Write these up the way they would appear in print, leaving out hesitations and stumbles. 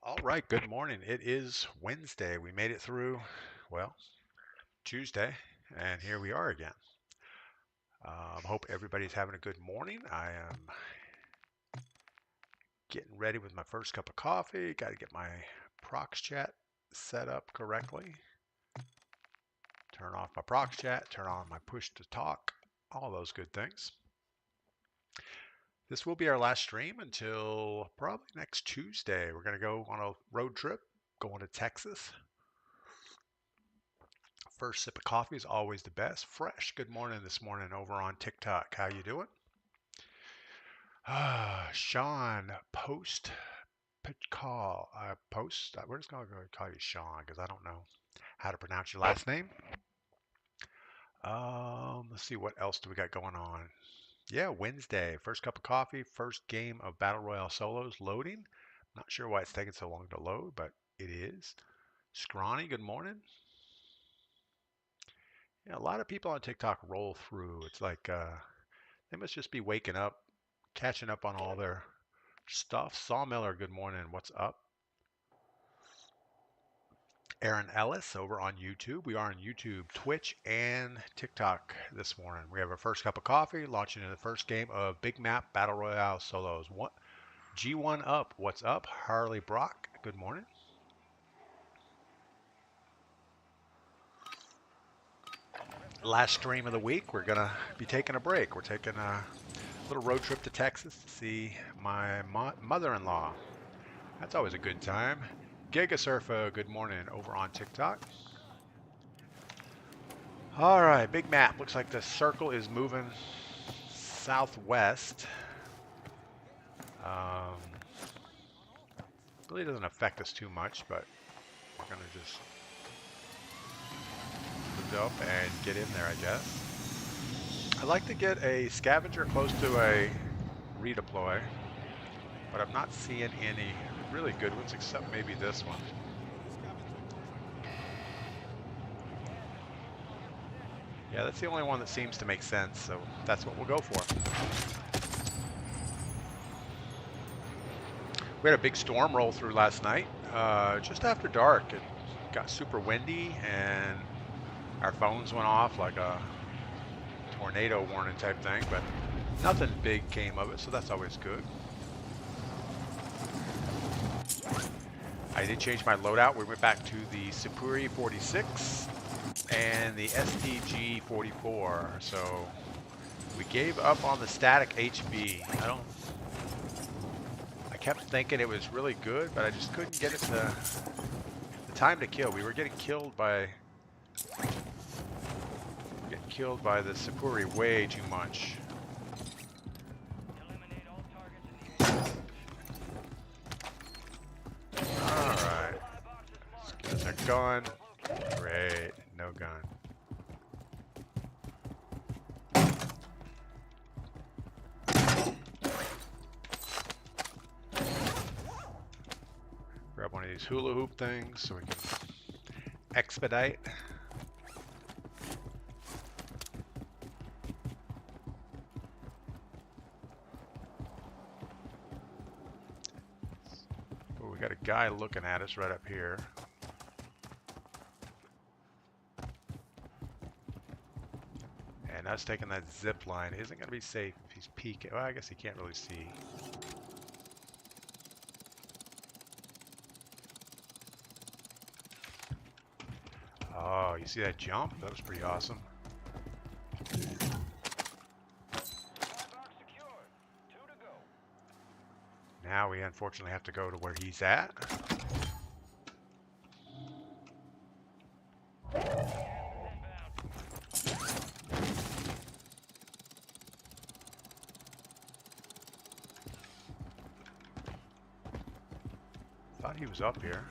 All right, good morning. It is Wednesday. We made it through, well, Tuesday, and here we are again. Hope everybody's having a good morning. I am getting ready with my first cup of coffee. Got to get my prox chat set up correctly. Turn off my prox chat, turn on my push to talk, all those good things. This will be our last stream until probably next Tuesday. We're going to go on a road trip going to Texas. First sip of coffee is always the best. Fresh. Good morning this morning over on TikTok. How you doing? Sean, we're just going to call you Sean because I don't know how to pronounce your last name. Let's see what else do we got going on. Yeah, Wednesday. First cup of coffee. First game of Battle Royale solos loading. Not sure why it's taking so long to load, but it is. Scrawny, good morning. Yeah, a lot of people on TikTok roll through. It's like they must just be waking up, catching up on all their stuff. Saul Miller, good morning. What's up? Aaron Ellis over on YouTube. We are on YouTube, Twitch, and TikTok this morning. We have our first cup of coffee, launching in the first game of Big Map Battle Royale Solos. G1 up. What's up? Harley Brock, good morning. Last stream of the week, we're going to be taking a break. We're taking a little road trip to Texas to see my mother-in-law. That's always a good time. Gigasurfa, good morning over on TikTok. All right, big map. Looks like the circle is moving southwest. Really doesn't affect us too much, but we're going to just move up and get in there, I guess. I'd like to get a scavenger close to a redeploy, but I'm not seeing any really good ones except maybe this one. Yeah, that's the only one that seems to make sense, so that's what we'll go for. We had a big storm roll through last night, just after dark. It got super windy and our phones went off like a tornado warning type thing, but nothing big came of it, so that's always good. I did change my loadout. We went back to the Supuri 46 and the STG 44, so we gave up on the static HB. I kept thinking it was really good, but I just couldn't get it to the time to kill. We were getting killed by the Supuri way too much. Alright. Let's get a gun. Great. No gun. Grab one of these hula hoop things so we can expedite. Oh, we got a guy looking at us right up here. And us taking that zip line isn't going to be safe if he's peeking. Well, I guess he can't really see. Oh, you see that jump? That was pretty awesome. Now we unfortunately have to go to where he's at. Thought he was up here.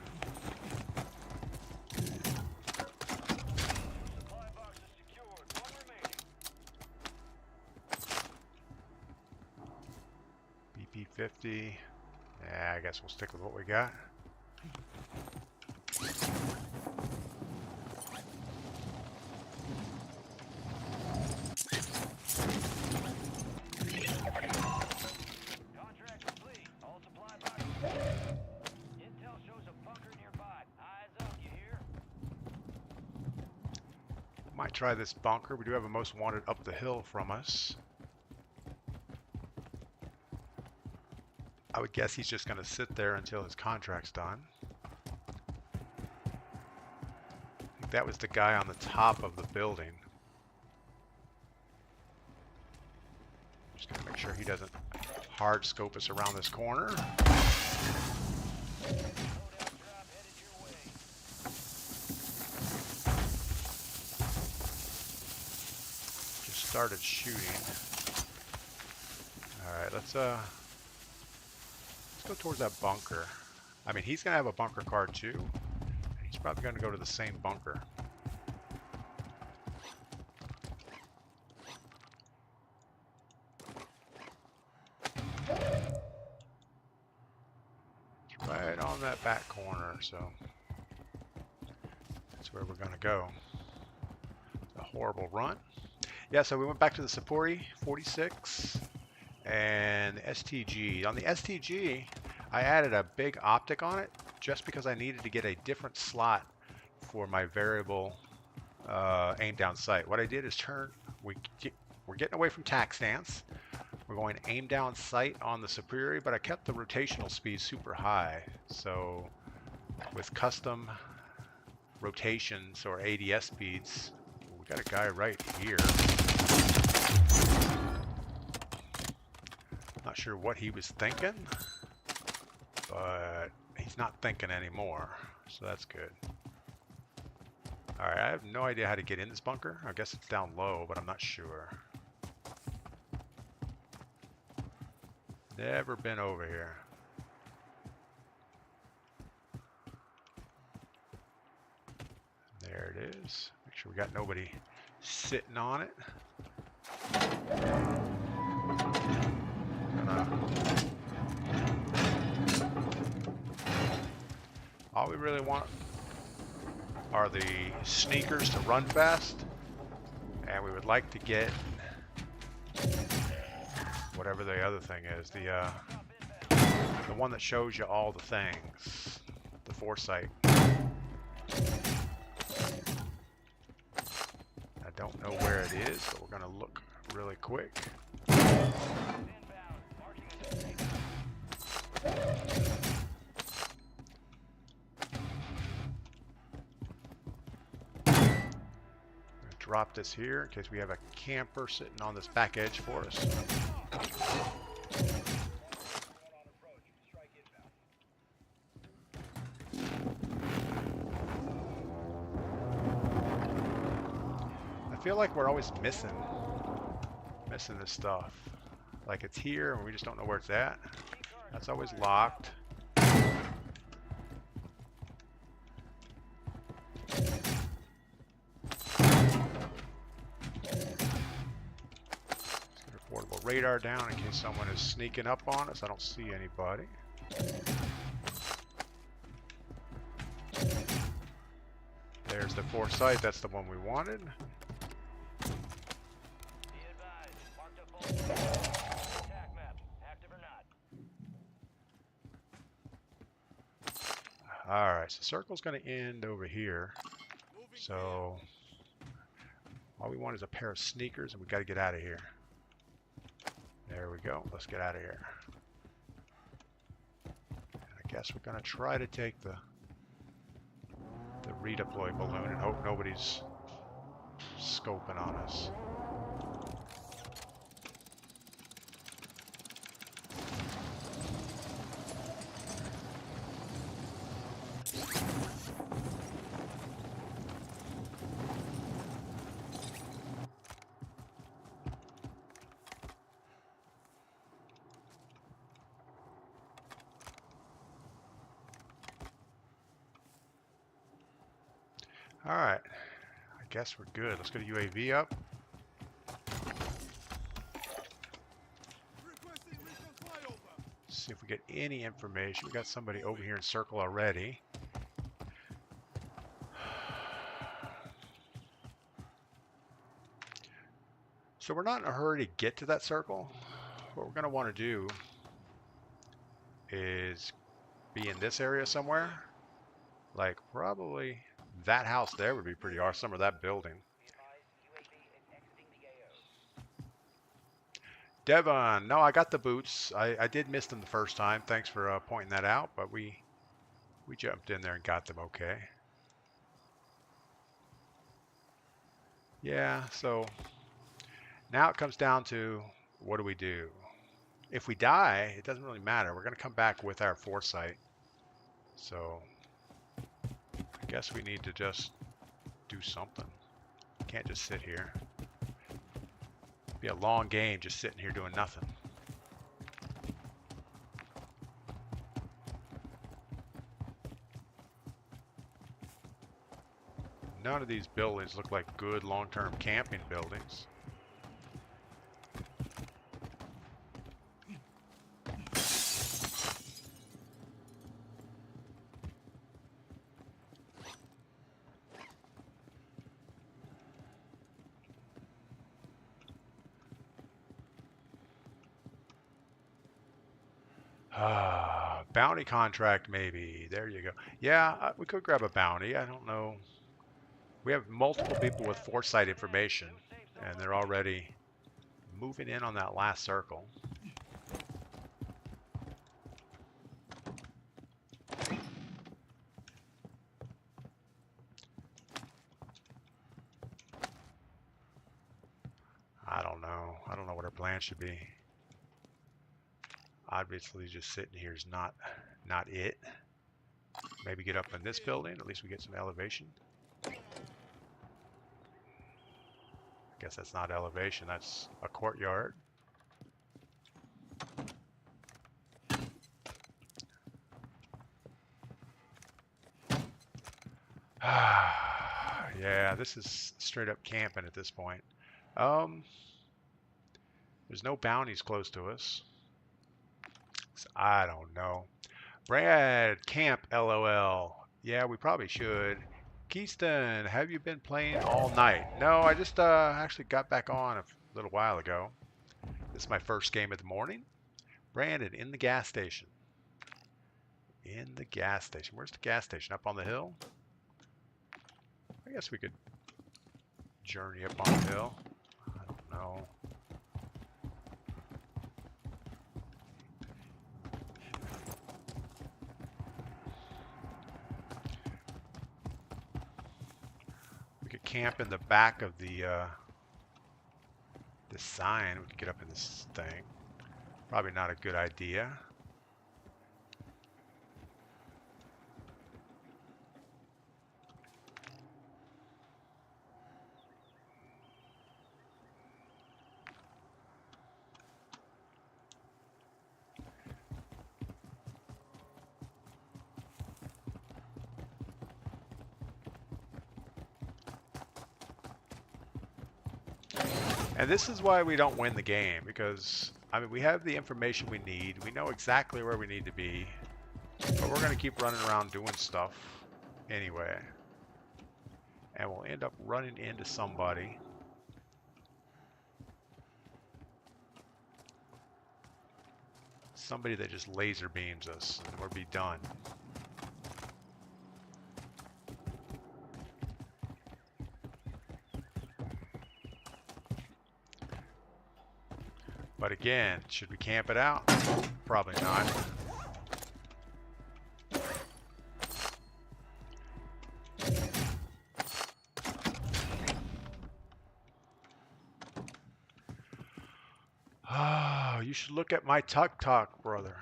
BP-50. Yeah, I guess we'll stick with what we got. Might try this bunker. We do have a most wanted up the hill from us. I would guess he's just going to sit there until his contract's done. I think that was the guy on the top of the building. Just going to make sure he doesn't hard scope us around this corner. Just started shooting. All right, let's go towards that bunker. I mean, he's gonna have a bunker card too. He's probably gonna go to the same bunker. It's right on that back corner, so that's where we're gonna go. It's a horrible run. Yeah, so we went back to the Sapori 46 and the STG. On the STG, I added a big optic on it just because I needed to get a different slot for my variable aim down sight. What I did is we're getting away from tack stance. We're going aim down sight on the Superior, but I kept the rotational speed super high. So with custom rotations or ADS speeds, we got a guy right here. Not sure what he was thinking, but he's not thinking anymore, so that's good. Alright, I have no idea how to get in this bunker. I guess it's down low, but I'm not sure. Never been over here. There it is. Make sure we got nobody sitting on it. All we really want are the sneakers to run fast, and we would like to get whatever the other thing is, the one that shows you all the things, the foresight. I don't know where it is, but we're gonna look really quick. Drop this here in case we have a camper sitting on this back edge for us. I feel like we're always missing this stuff. Like it's here and we just don't know where it's at. That's always locked. Radar down in case someone is sneaking up on us. I don't see anybody. There's the foresight. That's the one we wanted. Alright, so circle's going to end over here. So all we want is a pair of sneakers and we got to get out of here. There we go. Let's get out of here. I guess we're going to try to take the redeploy balloon and hope nobody's scoping on us. Alright, I guess we're good. Let's get a UAV up. See if we get any information. We got somebody over here in circle already. So we're not in a hurry to get to that circle. What we're going to want to do is be in this area somewhere. Like probably that house there would be pretty awesome, or that building. Devon, no, I got the boots. I did miss them the first time. Thanks for pointing that out, but we jumped in there and got them okay. Yeah, so now it comes down to what do we do? If we die, it doesn't really matter. We're going to come back with our foresight. So I guess we need to just do something. Can't just sit here. It'd be a long game just sitting here doing nothing. None of these buildings look like good long-term camping buildings. Bounty contract maybe. There you go. Yeah, we could grab a bounty. I don't know. We have multiple people with foresight information, and they're already moving in on that last circle. I don't know. I don't know what our plan should be. Obviously, just sitting here is not it. Maybe get up in this building. At least we get some elevation. I guess that's not elevation. That's a courtyard. Yeah, this is straight up camping at this point. There's no bounties close to us. So I don't know. Brad, camp, LOL. Yeah, we probably should. Keyston, have you been playing all night? No, I just actually got back on a little while ago. This is my first game of the morning. Brandon, in the gas station. In the gas station. Where's the gas station? Up on the hill? I guess we could journey up on the hill. I don't know. We could camp in the back of the this sign. We could get up in this thing. Probably not a good idea. And this is why we don't win the game, because, I mean, we have the information we need. We know exactly where we need to be. But we're going to keep running around doing stuff anyway. And we'll end up running into somebody. Somebody that just laser beams us, and we'll be done. But again, should we camp it out? Probably not. Oh, you should look at my tuk-tuk, brother.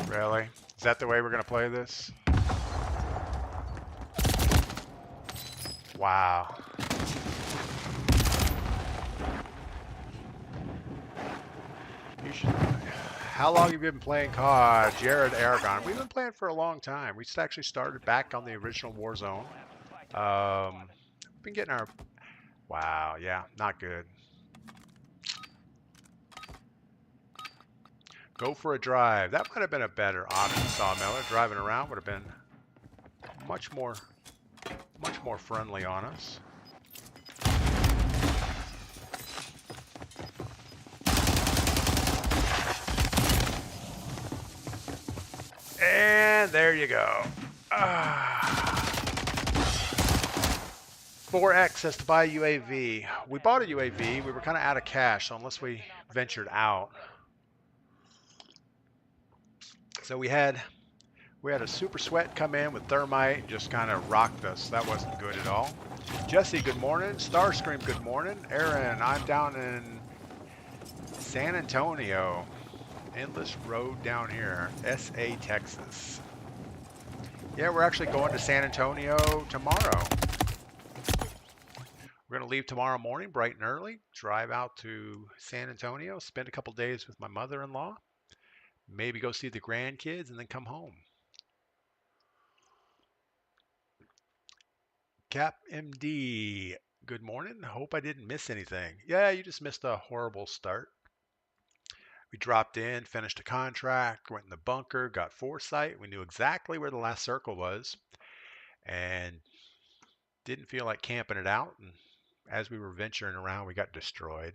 Really? Is that the way we're going to play this? Wow. You should... How long have you been playing COD? Jared Aragon. We've been playing for a long time. We actually started back on the original Warzone. Been getting our... Wow, yeah, not good. Go for a drive. That might have been a better option, Sawmiller. Driving around would have been much more friendly on us. And there you go. 4X has to buy a UAV. We bought a UAV. We were kind of out of cash, so unless we ventured out. So we had a super sweat come in with thermite and just kind of rocked us. That wasn't good at all. Jesse, good morning. Starscream, good morning. Aaron, I'm down in San Antonio. Endless road down here. SA, Texas. Yeah, we're actually going to San Antonio tomorrow. We're going to leave tomorrow morning bright and early, drive out to San Antonio, spend a couple days with my mother-in-law, maybe go see the grandkids, and then come home. Cap MD, good morning. Hope I didn't miss anything. Yeah, you just missed a horrible start. We dropped in, finished a contract, went in the bunker, got foresight. We knew exactly where the last circle was and didn't feel like camping it out. And as we were venturing around, we got destroyed.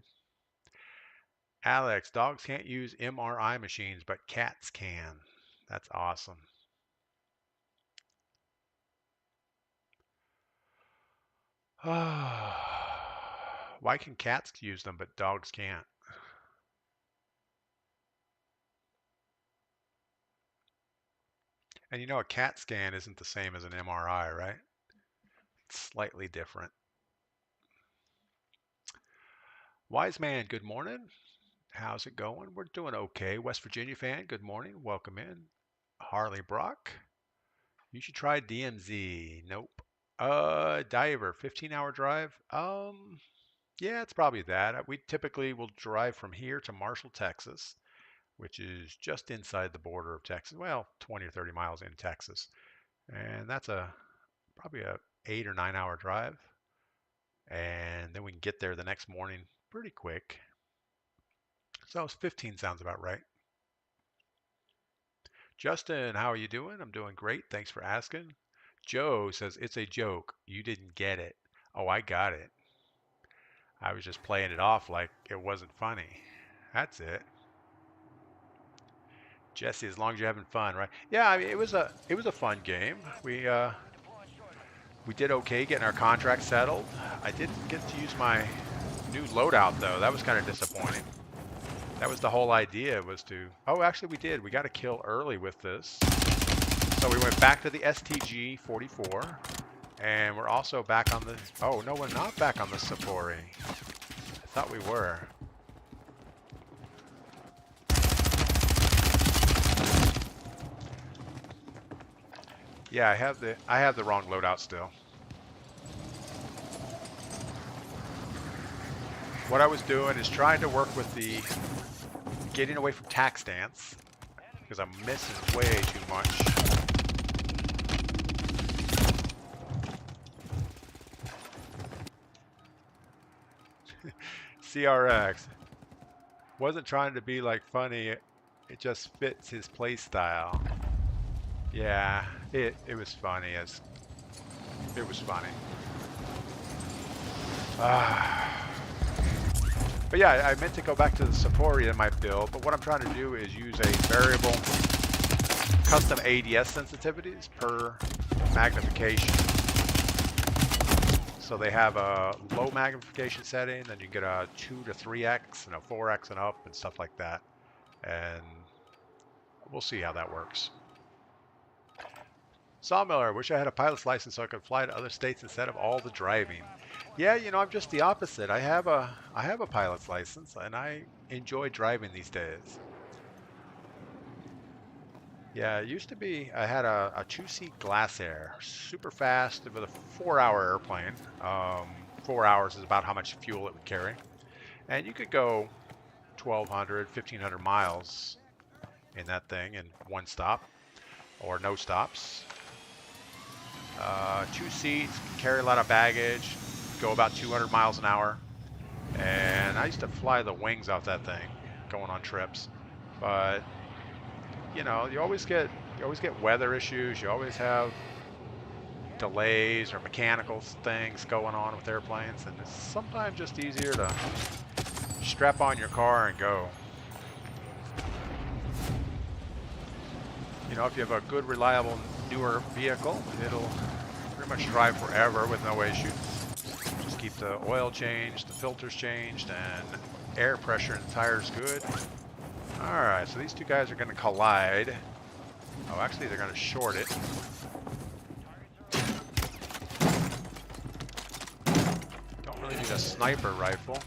Alex, dogs can't use MRI machines, but cats can. That's awesome. Why can cats use them, but dogs can't? And you know, a CAT scan isn't the same as an MRI, right? It's slightly different. Wise man, good morning. How's it going? We're doing okay. West Virginia fan, good morning. Welcome in. Harley Brock, you should try DMZ. Nope. Diver, 15-hour drive. Yeah, it's probably that. We typically will drive from here to Marshall, Texas, which is just inside the border of Texas. Well, 20 or 30 miles in Texas. And that's probably a 8 or 9 hour drive. And then we can get there the next morning pretty quick. So 15 sounds about right. Justin, how are you doing? I'm doing great. Thanks for asking. Joe says, it's a joke. You didn't get it. Oh, I got it. I was just playing it off like it wasn't funny. That's it. Jesse, as long as you're having fun, right? Yeah, I mean, it was a fun game. We did okay getting our contract settled. I didn't get to use my new loadout though. That was kind of disappointing. That was the whole idea, was to... Oh, actually we did. We got a kill early with this. So we went back to the STG 44. And we're also back on the... Oh, no, we're not back on the Sapori. I thought we were. Yeah, I have the wrong loadout still. What I was doing is trying to work with the getting away from tack stance because I'm missing way too much. CRX wasn't trying to be like funny. It just fits his play style. Yeah, it was funny. It was funny. But yeah, I meant to go back to the Sapori in my build, but what I'm trying to do is use a variable custom ADS sensitivities per magnification. So they have a low magnification setting, then you get a 2 to 3x and a 4x and up and stuff like that. And we'll see how that works. Sawmiller, I wish I had a pilot's license so I could fly to other states instead of all the driving. Yeah, you know, I'm just the opposite. I have a pilot's license and I enjoy driving these days. Yeah, it used to be, I had a 2-seat Glasair, super fast with a 4-hour airplane. 4 hours is about how much fuel it would carry. And you could go 1,200, 1,500 miles in that thing in one stop or no stops. 2 seats, carry a lot of baggage, go about 200 miles an hour. And I used to fly the wings off that thing going on trips. But you know, you always get weather issues, you always have delays or mechanical things going on with airplanes, and it's sometimes just easier to strap on your car and go. You know, if you have a good, reliable, newer vehicle, it'll pretty much drive forever with no issues. Just keep the oil changed, the filters changed, and air pressure in the tires good. Alright, so these two guys are going to collide. Oh, actually, they're going to short it. Don't really need a sniper rifle.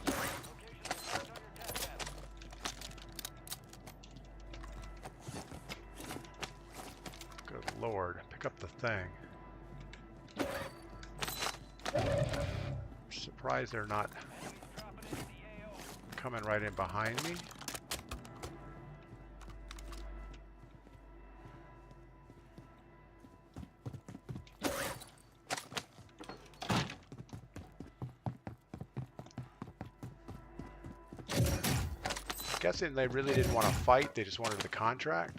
Good lord, pick up the thing. I'm surprised they're not coming right in behind me. Guessing they really didn't want to fight, they just wanted the contract.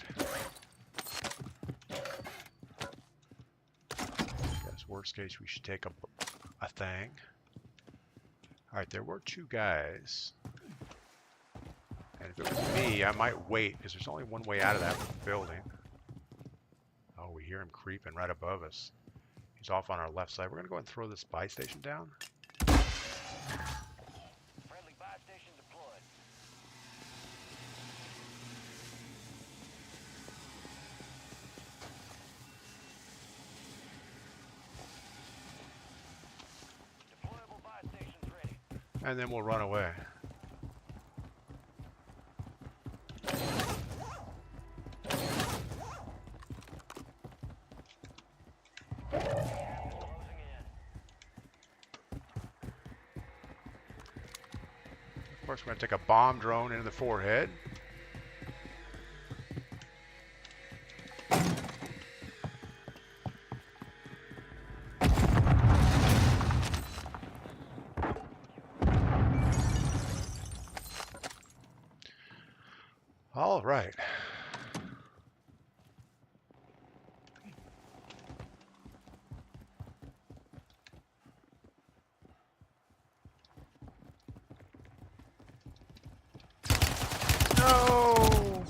Guess worst case we should take a thing. Alright, there were two guys. And if it was me, I might wait, because there's only one way out of that building. Oh, we hear him creeping right above us. He's off on our left side. We're going to go and throw this buy station down. And then we'll run away. Of course, we're going to take a bomb drone into the forehead. All right. No!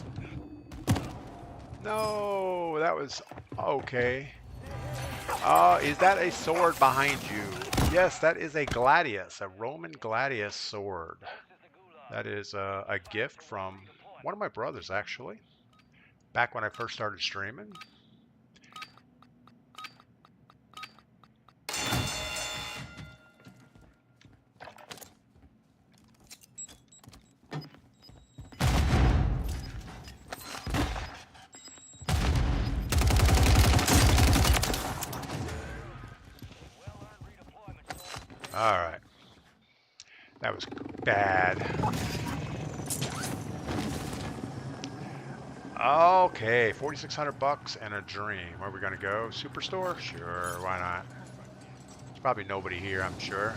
No, that was okay. Is that a sword behind you? Yes, that is a Gladius, a Roman Gladius sword. That is a gift from one of my brothers, actually, back when I first started streaming. All right. That was bad. Okay, 4,600 bucks and a dream. Where are we gonna go? Superstore? Sure, why not? There's probably nobody here, I'm sure.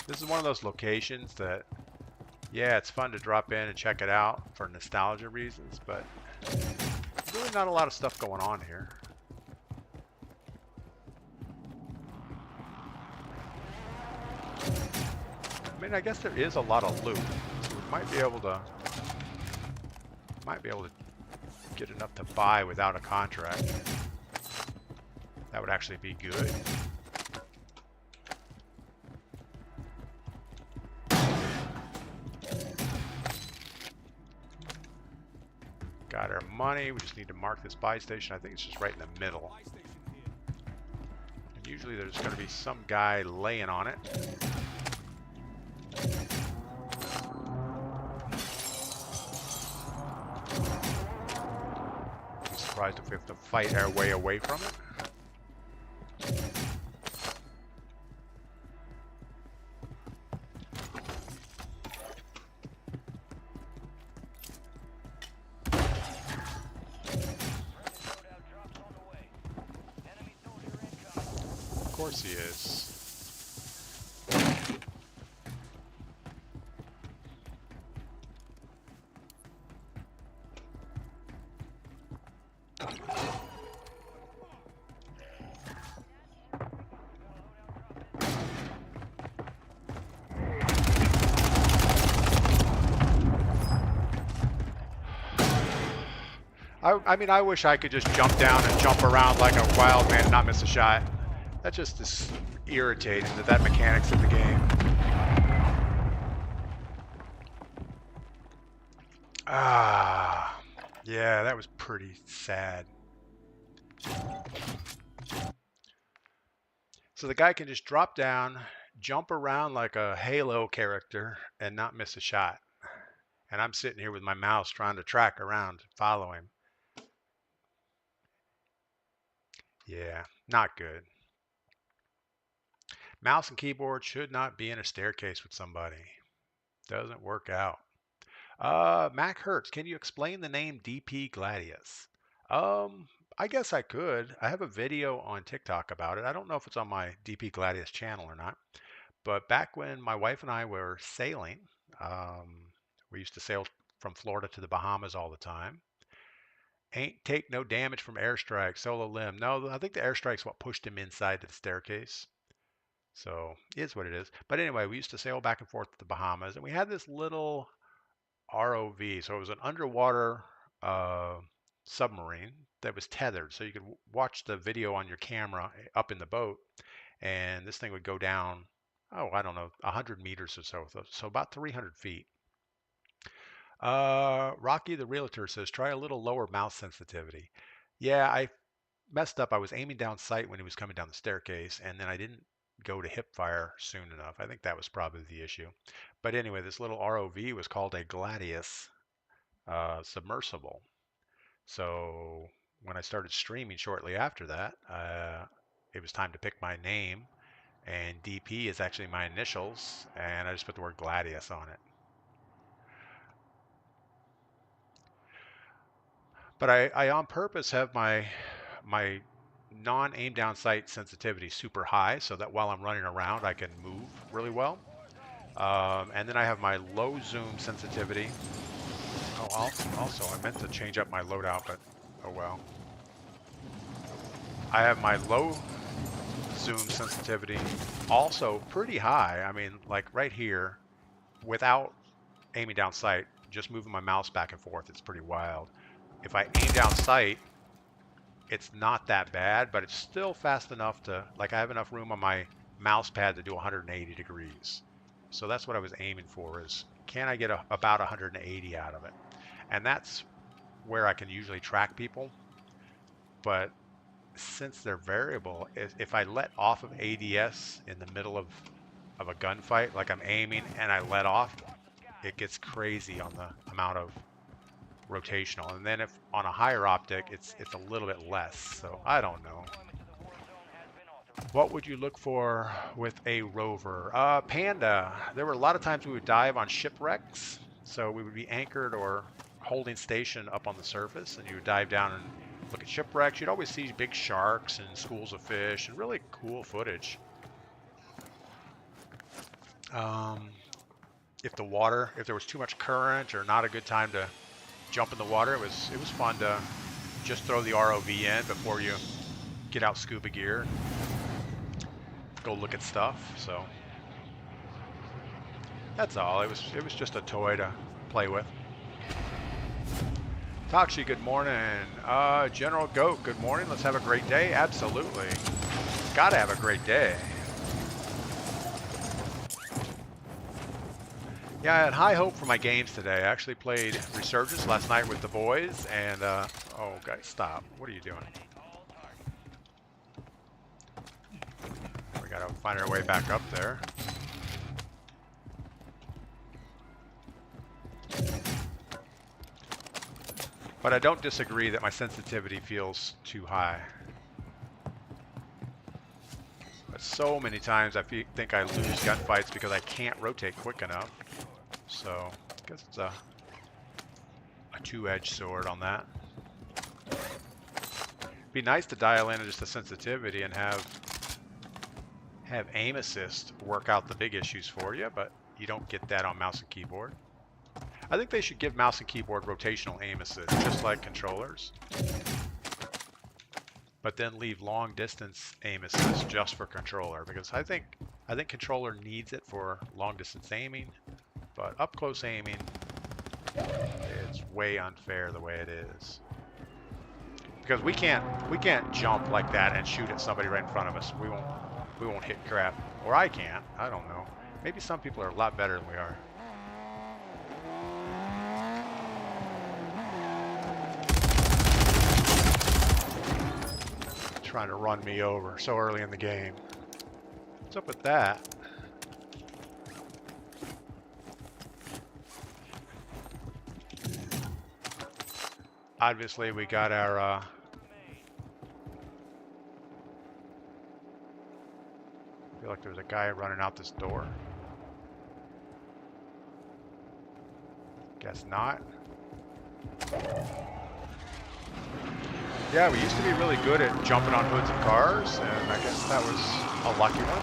This is one of those locations that, yeah, it's fun to drop in and check it out for nostalgia reasons, but there's really not a lot of stuff going on here. I mean, I guess there is a lot of loot, so we might be able to get enough to buy without a contract. That would actually be good. Got our money. We just need to mark this buy station. I think it's just right in the middle. And usually there's going to be some guy laying on it. I'm surprised if we have to fight our way away from it. Of course he is. I mean, I wish I could just jump down and jump around like a wild man and not miss a shot. That just is irritating, that mechanic's in the game. Ah, yeah, that was pretty sad. So the guy can just drop down, jump around like a Halo character, and not miss a shot. And I'm sitting here with my mouse trying to track around, follow him. Yeah, not good. Mouse and keyboard should not be in a staircase with somebody. Doesn't work out. Mac Hertz, can you explain the name DPGladius? Um, I guess I could. I have a video on TikTok about it. I don't know if it's on my DPGladius channel or not. But back when my wife and I were sailing, we used to sail from Florida to the Bahamas all the time. Ain't take no damage from airstrike, solo limb. No, I think the airstrike's what pushed him inside to the staircase. So it is what it is. But anyway, we used to sail back and forth to the Bahamas, and we had this little ROV. So it was an underwater uh, submarine that was tethered. So you could watch the video on your camera up in the boat, and this thing would go down, oh, I don't know, 100 meters or so, so about 300 feet. Rocky the Realtor says, try a little lower mouse sensitivity. Yeah, I messed up. I was aiming down sight when he was coming down the staircase, and then I didn't go to hip fire soon enough. I think that was probably the issue. But anyway, this little ROV was called a Gladius submersible. So when I started streaming shortly after that, it was time to pick my name, and DP is actually my initials, and I just put the word Gladius on it. But I on purpose have my non-aim down sight sensitivity super high so that while I'm running around I can move really well. And then I have my low zoom sensitivity. Oh, also I meant to change up my loadout, but oh well. I have my low zoom sensitivity also pretty high. I mean, like right here, without aiming down sight, just moving my mouse back and forth, it's pretty wild. If I aim down sight, it's not that bad, but it's still fast enough to, like, I have enough room on my mouse pad to do 180 degrees. So that's what I was aiming for, is can I get about 180 out of it? And that's where I can usually track people. But since they're variable, if I let off of ADS in the middle of a gunfight, like I'm aiming and I let off, it gets crazy on the amount of rotational. And then if on a higher optic, it's a little bit less. So I don't know. What would you look for with a rover? Panda. There were a lot of times we would dive on shipwrecks. So we would be anchored or holding station up on the surface, and you would dive down and look at shipwrecks. You'd always see big sharks and schools of fish and really cool footage. If there was too much current or not a good time to jump in the water, it was fun to just throw the ROV in before you get out scuba gear and go look at stuff. So that's all. It was just a toy to play with. Takshi, good morning. General Goat, good morning. Let's have a great day. Absolutely. Gotta have a great day. Yeah, I had high hope for my games today. I actually played Resurgence last night with the boys, and oh, guys, stop. What are you doing? We gotta find our way back up there. But I don't disagree that my sensitivity feels too high. But so many times I think I lose gunfights because I can't rotate quick enough. So I guess it's a two-edged sword on that. Be nice to dial in just the sensitivity and have aim assist work out the big issues for you, but you don't get that on mouse and keyboard. I think they should give mouse and keyboard rotational aim assist, just like controllers. But then leave long distance aim assist just for controller, because I think controller needs it for long distance aiming, but up close aiming, it's way unfair the way it is. because we can't jump like that and shoot at somebody right in front of us. We won't hit crap. Or I can't. I don't know. Maybe some people are a lot better than we are. Trying to run me over so early in the game. What's up with that? Obviously, we got our I feel like there's a guy running out this door. Guess not. Yeah, we used to be really good at jumping on hoods of cars, and I guess that was a lucky one.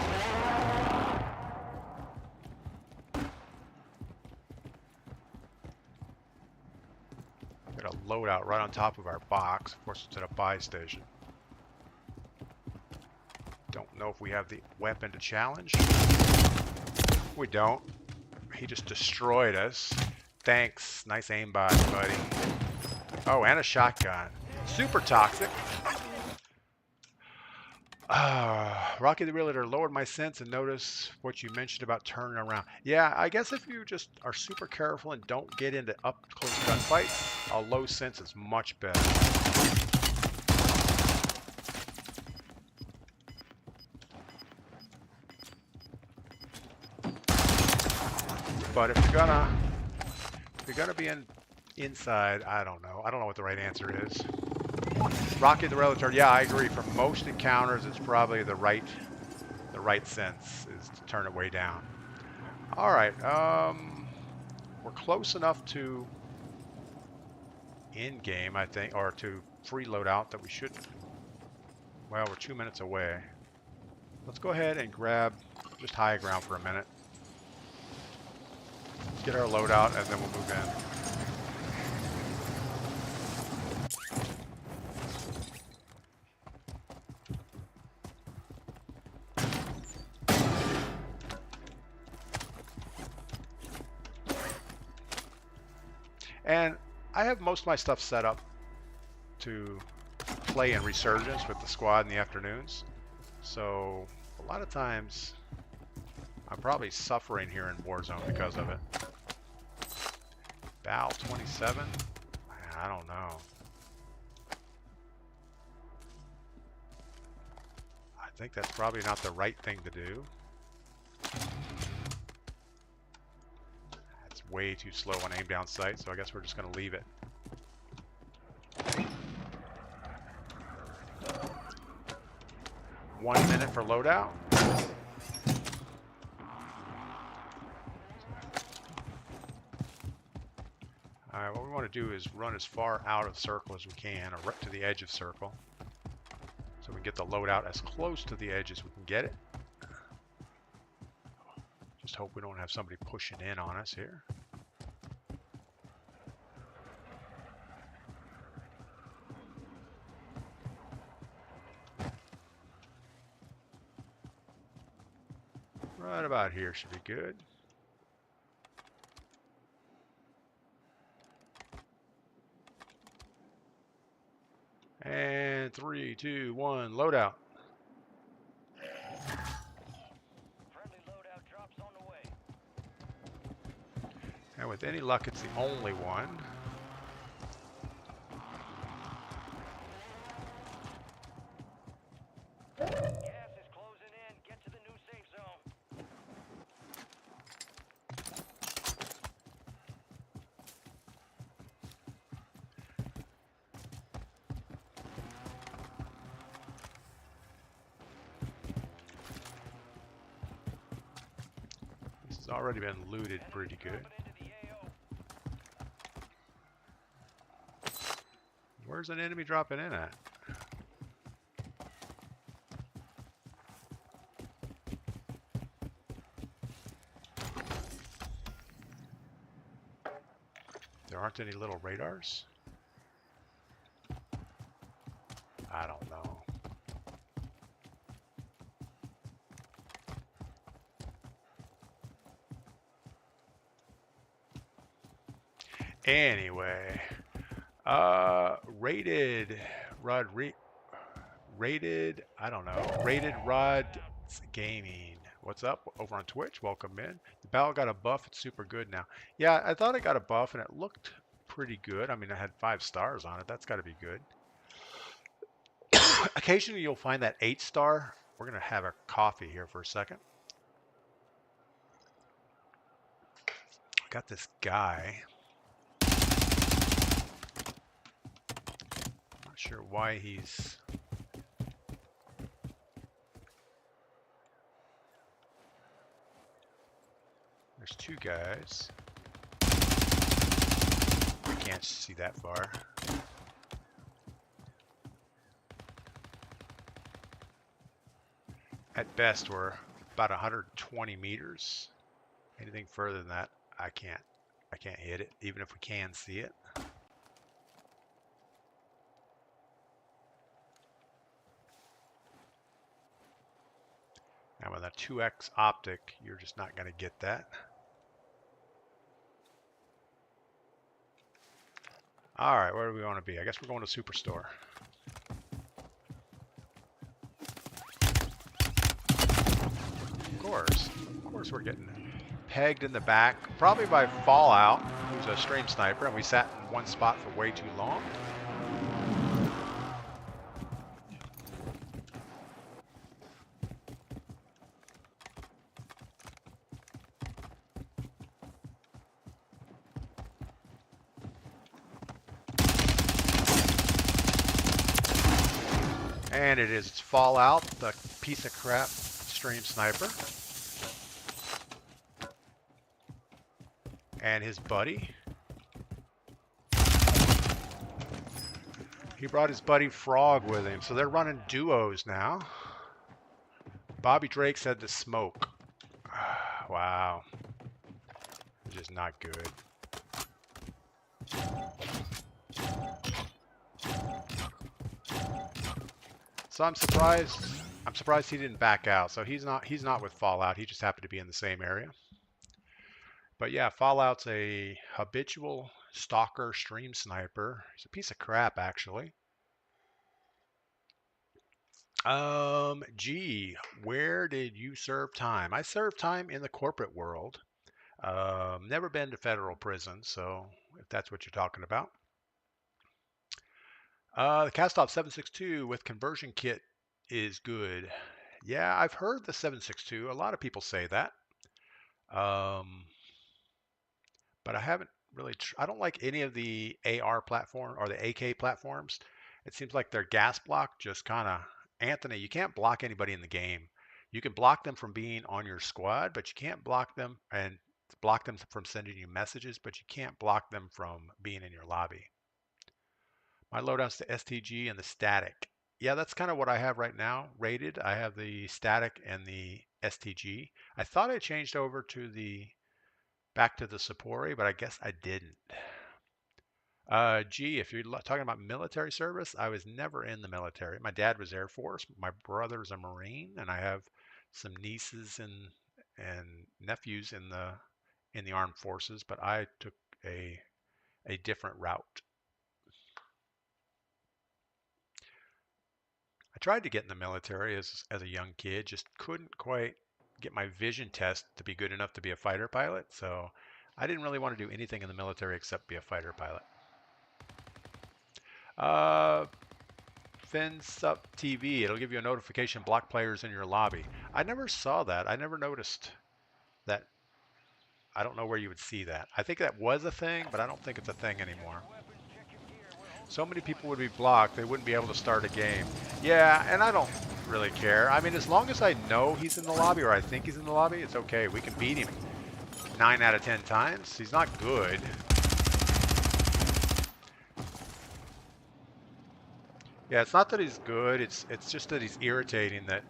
Got a loadout right on top of our box. Of course, it's at a buy station. Don't know if we have the weapon to challenge. We don't. He just destroyed us. Thanks. Nice aimbot, buddy. Oh, and a shotgun. Super toxic. Rocky the Realtor lowered my sense and noticed what you mentioned about turning around. Yeah, I guess if you just are super careful and don't get into up-close gunfights, a low sense is much better. But if you're gonna be inside, I don't know. I don't know what the right answer is. Rocky the Relator, yeah, I agree. For most encounters, it's probably the right sense is to turn it way down. All right, we're close enough to in game, I think, or to free loadout that we should. Well, we're 2 minutes away. Let's go ahead and grab just high ground for a minute. Let's get our loadout, and then we'll move in. And I have most of my stuff set up to play in Resurgence with the squad in the afternoons. So a lot of times I'm probably suffering here in Warzone because of it. Bal 27? I don't know. I think that's probably not the right thing to do. Way too slow on aim down sight, so I guess we're just going to leave it. One minute for loadout. Alright, what we want to do is run as far out of circle as we can, or right to the edge of circle, so we can get the loadout as close to the edge as we can get it. Just hope we don't have somebody pushing in on us here. Right about here should be good. And 3, 2, 1, loadout. Friendly loadout drops on the way. And with any luck, it's the only one. Gas is closing in. Get to the new safe zone. This has already been looted pretty good. Where's an enemy dropping in at? There aren't any little radars? I don't know. Anyway, Rud rated, I don't know. Rated Rud Gaming. What's up? Over on Twitch. Welcome in. The battle got a buff. It's super good now. Yeah, I thought it got a buff and it looked pretty good. I mean, it had 5 stars on it. That's got to be good. Occasionally you'll find that 8-star. We're going to have a coffee here for a second. Got this guy. Not sure why he's... There's 2 guys. I can't see that far. At best, we're about 120 meters. Anything further than that, I can't hit it, even if we can see it. Now with a 2x optic, you're just not going to get that. All right, where do we want to be? I guess we're going to Superstore. Of course we're getting pegged in the back, probably by Fallout, who's a stream sniper, and we sat in one spot for way too long. And it is Fallout, the piece of crap stream sniper. And his buddy. He brought his buddy Frog with him, so they're running duos now. Bobby Drake said to smoke. Wow. Which is not good. So I'm surprised he didn't back out. So he's not with Fallout. He just happened to be in the same area. But yeah, Fallout's a habitual stalker stream sniper. He's a piece of crap, actually. Gee, where did you serve time? I served time in the corporate world. Never been to federal prison, so if that's what you're talking about. The Cast-Off 762 with conversion kit is good. Yeah, I've heard the 762. A lot of people say that. But I haven't really, I don't like any of the AR platform or the AK platforms. It seems like their gas block just kind of, Anthony, you can't block anybody in the game. You can block them from being on your squad, but you can't block them and block them from sending you messages, but you can't block them from being in your lobby. My loadout's the STG and the static. Yeah, that's kind of what I have right now rated. I have the static and the STG. I thought I changed over to the back to the Sapori, but I guess I didn't. Gee, if you're talking about military service, I was never in the military. My dad was Air Force. My brother's a Marine, and I have some nieces and nephews in the armed forces, but I took a different route. I tried to get in the military as a young kid, just couldn't quite get my vision test to be good enough to be a fighter pilot, so I didn't really want to do anything in the military except be a fighter pilot. FinSup TV, it'll give you a notification block players in your lobby. I never saw that. I never noticed that. I don't know where you would see that. I think that was a thing, but I don't think it's a thing anymore. So many people would be blocked, they wouldn't be able to start a game. Yeah, and I don't really care. I mean, as long as I know he's in the lobby or I think he's in the lobby, it's okay. We can beat him 9 out of 10 times. He's not good. Yeah, it's not that he's good. It's just that he's irritating. That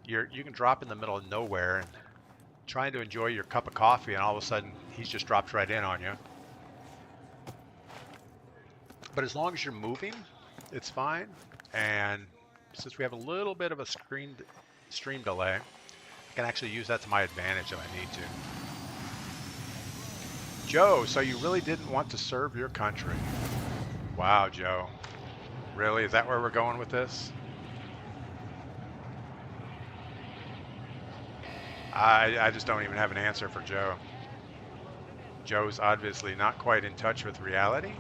you can drop in the middle of nowhere and trying to enjoy your cup of coffee, and all of a sudden he's just dropped right in on you. But as long as you're moving, it's fine. And since we have a little bit of a stream delay, I can actually use that to my advantage if I need to. Joe, so you really didn't want to serve your country. Wow, Joe. Really? Is that where we're going with this? I just don't even have an answer for Joe. Joe's obviously not quite in touch with reality.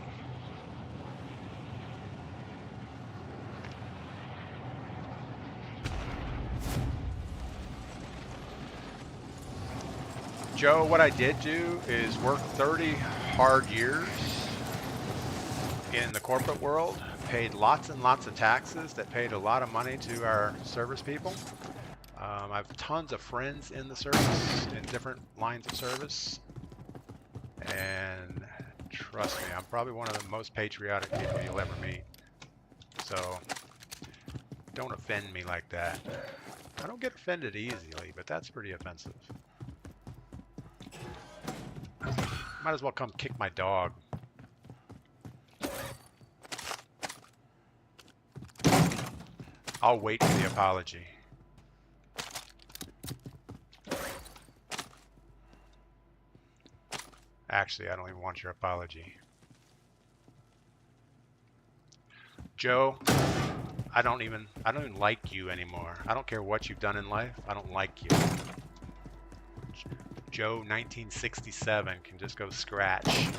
Joe, what I did do is work 30 hard years in the corporate world, paid lots and lots of taxes that paid a lot of money to our service people. I have tons of friends in the service, in different lines of service. And trust me, I'm probably one of the most patriotic people you'll ever meet. So don't offend me like that. I don't get offended easily, but that's pretty offensive. Might as well come kick my dog. I'll wait for the apology. Actually, I don't even want your apology. Joe, I don't even like you anymore. I don't care what you've done in life. I don't like you. Joe 1967 can just go scratch.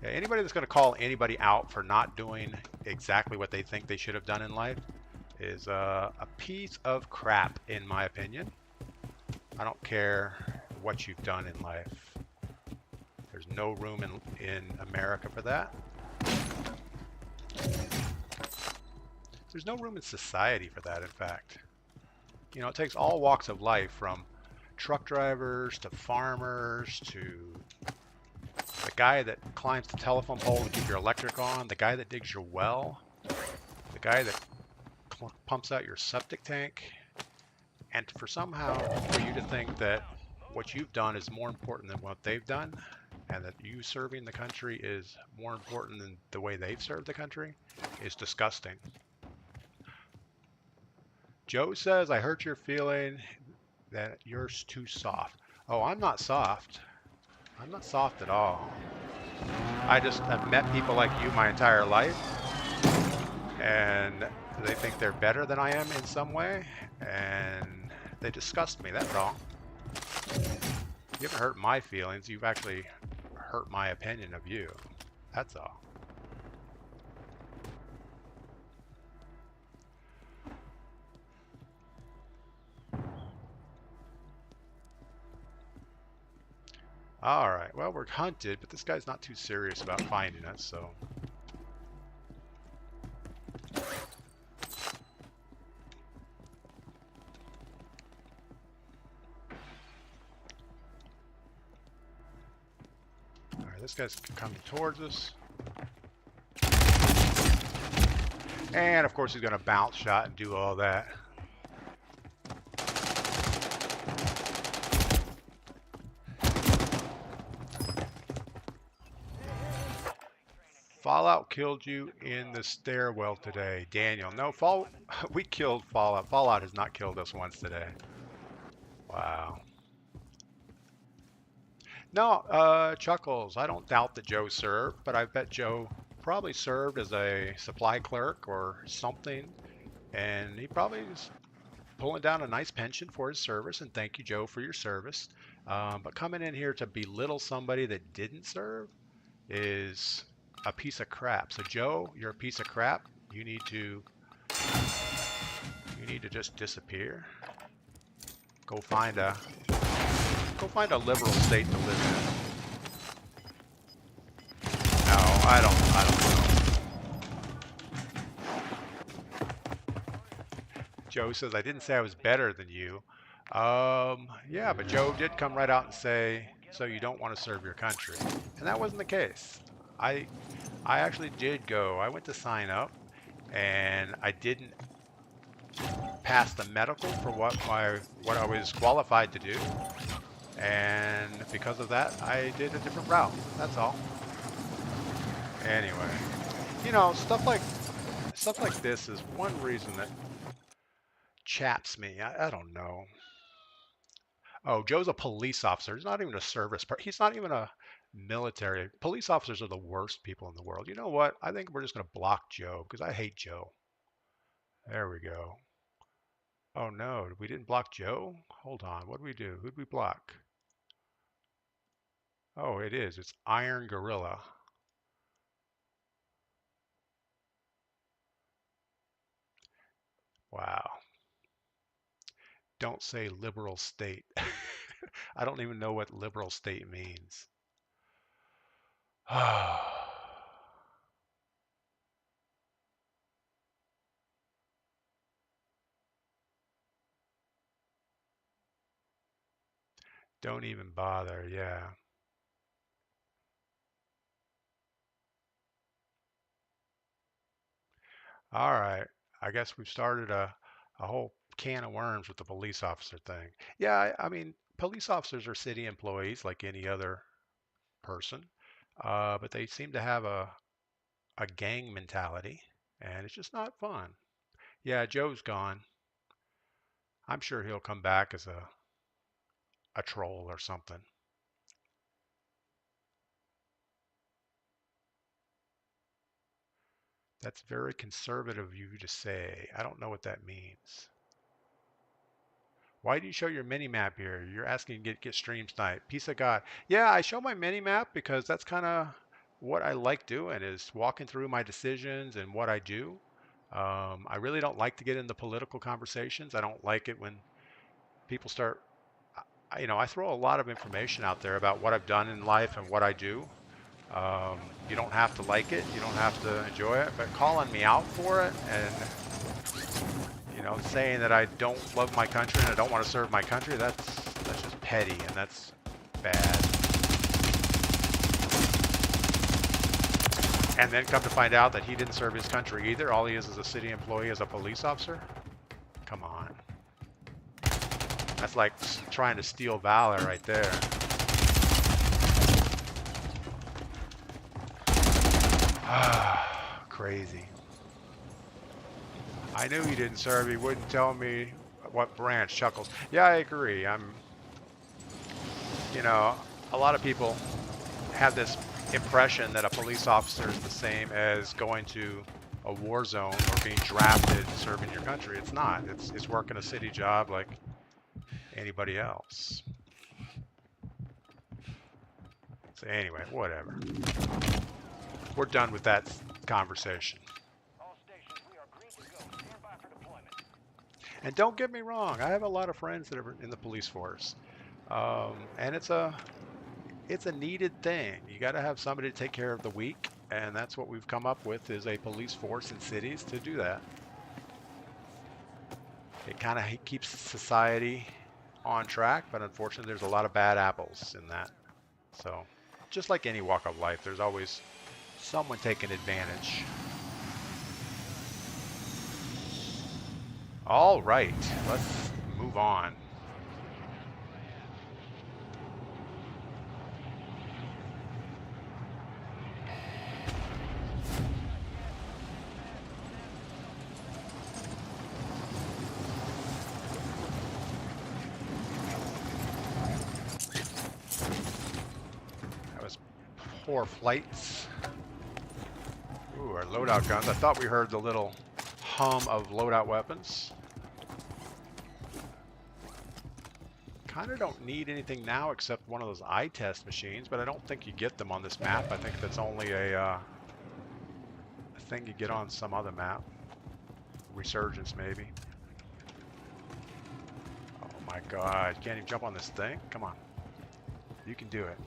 Yeah, anybody that's going to call anybody out for not doing exactly what they think they should have done in life is a piece of crap, in my opinion. I don't care what you've done in life. There's no room in America for that. There's no room in society for that, in fact. You know, it takes all walks of life, from truck drivers to farmers to the guy that climbs the telephone pole to keep your electric on, the guy that digs your well, the guy that pumps out your septic tank, and for somehow for you to think that what you've done is more important than what they've done, and that you serving the country is more important than the way they've served the country, is disgusting. Joe says, I hurt your feeling that you're too soft. Oh, I'm not soft. I'm not soft at all. I just have met people like you my entire life, and they think they're better than I am in some way, and they disgust me, that's all. You haven't hurt my feelings, you've actually hurt my opinion of you. That's all. Alright, well, we're hunted, but this guy's not too serious about finding us, so... Alright, this guy's coming towards us. And, of course, he's going to bounce shot and do all that. Fallout killed you in the stairwell today, Daniel. No, we killed Fallout. Fallout has not killed us once today. Wow. No, Chuckles, I don't doubt that Joe served, but I bet Joe probably served as a supply clerk or something, and he probably is pulling down a nice pension for his service, and thank you, Joe, for your service. But coming in here to belittle somebody that didn't serve is a piece of crap. So Joe, you're a piece of crap. You need to just disappear. Go find a liberal state to live in. No, I don't know. Joe says, I didn't say I was better than you. Yeah, but Joe did come right out and say, so you don't want to serve your country. And that wasn't the case. I actually did go. I went to sign up, and I didn't pass the medical for what I was qualified to do. And because of that, I did a different route. That's all. Anyway, you know, stuff like this is one reason that chaps me. I don't know. Oh, Joe's a police officer. He's not even a service person. He's not even a Military. Police officers are the worst people in the world. You know what? I think we're just going to block Joe because I hate Joe. There we go. Oh no, we didn't block Joe? Hold on. What did we do? Who'd we block? Oh, it is. It's Iron Gorilla. Wow. Don't say liberal state. I don't even know what liberal state means. Don't even bother. Yeah. All right. I guess we've started a whole can of worms with the police officer thing. Yeah, I mean, police officers are city employees like any other person, but they seem to have a gang mentality, and it's just not fun. Yeah, Joe's gone. I'm sure he'll come back as a troll or something. That's very conservative of you to say. I don't know what that means. Why do you show your mini map here? You're asking to get stream snipe. Piece of God. Yeah, I show my mini map because that's kind of what I like doing is walking through my decisions and what I do. I really don't like to get into political conversations. I don't like it when people start, I throw a lot of information out there about what I've done in life and what I do. You don't have to like it, you don't have to enjoy it, but calling me out for it and saying that I don't love my country and I don't want to serve my country, that's just petty and that's bad. And then come to find out that he didn't serve his country either. All he is a city employee as a police officer. Come on. That's like trying to steal valor right there. Crazy. I knew he didn't serve. He wouldn't tell me what branch. Chuckles. Yeah, I agree. You know, a lot of people have this impression that a police officer is the same as going to a war zone or being drafted serving your country. It's not. It's working a city job like anybody else. So anyway, whatever. We're done with that conversation. All stations, we are green to go. Stand by for deployment. And don't get me wrong, I have a lot of friends that are in the police force, and it's a needed thing. You got to have somebody to take care of the weak, and that's what we've come up with is a police force in cities to do that. It kind of keeps society on track, but unfortunately, there's a lot of bad apples in that. So, just like any walk of life, there's always someone taking advantage. All right, let's move on. That was poor flights. Ooh, our loadout guns. I thought we heard the little hum of loadout weapons. Kind of don't need anything now except one of those eye test machines, but I don't think you get them on this map. I think that's only a thing you get on some other map. Resurgence, maybe. Oh my god, you can't even jump on this thing? Come on. You can do it.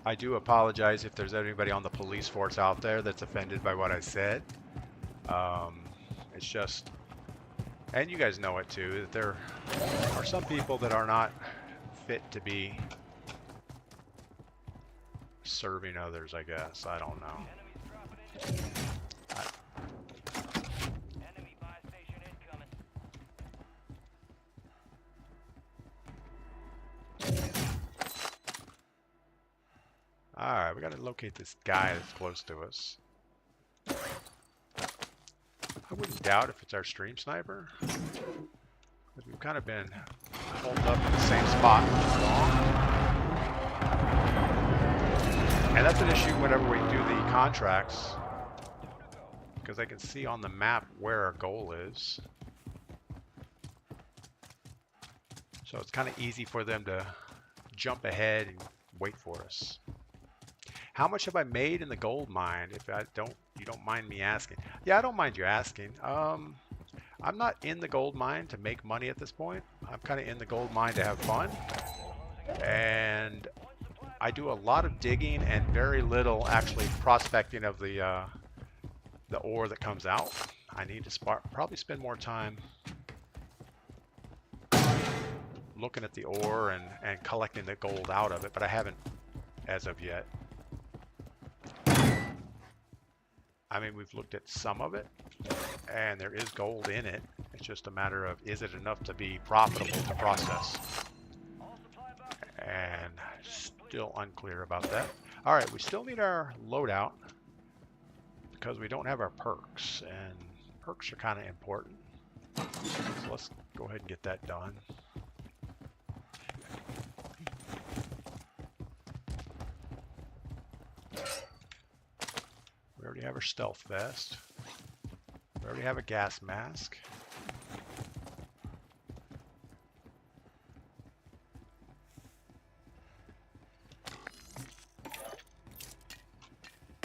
I do apologize if there's anybody on the police force out there that's offended by what I said. It's just, and you guys know it too, that there are some people that are not fit to be serving others, I guess. I don't know. Alright, we gotta locate this guy that's close to us. I wouldn't doubt if it's our stream sniper, because we've kind of been holed up in the same spot for too long. And that's an issue whenever we do the contracts, because they can see on the map where our goal is. So it's kind of easy for them to jump ahead and wait for us. How much have I made in the gold mine? If you don't mind me asking. Yeah, I don't mind you asking. I'm not in the gold mine to make money at this point. I'm kind of in the gold mine to have fun. And I do a lot of digging and very little actually prospecting of the ore that comes out. I need to probably spend more time looking at the ore and collecting the gold out of it, but I haven't as of yet. I mean, we've looked at some of it, and there is gold in it. It's just a matter of, is it enough to be profitable to process? And still unclear about that. All right, we still need our loadout because we don't have our perks, and perks are kind of important. So let's go ahead and get that done. We already have our stealth vest. We already have a gas mask.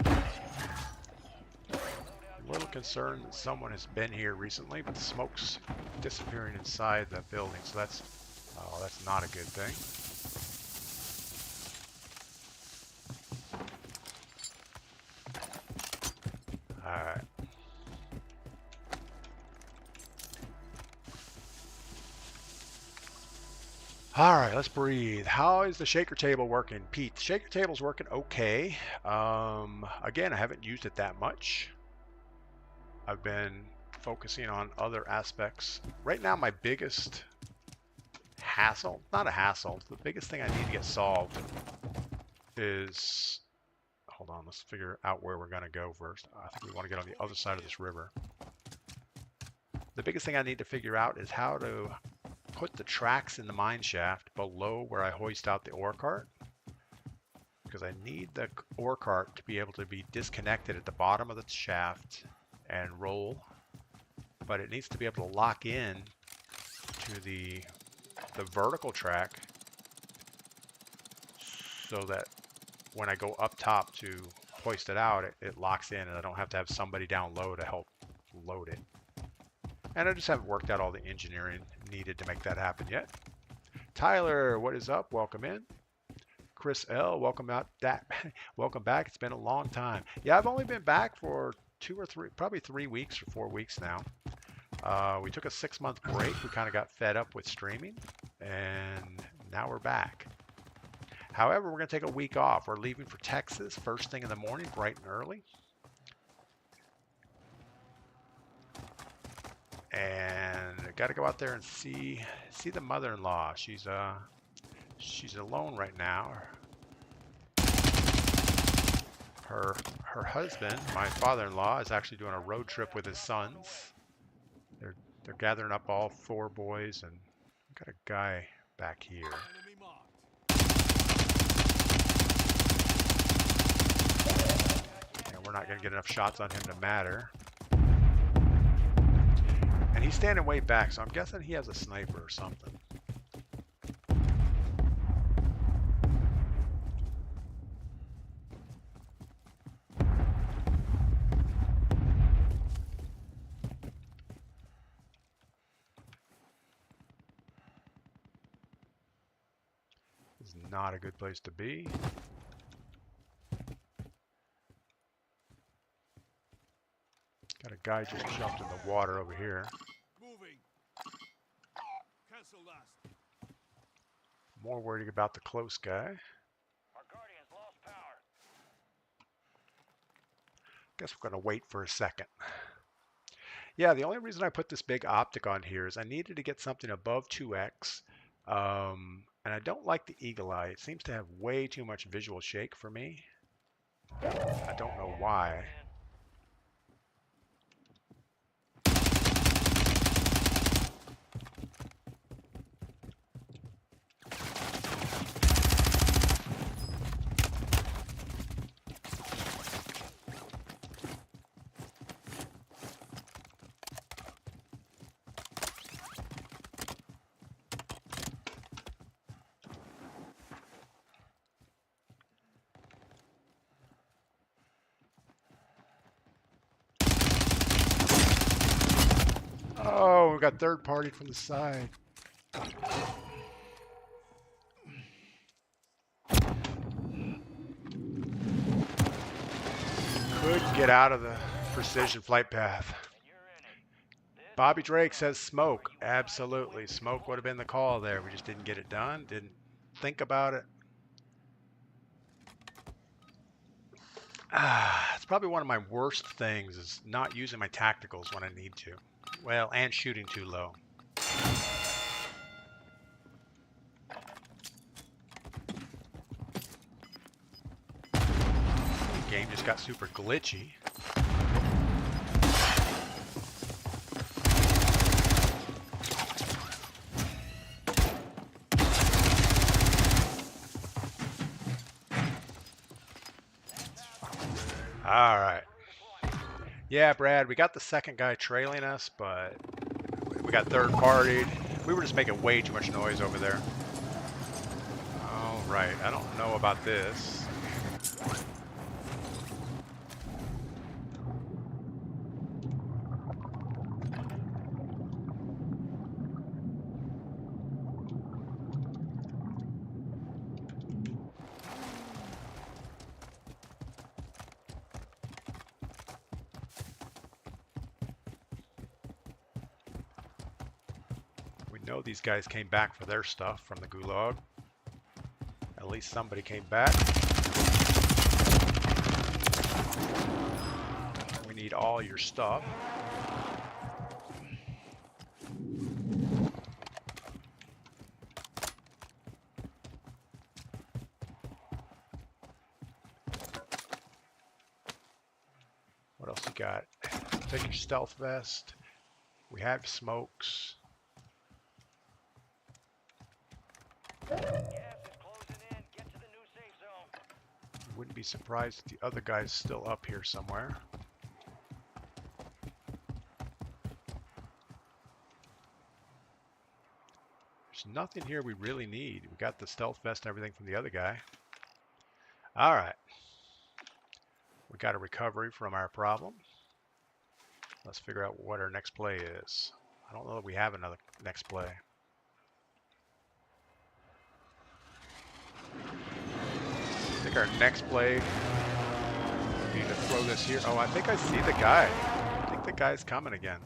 A little concerned that someone has been here recently, but the smoke's disappearing inside the building, so that's not a good thing. Alright. Alright, let's breathe. How is the shaker table working? Pete, the shaker table's working okay. Again, I haven't used it that much. I've been focusing on other aspects. Right now, my biggest hassle, not a hassle, the biggest thing I need to get solved is, hold on, let's figure out where we're going to go first. I think we want to get on the other side of this river. The biggest thing I need to figure out is how to put the tracks in the mine shaft below where I hoist out the ore cart, because I need the ore cart to be able to be disconnected at the bottom of the shaft and roll, but it needs to be able to lock in to the vertical track so that when I go up top to hoist it out, it locks in and I don't have to have somebody down low to help load it. And I just haven't worked out all the engineering needed to make that happen yet. Tyler, what is up? Welcome in. Chris L, welcome welcome back. It's been a long time. Yeah, I've only been back for 2 or 3, probably 3 weeks or 4 weeks now. We took a 6-month break. We kind of got fed up with streaming, and now we're back. However, we're going to take a week off. We're leaving for Texas first thing in the morning, bright and early. And I got to go out there and see the mother-in-law. She's alone right now. Her husband, my father-in-law, is actually doing a road trip with his sons. They're gathering up all 4 boys, and we've got a guy back here. And we're not going to get enough shots on him to matter. And he's standing way back, so I'm guessing he has a sniper or something. This is not a good place to be. Got a guy just jumped in the water over here. Moving. Cancel last. More worried about the close guy. Our Guardians lost power. Guess we're going to wait for a second. Yeah, the only reason I put this big optic on here is I needed to get something above 2x. And I don't like the eagle eye. It seems to have way too much visual shake for me. I don't know why. got third party from the side. Could get out of the precision flight path. Bobby Drake says smoke. Absolutely. Smoke would have been the call there. We just didn't get it done. Didn't think about it. It's probably one of my worst things is not using my tacticals when I need to. Well, and shooting too low. Game just got super glitchy. All right. Yeah, Brad, we got the second guy trailing us, but we got third partied. We were just making way too much noise over there. All right, I don't know about this. We know these guys came back for their stuff from the gulag. At least somebody came back. We need all your stuff. What else you got? Take your stealth vest. We have smokes. Gas is closing in. Get to the new safe zone. Wouldn't be surprised if the other guy's still up here somewhere. There's nothing here we really need. We got the stealth vest and everything from the other guy. All right. We got a recovery from our problem. Let's figure out what our next play is. I don't know that we have another next play. I think our next play, we need to throw this here. Oh, I think I see the guy. I think the guy's coming again.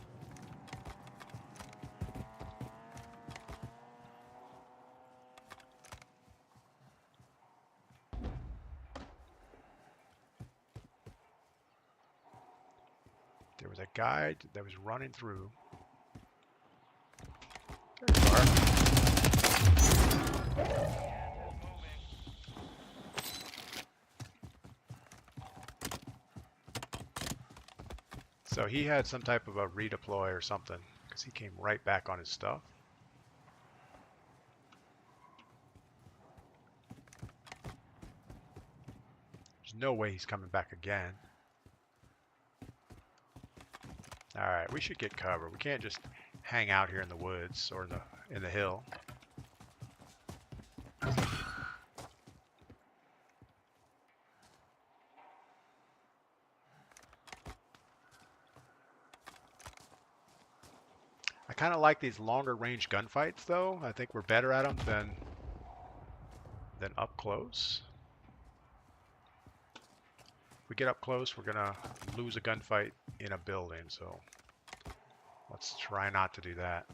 There was a guy that was running through. There you are. So he had some type of a redeploy or something because he came right back on his stuff. There's no way he's coming back again. All right, we should get cover. We can't just hang out here in the woods or in the hill. I kind of like these longer range gunfights though. I think we're better at them than up close. If we get up close, we're gonna lose a gunfight in a building, so let's try not to do that.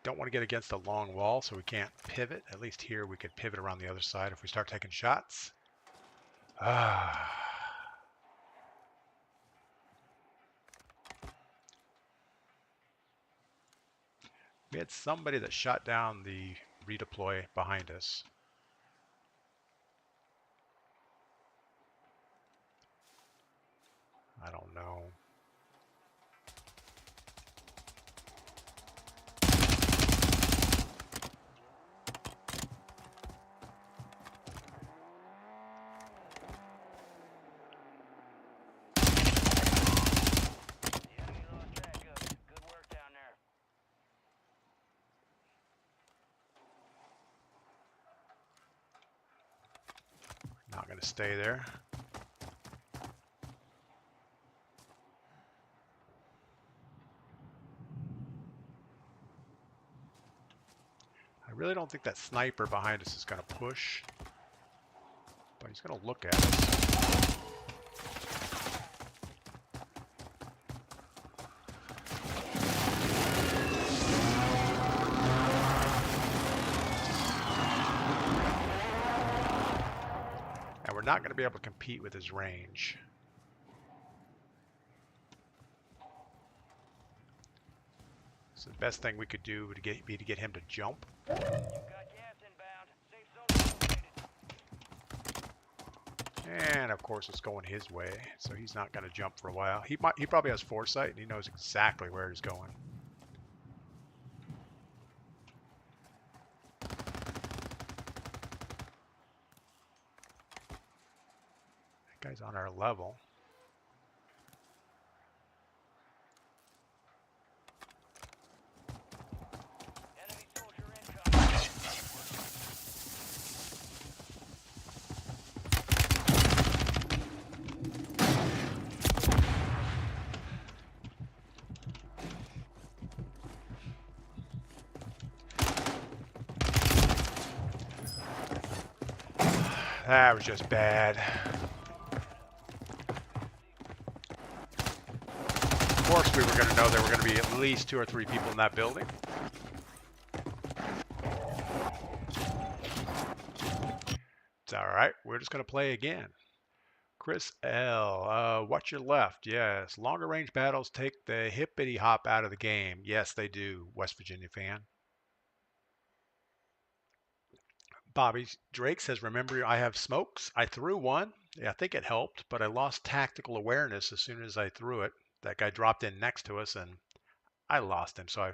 Don't want to get against a long wall so we can't pivot. At least here we could pivot around the other side if we start taking shots. We had somebody that shot down the redeploy behind us. I don't know. Not going to stay there. I really don't think that sniper behind us is going to push, but he's going to look at us. And we're not going to be able to compete with his range. So the best thing we could do would be to get him to jump. You've got gas inbound. Safe zone located. And of course it's going his way, so he's not going to jump for a while. He probably has foresight and he knows exactly where he's going. That guy's on our level. Enemy soldier incoming. That was just bad. Of course we were going to know there were going to be at least 2 or 3 people in that building. It's alright, we're just going to play again. Chris L. Watch your left. Yes. Longer range battles take the hippity hop out of the game. Yes, they do, West Virginia fan. Bobby Drake says, remember I have smokes? I threw one. Yeah, I think it helped, but I lost tactical awareness as soon as I threw it. That guy dropped in next to us and I lost him. So I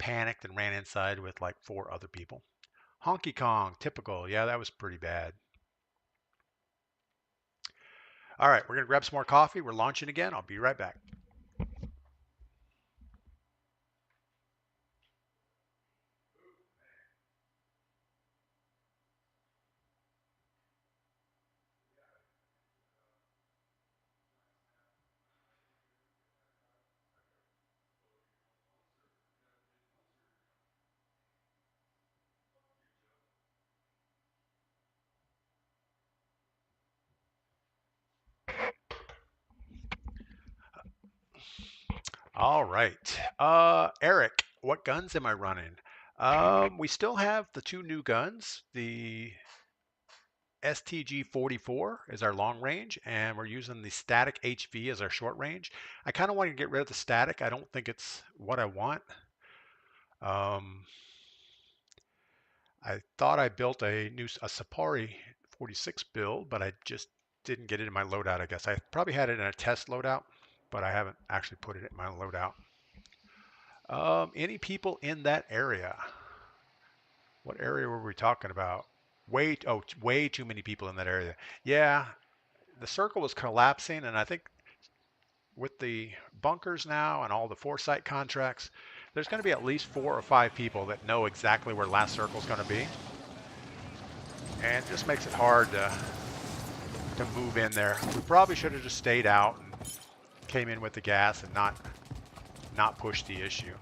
panicked and ran inside with like 4 other people. Honky Kong, typical. Yeah, that was pretty bad. All right, we're going to grab some more coffee. We're launching again. I'll be right back. All right. Eric, what guns am I running? We still have the 2 new guns. The STG-44 is our long range, and we're using the static HV as our short range. I kind of want to get rid of the static. I don't think it's what I want. I thought I built a Sapari 46 build, but I just didn't get it in my loadout, I guess. I probably had it in a test loadout, but I haven't actually put it in my loadout. Any people in that area? What area were we talking about? Way too many people in that area. Yeah, the circle was collapsing, and I think with the bunkers now and all the foresight contracts, there's going to be at least 4 or 5 people that know exactly where last circle is going to be, and it just makes it hard to move in there. We probably should have just stayed out and came in with the gas and not pushed the issue.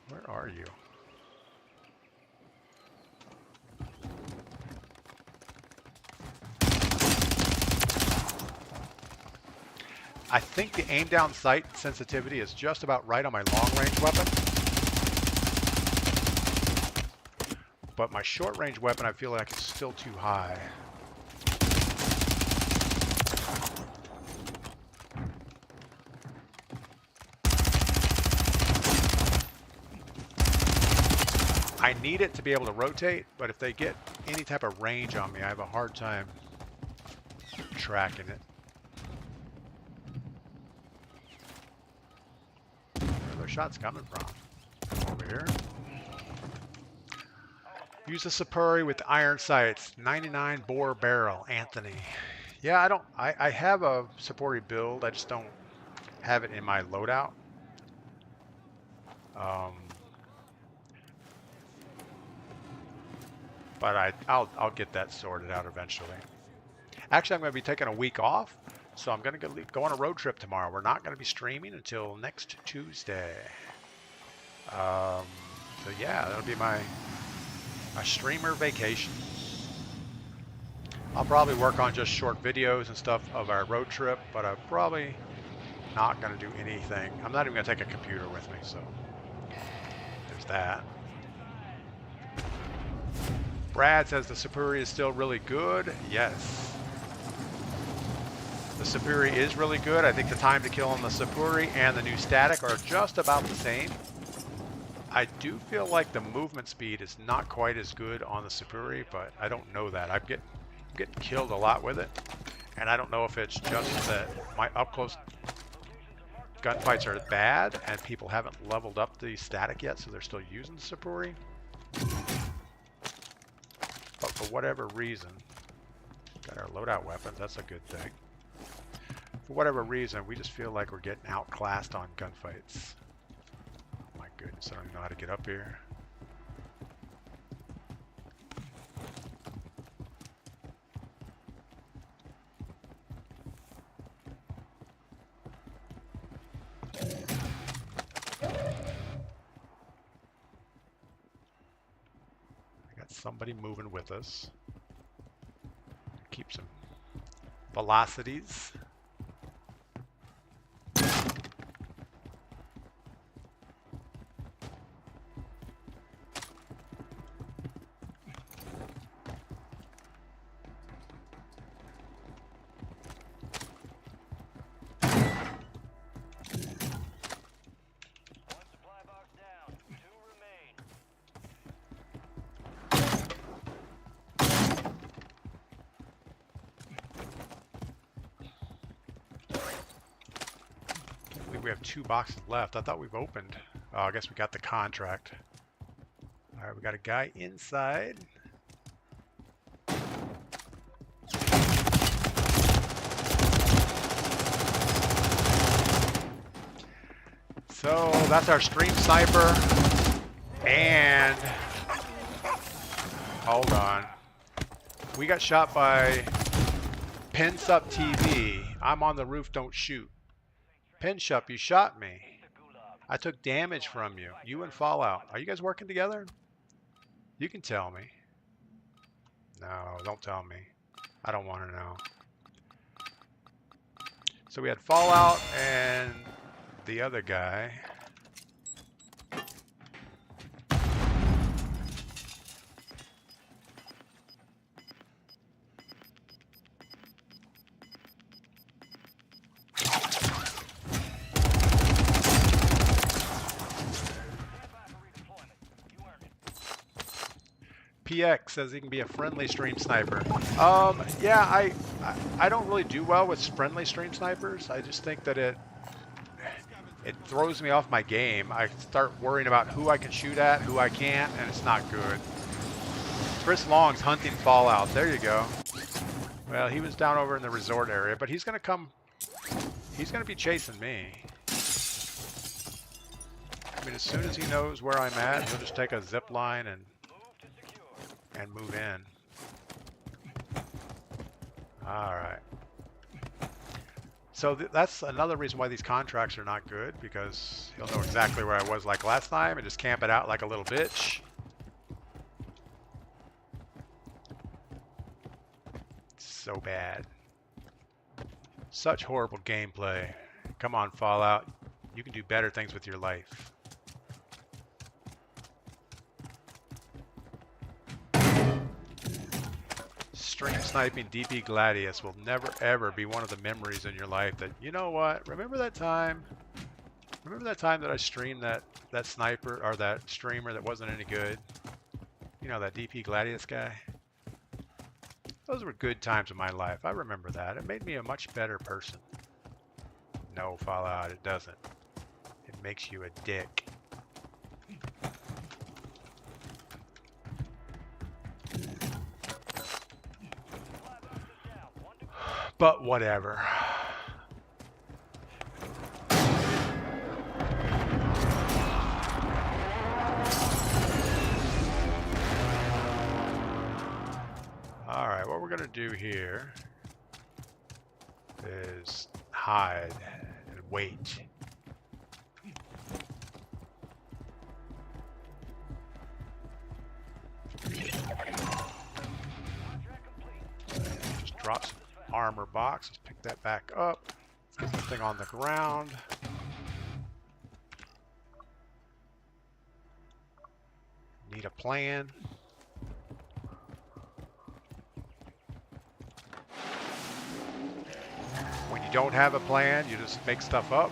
Where are you? I think the aim down sight sensitivity is just about right on my long range weapon. But my short range weapon, I feel like it's still too high. I need it to be able to rotate, but if they get any type of range on me, I have a hard time tracking it. Where are those shots coming from? Over here. Use a Sapari with iron sights, 99 bore barrel, Anthony. Yeah, I have a Sapari build, I just don't have it in my loadout. But I'll get that sorted out eventually. Actually, I'm going to be taking a week off, so I'm going to go on a road trip tomorrow. We're not going to be streaming until next Tuesday. So yeah, that'll be my streamer vacation. I'll probably work on just short videos and stuff of our road trip, but I'm probably not going to do anything. I'm not even going to take a computer with me, so there's that. Brad says the Supuri is still really good. Yes. The Supuri is really good. I think the time to kill on the Supuri and the new static are just about the same. I do feel like the movement speed is not quite as good on the Supuri, but I don't know that. I'm getting killed a lot with it, and I don't know if it's just that my up-close gunfights are bad and people haven't leveled up the static yet, so they're still using the Supuri. But for whatever reason, got our loadout weapons, that's a good thing. For whatever reason, we just feel like we're getting outclassed on gunfights. Oh my goodness, I don't even know how to get up here. I got somebody moving with us. Keep some velocities. We have 2 boxes left. I thought we've opened. Oh, I guess we got the contract. All right, we got a guy inside. So that's our stream sniper. And hold on. We got shot by Pinsup TV. I'm on the roof, don't shoot. Pinsup, you shot me. I took damage from you. You and Fallout. Are you guys working together? You can tell me. No, don't tell me. I don't want to know. So we had Fallout and the other guy. PX says he can be a friendly stream sniper. Yeah, I don't really do well with friendly stream snipers. I just think that it throws me off my game. I start worrying about who I can shoot at, who I can't, and it's not good. Chris Long's hunting Fallout. There you go. Well, he was down over in the resort area, but he's gonna come. He's gonna be chasing me. I mean, as soon as he knows where I'm at, he'll just take a zip line and move in. All right. So that's another reason why these contracts are not good, because he'll know exactly where I was like last time and just camp it out like a little bitch. So bad. Such horrible gameplay. Come on, Fallout. You can do better things with your life. Stream sniping DPGladius will never ever be one of the memories in your life that, you know what, remember that time? Remember that time that I streamed that sniper, or that streamer that wasn't any good? You know, that DPGladius guy? Those were good times in my life. I remember that. It made me a much better person. No, Fallout, it doesn't. It makes you a dick. But whatever. All right, what we're gonna do here is hide and wait. Drops armor box. Let's pick that back up. Let's get the thing on the ground. Need a plan. When you don't have a plan, you just make stuff up.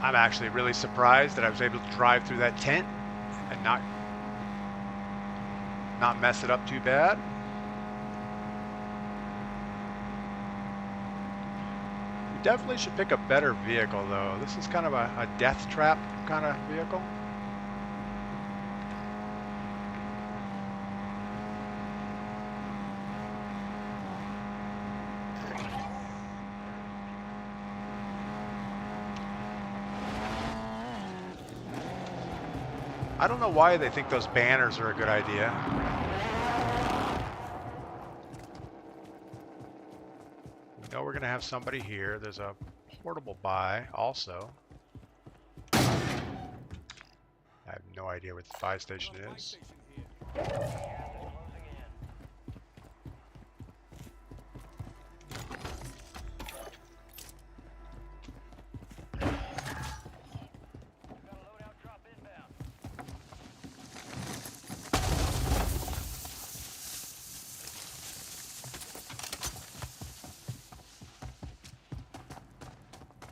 I'm actually really surprised that I was able to drive through that tent and not mess it up too bad. We definitely should pick a better vehicle though. This is kind of a death trap kind of vehicle. I don't know why they think those banners are a good idea. We know we're going to have somebody here. There's a portable buy also. I have no idea what the buy station is.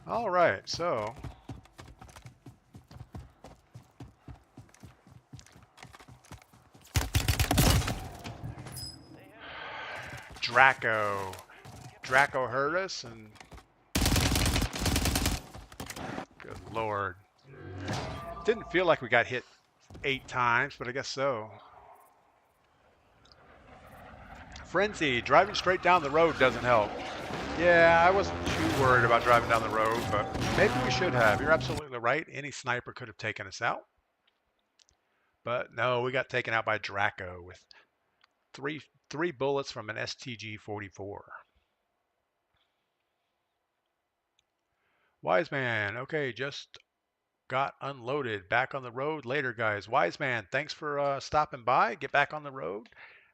All right, so Draco heard us, and good Lord, didn't feel like we got hit 8 times, but I guess so. Frenzy, driving straight down the road doesn't help. Yeah, I wasn't too worried about driving down the road, but maybe we should have. You're absolutely right. Any sniper could have taken us out. But no, we got taken out by Draco with three bullets from an STG-44. Wise Man, okay, just got unloaded. Back on the road later, guys. Wise Man, thanks for stopping by. Get back on the road,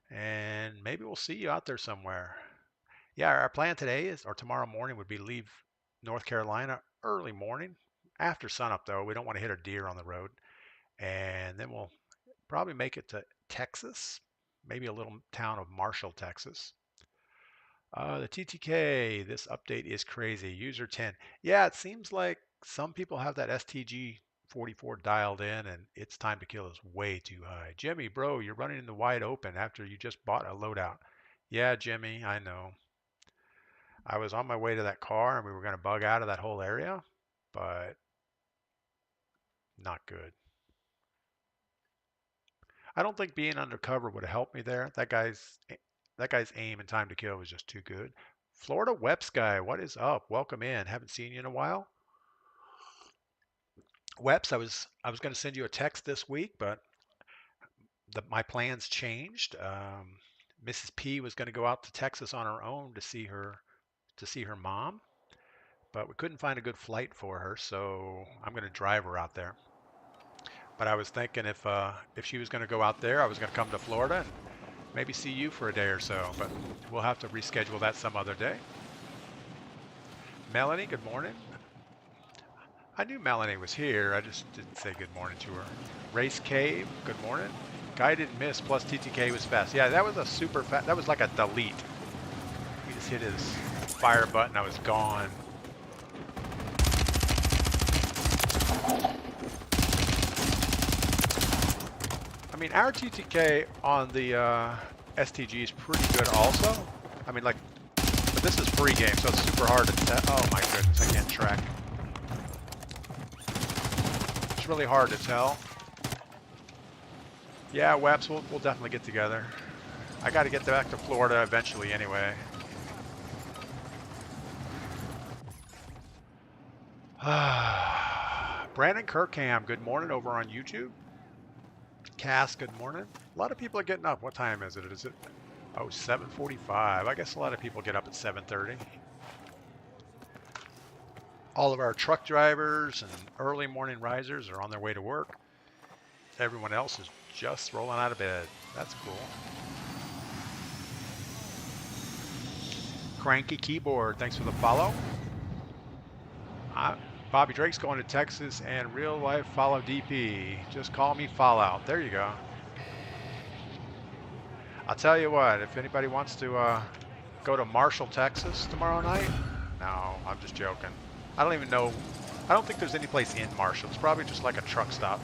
and maybe we'll see you out there somewhere. Yeah, our plan today is, or tomorrow morning, would be to leave North Carolina early morning. After sunup, though, we don't want to hit a deer on the road. And then we'll probably make it to Texas, maybe a little town of Marshall, Texas. The TTK, this update is crazy. User 10. Yeah, it seems like some people have that STG 44 dialed in, and its time to kill is way too high. Jimmy, bro, you're running in the wide open after you just bought a loadout. Yeah, Jimmy, I know. I was on my way to that car, and we were going to bug out of that whole area, but not good. I don't think being undercover would have helped me there. That guy's aim and time to kill was just too good. Florida Weps guy, what is up? Welcome in. Haven't seen you in a while. Weps, I was going to send you a text this week, but my plans changed. Mrs. P was going to go out to Texas on her own to see her mom, but we couldn't find a good flight for her, so I'm going to drive her out there. But I was thinking if she was going to go out there, I was going to come to Florida and maybe see you for a day or so, but we'll have to reschedule that some other day. Melanie, good morning. I knew Melanie was here. I just didn't say good morning to her. Race Cave, good morning. Guy didn't miss, plus TTK was fast. Yeah, that was a super fast. That was like a delete. He just hit his fire button. I was gone. I mean, our TTK on the STG is pretty good also. I mean, like, but this is free game, so it's super hard to tell. Oh my goodness, I can't track. It's really hard to tell. Yeah, Weps, we'll definitely get together. I got to get back to Florida eventually anyway. Brandon Kirkham, good morning over on YouTube. Cass, good morning. A lot of people are getting up. What time is it? Is it? Oh, 7:45. I guess a lot of people get up at 7:30. All of our truck drivers and early morning risers are on their way to work. Everyone else is just rolling out of bed. That's cool. Cranky Keyboard, thanks for the follow. Bobby Drake's going to Texas and real life follow DP. Just call me Fallout. There you go. I'll tell you what, if anybody wants to go to Marshall, Texas tomorrow night, no, I'm just joking. I don't even know. I don't think there's any place in Marshall. It's probably just like a truck stop.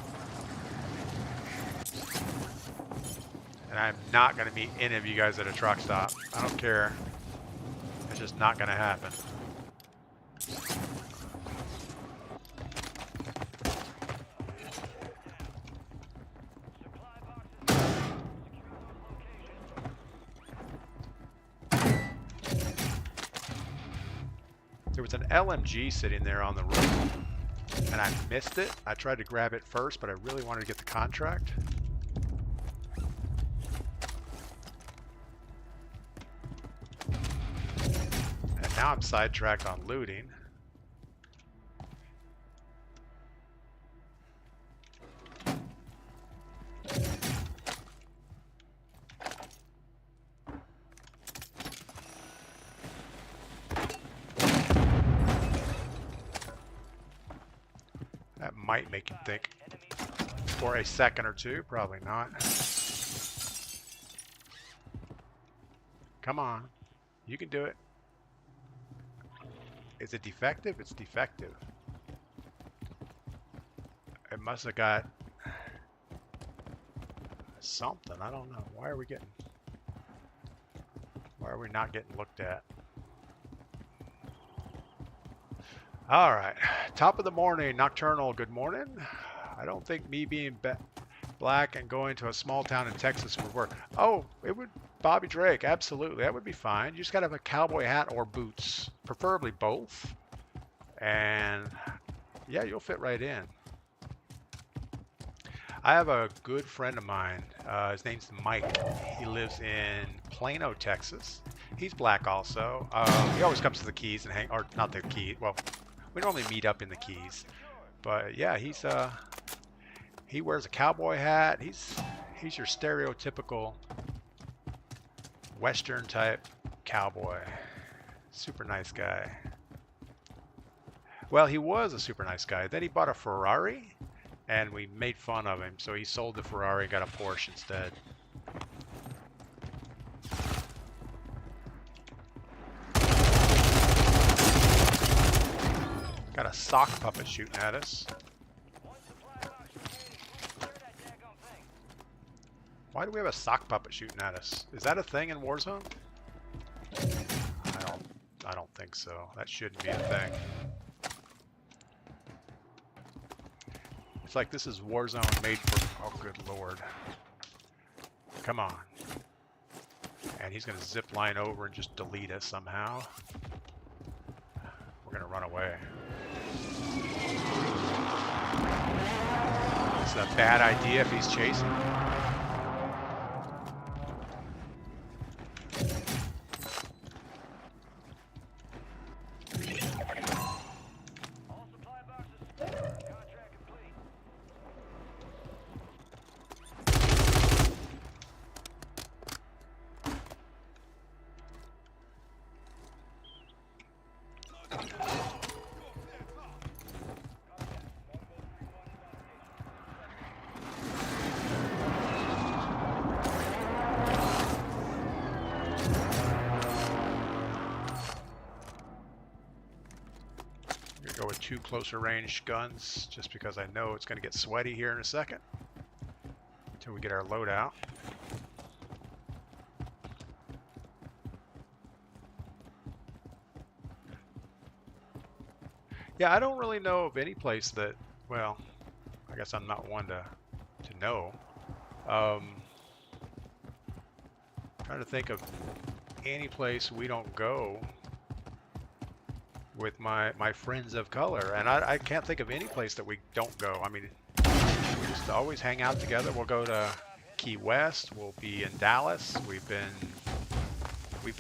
And I'm not going to meet any of you guys at a truck stop. I don't care. It's just not going to happen. There was an LMG sitting there on the roof, and I missed it. I tried to grab it first, but I really wanted to get the contract. And now I'm sidetracked on looting. That might make him think for a second or two. Probably not. Come on. You can do it. Is it defective? It's defective. It must have got something. I don't know. Why are we not getting looked at? All right. Top of the morning, Nocturnal, good morning. I don't think me being black and going to a small town in Texas would work. Oh, it would. Bobby Drake, absolutely. That would be fine. You just got to have a cowboy hat or boots, preferably both. And yeah, you'll fit right in. I have a good friend of mine. His name's Mike. He lives in Plano, Texas. He's black also. He always comes to the Keys and hang, or not the Keys. Well, we normally meet up in the Keys. But yeah, he wears a cowboy hat. He's your stereotypical Western type cowboy. Super nice guy. Well, he was a super nice guy. Then he bought a Ferrari, and we made fun of him. So he sold the Ferrari and got a Porsche instead. Got a sock puppet shooting at us. Why do we have a sock puppet shooting at us? Is that a thing in Warzone? I don't think so. That shouldn't be a thing. It's like this is Warzone made for... Oh, good lord. Come on. And he's going to zip line over and just delete us somehow. We're going to run away. It's a bad idea if he's chasing. Go with two closer range guns just because I know it's going to get sweaty here in a second until we get our loadout. Yeah, I don't really know of any place that, well, I guess I'm not one to know. Trying to think of any place we don't go with my friends of color, and I can't think of any place that we don't go. I mean, just always hang out together. We'll go to Key West. We'll be in Dallas. We've been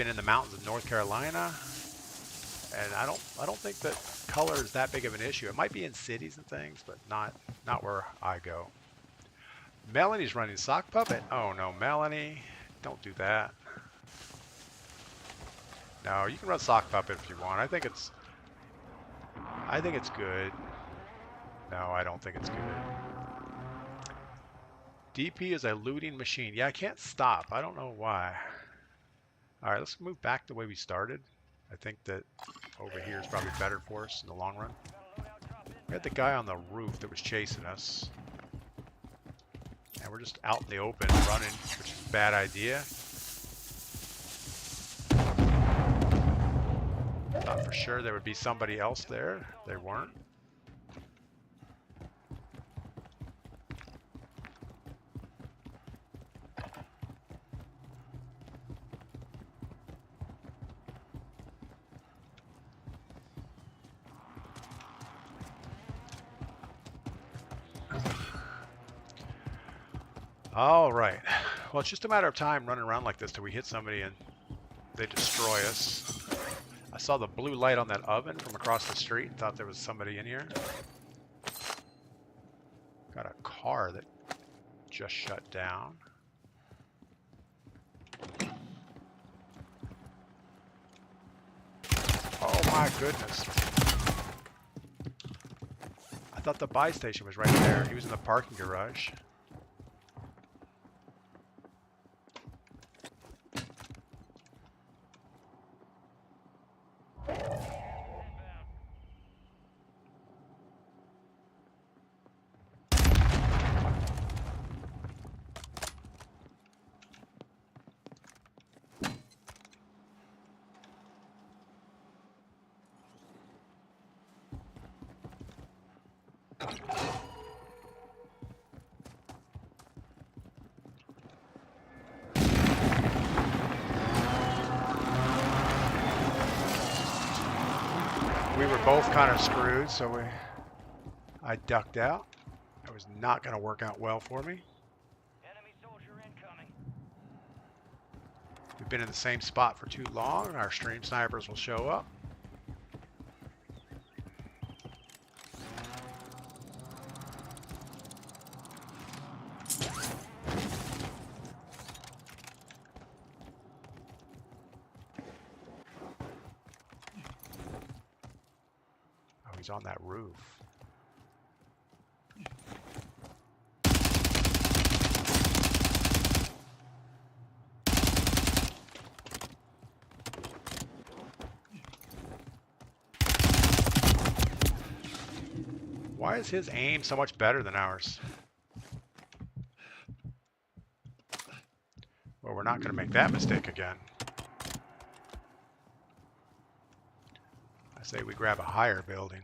in the mountains of North Carolina, and I don't think that color is that big of an issue. It might be in cities and things, but not where I go. Melanie's running sock puppet. Oh no, Melanie, don't do that. No, you can run sock puppet if you want. I think it's good. No, I don't think it's good. DP is a looting machine. Yeah, I can't stop. I don't know why. All right, let's move back the way we started. I think that over here is probably better for us in the long run. We had the guy on the roof that was chasing us. And we're just out in the open running, which is a bad idea. Thought for sure there would be somebody else there. They weren't. All right. Well, it's just a matter of time running around like this till we hit somebody and they destroy us. I saw the blue light on that oven from across the street and thought there was somebody in here. Got a car that just shut down. Oh my goodness. I thought the buy station was right there. He was in the parking garage. We were both kind of screwed, so I ducked out. That was not going to work out well for me. Enemy soldier incoming. We've been in the same spot for too long. Our stream snipers will show up. Oh, he's on that roof. Why is his aim so much better than ours? Well, we're not going to make that mistake again. I say we grab a higher building.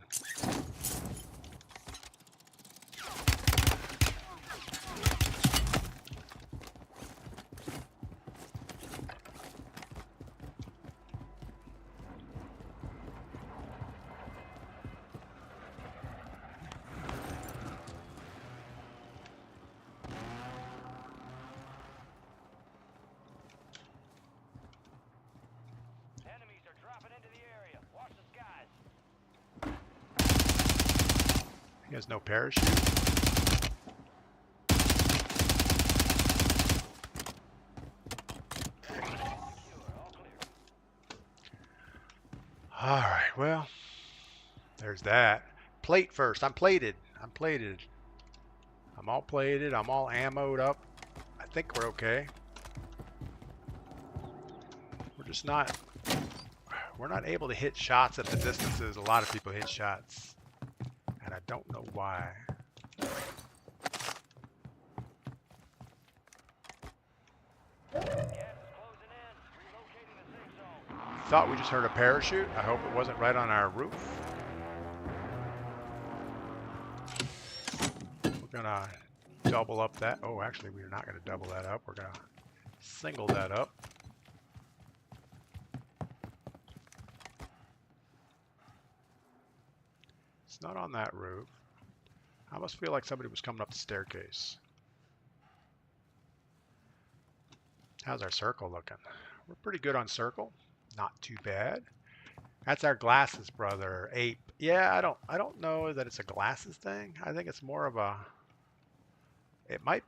Enemies are dropping into the area. Watch the skies. He has no parachute. All right, well, there's that. Plate first. I'm plated. I'm plated. I'm all plated. I'm all ammoed up. I think we're okay. We're not able to hit shots at the distances a lot of people hit shots. And I don't know why. Gas is closing in. Relocating the safe zone. Thought we just heard a parachute. I hope it wasn't right on our roof. We're gonna double up that. Oh, actually, we're not gonna double that up. We're gonna single that up. It's not on that roof. I almost feel like somebody was coming up the staircase. How's our circle looking? We're pretty good on circle. Not too bad. That's our glasses brother, Ape. Yeah, I don't know that it's a glasses thing. I think it's more of a, it might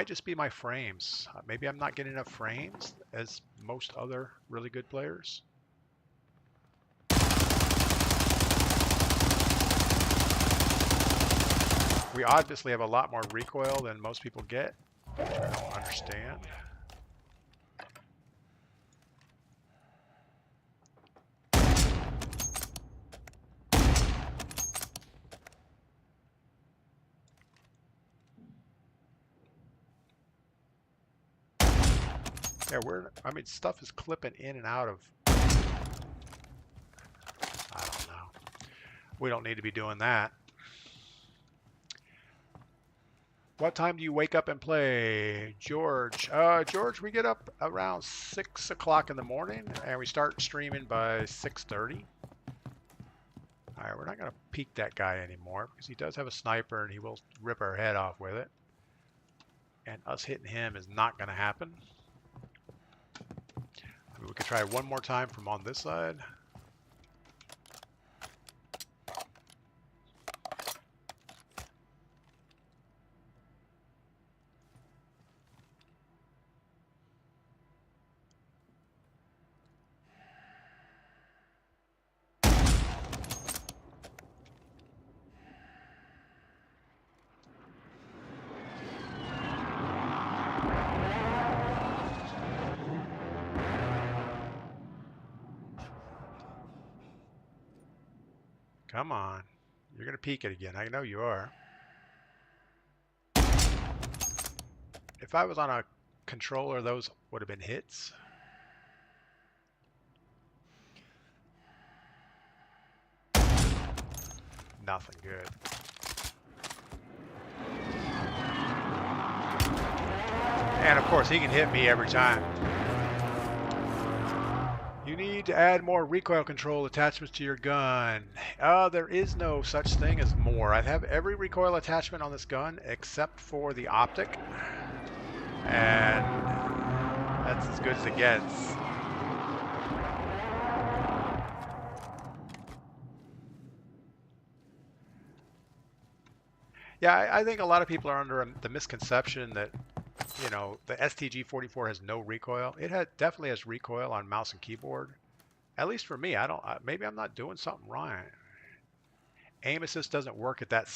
just be my frames. Maybe I'm not getting enough frames as most other really good players. We obviously have a lot more recoil than most people get, which I don't understand. Yeah, I mean, stuff is clipping in and out of, I don't know. We don't need to be doing that. What time do you wake up and play, George? George, we get up around 6 o'clock in the morning, and we start streaming by 6:30. All right, we're not going to peek that guy anymore, because he does have a sniper, and he will rip our head off with it. And us hitting him is not going to happen. I mean, we could try one more time from on this side. Come on. You're going to peek it again. I know you are. If I was on a controller, those would have been hits. Nothing good. And of course, he can hit me every time. You need to add more recoil control attachments to your gun. There is no such thing as more. I have every recoil attachment on this gun except for the optic. And that's as good as it gets. Yeah, I think a lot of people are under the misconception that, you know, the STG-44 has no recoil. It definitely has recoil on mouse and keyboard. At least for me, maybe I'm not doing something right. Aim assist doesn't work at that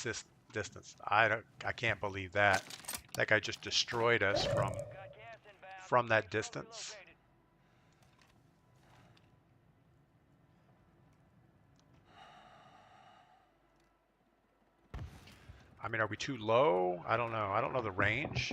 distance. I can't believe that. That guy just destroyed us from that distance. I mean, are we too low? I don't know. I don't know the range.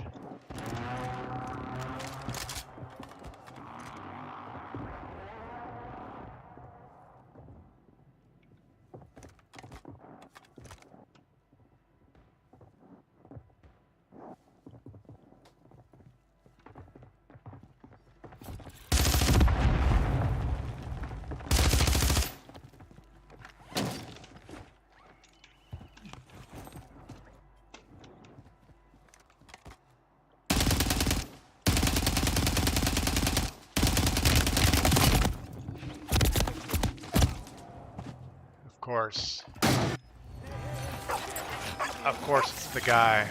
Of course it's the guy.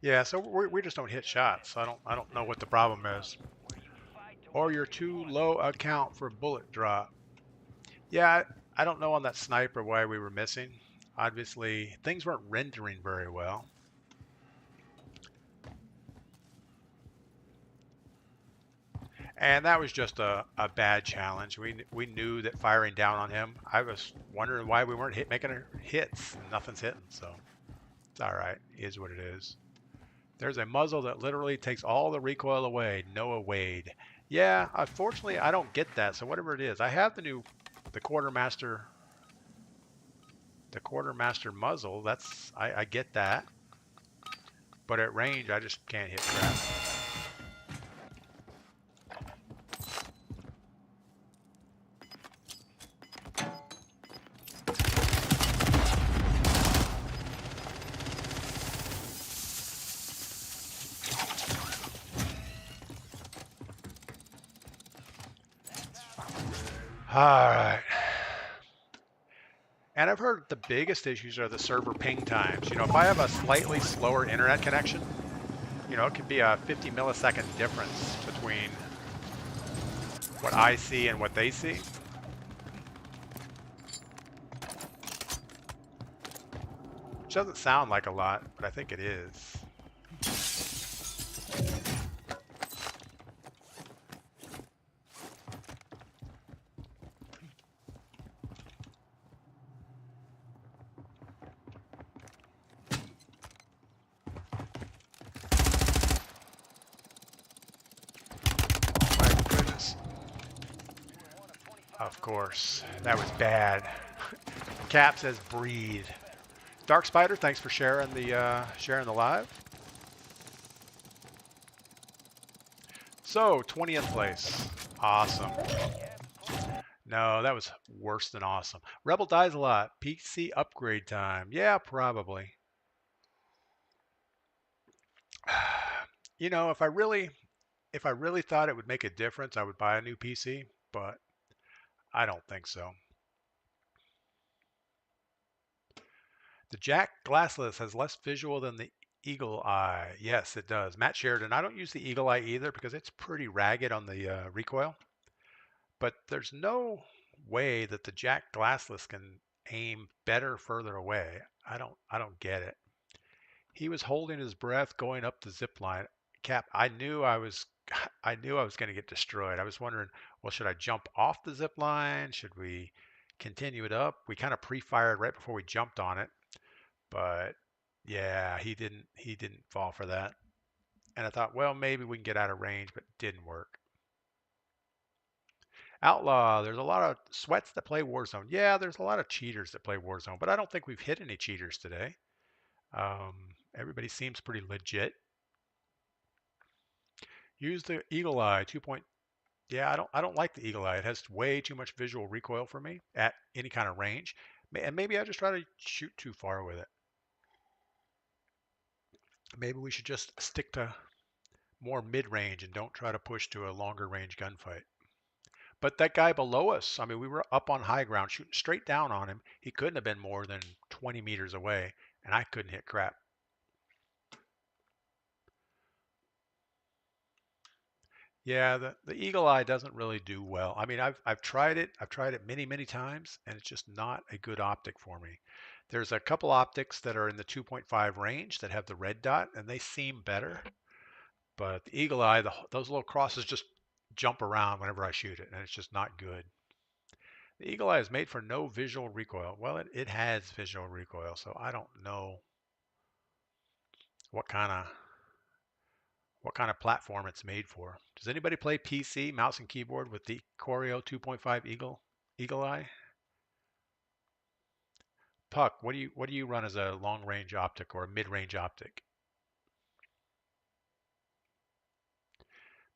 Yeah, so we just don't hit shots. I don't know what the problem is. Or you're too low account for bullet drop. Yeah, I don't know on that sniper why we were missing. Obviously, things weren't rendering very well. And that was just a bad challenge. We knew that firing down on him, I was wondering why we weren't making hits. Nothing's hitting, so it's all right. It is what it is. There's a muzzle that literally takes all the recoil away. Noah Wade. Yeah, unfortunately, I don't get that. So whatever it is, I have the quartermaster muzzle. I get that. But at range, I just can't hit crap. All right. And I've heard the biggest issues are the server ping times. You know, if I have a slightly slower internet connection, you know, it could be a 50 millisecond difference between what I see and what they see. Which doesn't sound like a lot, but I think it is. My goodness. Of course, that was bad. Cap says breathe. Dark Spider, thanks for sharing the live. So 20th place, awesome. No, that was worse than awesome. Rebel dies a lot. PC upgrade time. Yeah, probably. You know, if I really thought it would make a difference, I would buy a new PC, but I don't think so. The Jack Glassless has less visual than the Eagle Eye. Yes, it does. Matt Sheridan. I don't use the Eagle Eye either because it's pretty ragged on the recoil. But there's no way that the Jack Glassless can aim better further away. I don't get it. He was holding his breath going up the zip line. Cap, I knew I was I knew I was going to get destroyed. I was wondering, well, should I jump off the zip line? Should we continue it up? We kind of pre-fired right before we jumped on it, but yeah, he didn't fall for that. And I thought, well, maybe we can get out of range, but it didn't work. Outlaw, there's a lot of sweats that play Warzone. Yeah, there's a lot of cheaters that play Warzone, but I don't think we've hit any cheaters today. Everybody seems pretty legit. Use the Eagle Eye 2. Yeah, I don't like the Eagle Eye. It has way too much visual recoil for me at any kind of range. And maybe I just try to shoot too far with it. Maybe we should just stick to more mid-range and don't try to push to a longer range gunfight. But that guy below us, I mean, we were up on high ground shooting straight down on him. He couldn't have been more than 20 meters away, and I couldn't hit crap. Yeah, the Eagle Eye doesn't really do well. I mean, I've tried it. I've tried it many, many times, and it's just not a good optic for me. There's a couple optics that are in the 2.5 range that have the red dot, and they seem better. But the Eagle Eye, those little crosses just jump around whenever I shoot it, and it's just not good. The Eagle Eye is made for no visual recoil. Well, it has visual recoil, so I don't know what kind of platform it's made for. Does anybody play PC, mouse and keyboard with the Choreo 2.5 Eagle Eye? Puck, what do you run as a long range optic or a mid range optic?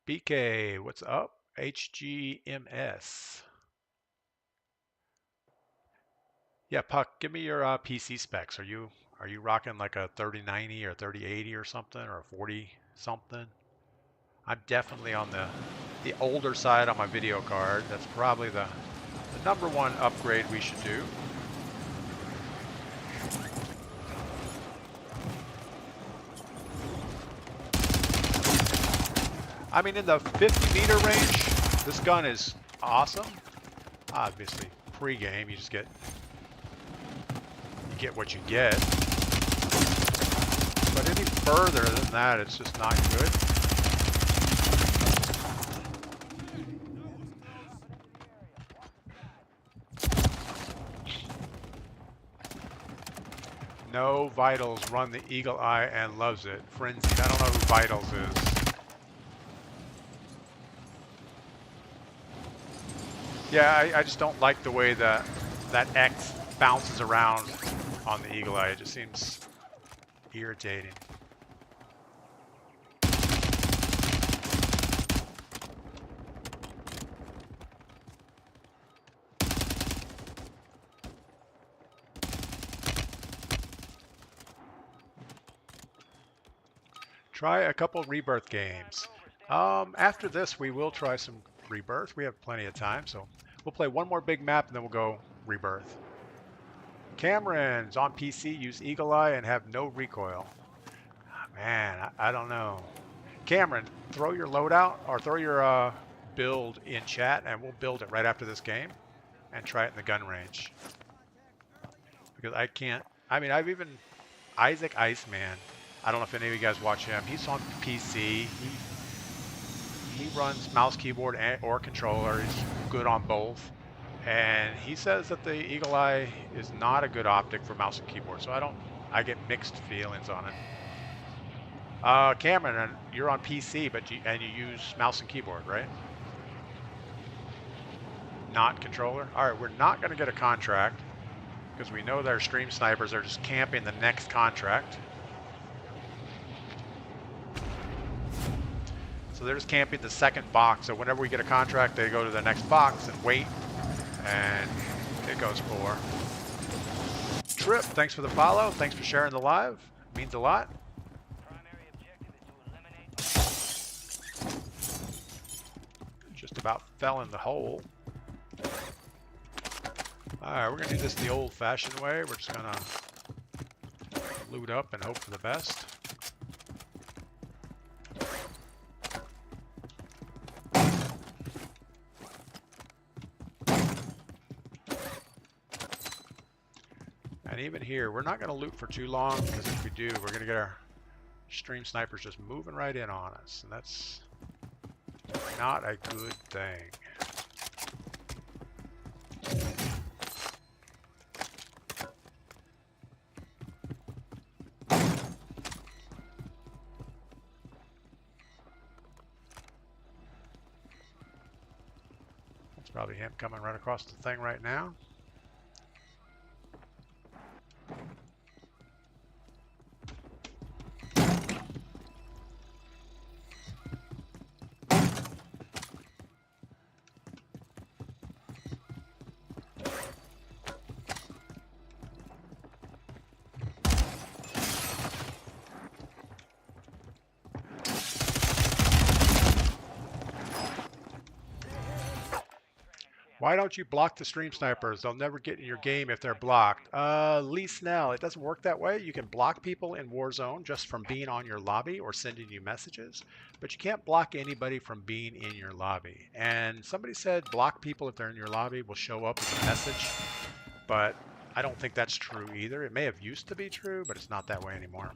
BK, what's up? HGMS. Yeah, Puck, give me your PC specs. Are you rocking like a 3090 or 3080 or something or a 40 something? I'm definitely on the older side on my video card. That's probably the number one upgrade we should do. I mean, in the 50-meter range, this gun is awesome. Obviously, pre-game, you get what you get. But any further than that, it's just not good. No, Vitals run the Eagle Eye and loves it. Frenzied. I don't know who Vitals is. Yeah, I just don't like the way that X bounces around on the Eagle Eye. It just seems irritating. Try a couple Rebirth games. After this, we will try some Rebirth. We have plenty of time, so We'll play one more big map and then we'll go Rebirth. Cameron's on PC, use Eagle Eye and have no recoil. Man, I don't know. Cameron, throw your loadout or throw your build in chat and we'll build it right after this game and try it in the gun range. Because I can't, I mean, I've even, Isaac Iceman, I don't know if any of you guys watch him. He's on PC. He runs mouse, keyboard, or controller. He's good on both. And he says that the Eagle Eye is not a good optic for mouse and keyboard. So I get mixed feelings on it. Cameron, you're on PC, but you use mouse and keyboard, right? Not controller? All right, we're not going to get a contract because we know their stream snipers are just camping the next contract. So they're just camping the second box. So whenever we get a contract, they go to the next box and wait, and it goes for. Trip, thanks for the follow. Thanks for sharing the live. It means a lot. Primary objective is to eliminate. Just about fell in the hole. All right, we're gonna do this the old-fashioned way. We're just gonna loot up and hope for the best. And even here, we're not going to loot for too long because if we do, we're going to get our stream snipers just moving right in on us. And that's not a good thing. That's probably him coming right across the thing right now. Why don't you block the stream snipers? They'll never get in your game if they're blocked. Lee Snell, it doesn't work that way. You can block people in Warzone just from being on your lobby or sending you messages, but you can't block anybody from being in your lobby. And somebody said block people if they're in your lobby will show up as a message, but I don't think that's true either. It may have used to be true, but it's not that way anymore.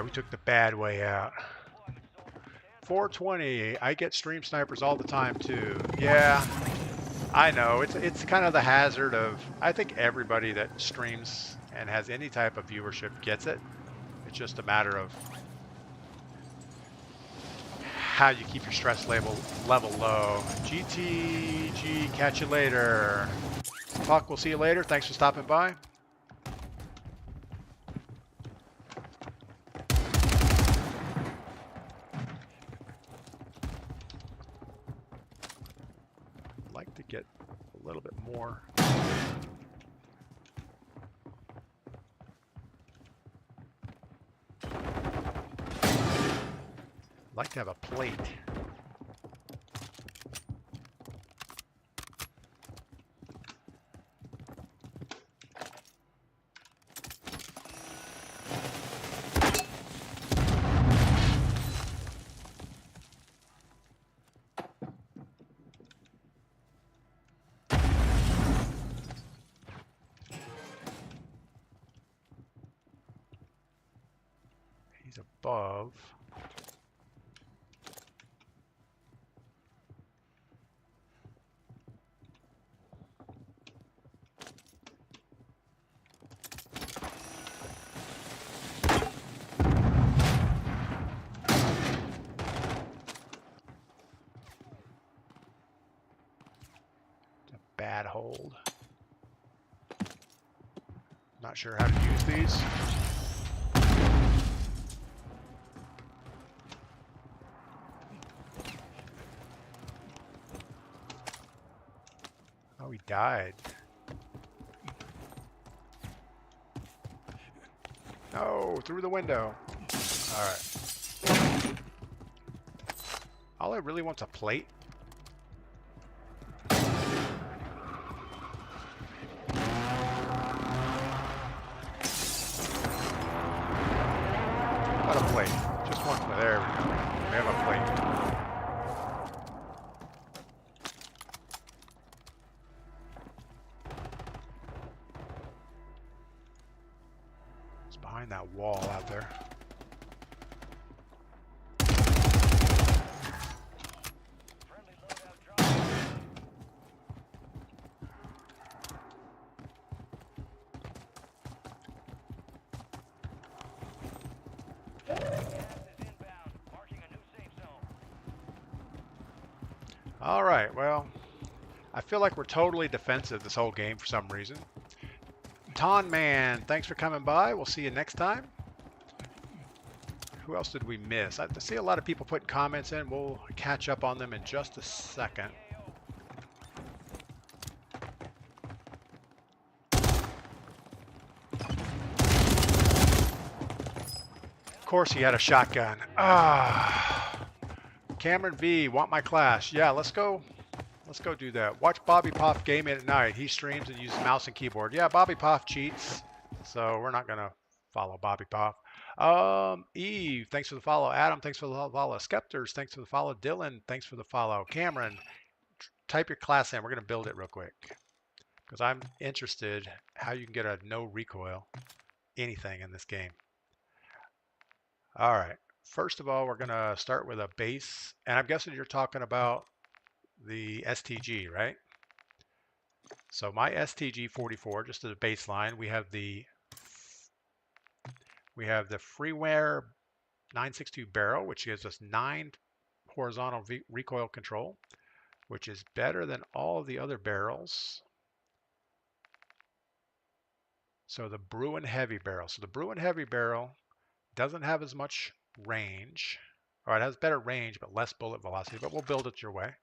We took the bad way out. 420, I get stream snipers all the time too. Yeah, I know. It's kind of the hazard of, I think everybody that streams and has any type of viewership gets it. It's just a matter of how you keep your stress level low. GTG, catch you later. Puck, we'll see you later. Thanks for stopping by. To get a little bit more. I'd like to have a plate. Above. It's a bad hold. Not sure how to use these. died. No, through the window. Alright. All I really want's a plate. What a plate. Just one plate. There we go. We have a plate. It's behind that wall out there. Friendly loadout drop. Gas is inbound, marking a new safe zone. All right, well, I feel like we're totally defensive this whole game for some reason. Ton Man, thanks for coming by. We'll see you next time. Who else did we miss? I see a lot of people putting comments in. We'll catch up on them in just a second. Of course he had a shotgun. Ah. Cameron V, want my class. Yeah, let's go. Let's go do that. Watch Bobby Poff game at night. He streams and uses mouse and keyboard. Yeah, Bobby Poff cheats. So we're not going to follow Bobby Poff. Eve, thanks for the follow. Adam, thanks for the follow. Skepters, thanks for the follow. Dylan, thanks for the follow. Cameron, type your class in. We're going to build it real quick. Because I'm interested how you can get a no recoil anything in this game. All right. First of all, we're going to start with a base. And I'm guessing you're talking about the STG, right? So my STG 44, just as a baseline, we have the freeware 962 barrel, which gives us 9 horizontal recoil control, which is better than all of the other barrels. So the Bruin Heavy barrel. So the Bruin Heavy barrel doesn't have as much range. Or it has better range, but less bullet velocity, but we'll build it your way.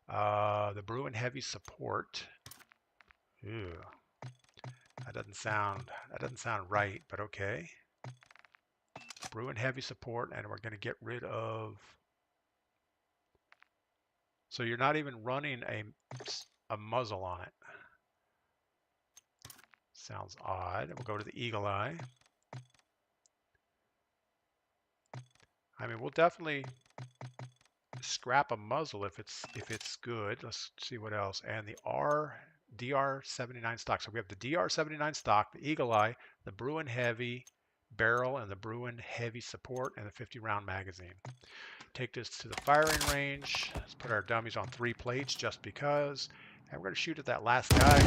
The Bruin Heavy support. Ew. That doesn't sound right, but okay. Bruin Heavy support, and we're going to get rid of. So you're not even running a muzzle on it. Sounds odd. We'll go to the Eagle Eye. I mean, we'll definitely scrap a muzzle if it's good. Let's see what else. And the DR79 stock. So we have the DR79 stock, the Eagle Eye, the Bruin Heavy barrel, and the Bruin Heavy support, and the 50 round magazine. Take this to the firing range. Let's put our dummies on 3 plates just because. And we're going to shoot at that last guy.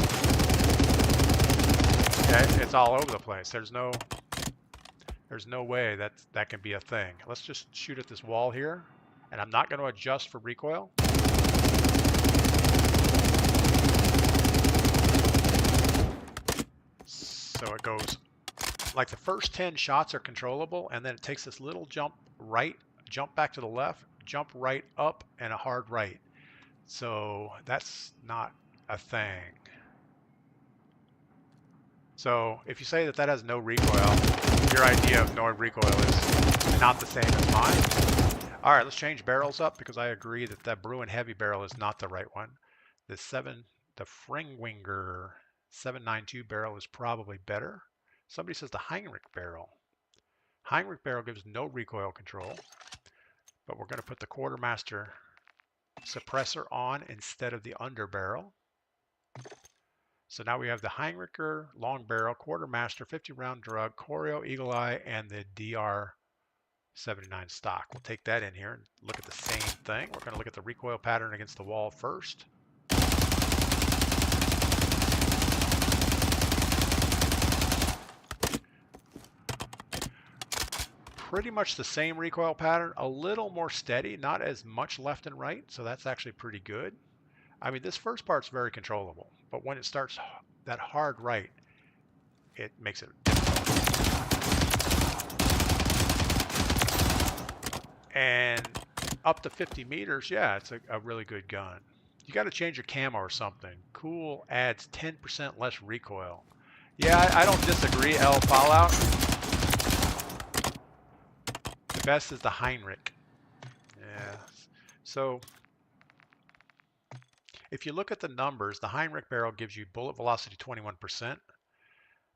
Okay, it's all over the place. There's no way that can be a thing. Let's just shoot at this wall here. And I'm not going to adjust for recoil. So it goes, like the first 10 shots are controllable, and then it takes this little jump right, jump back to the left, jump right up, and a hard right. So that's not a thing. So if you say that has no recoil, your idea of no recoil is not the same as mine. All right, let's change barrels up because I agree that that Bruin Heavy barrel is not the right one. The Fringwinger 792 barrel is probably better. Somebody says the Heinrich barrel. Heinrich barrel gives no recoil control, but we're going to put the Quartermaster suppressor on instead of the under barrel. So now we have the Heinricher long barrel, Quartermaster, 50 round drug, Corio, Eagle Eye, and the DR79 stock. We'll take that in here and look at the same thing. We're going to look at the recoil pattern against the wall first. Pretty much the same recoil pattern, a little more steady, not as much left and right, so that's actually pretty good. I mean, this first part's very controllable, but when it starts that hard right, it makes it and up to 50 meters, yeah, it's a really good gun. You got to change your camo or something. Cool adds 10% less recoil. Yeah, I don't disagree, L Fallout. The best is the Heinrich. Yeah. So if you look at the numbers, the Heinrich barrel gives you bullet velocity 21%.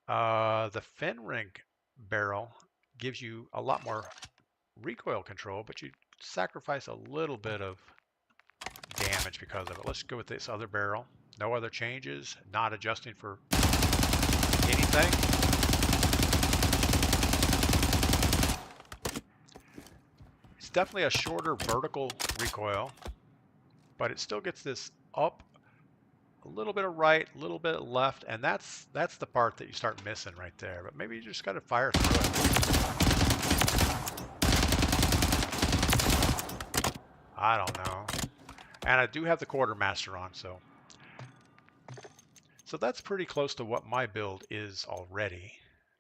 The Fenrig barrel gives you a lot more recoil control, but you sacrifice a little bit of damage because of it. Let's go with this other barrel. No other changes, not adjusting for anything. It's definitely a shorter vertical recoil, but it still gets this up, a little bit of right, a little bit of left, and that's the part that you start missing right there. But maybe you just got to fire through it. I don't know. And I do have the quartermaster on, so that's pretty close to what my build is already.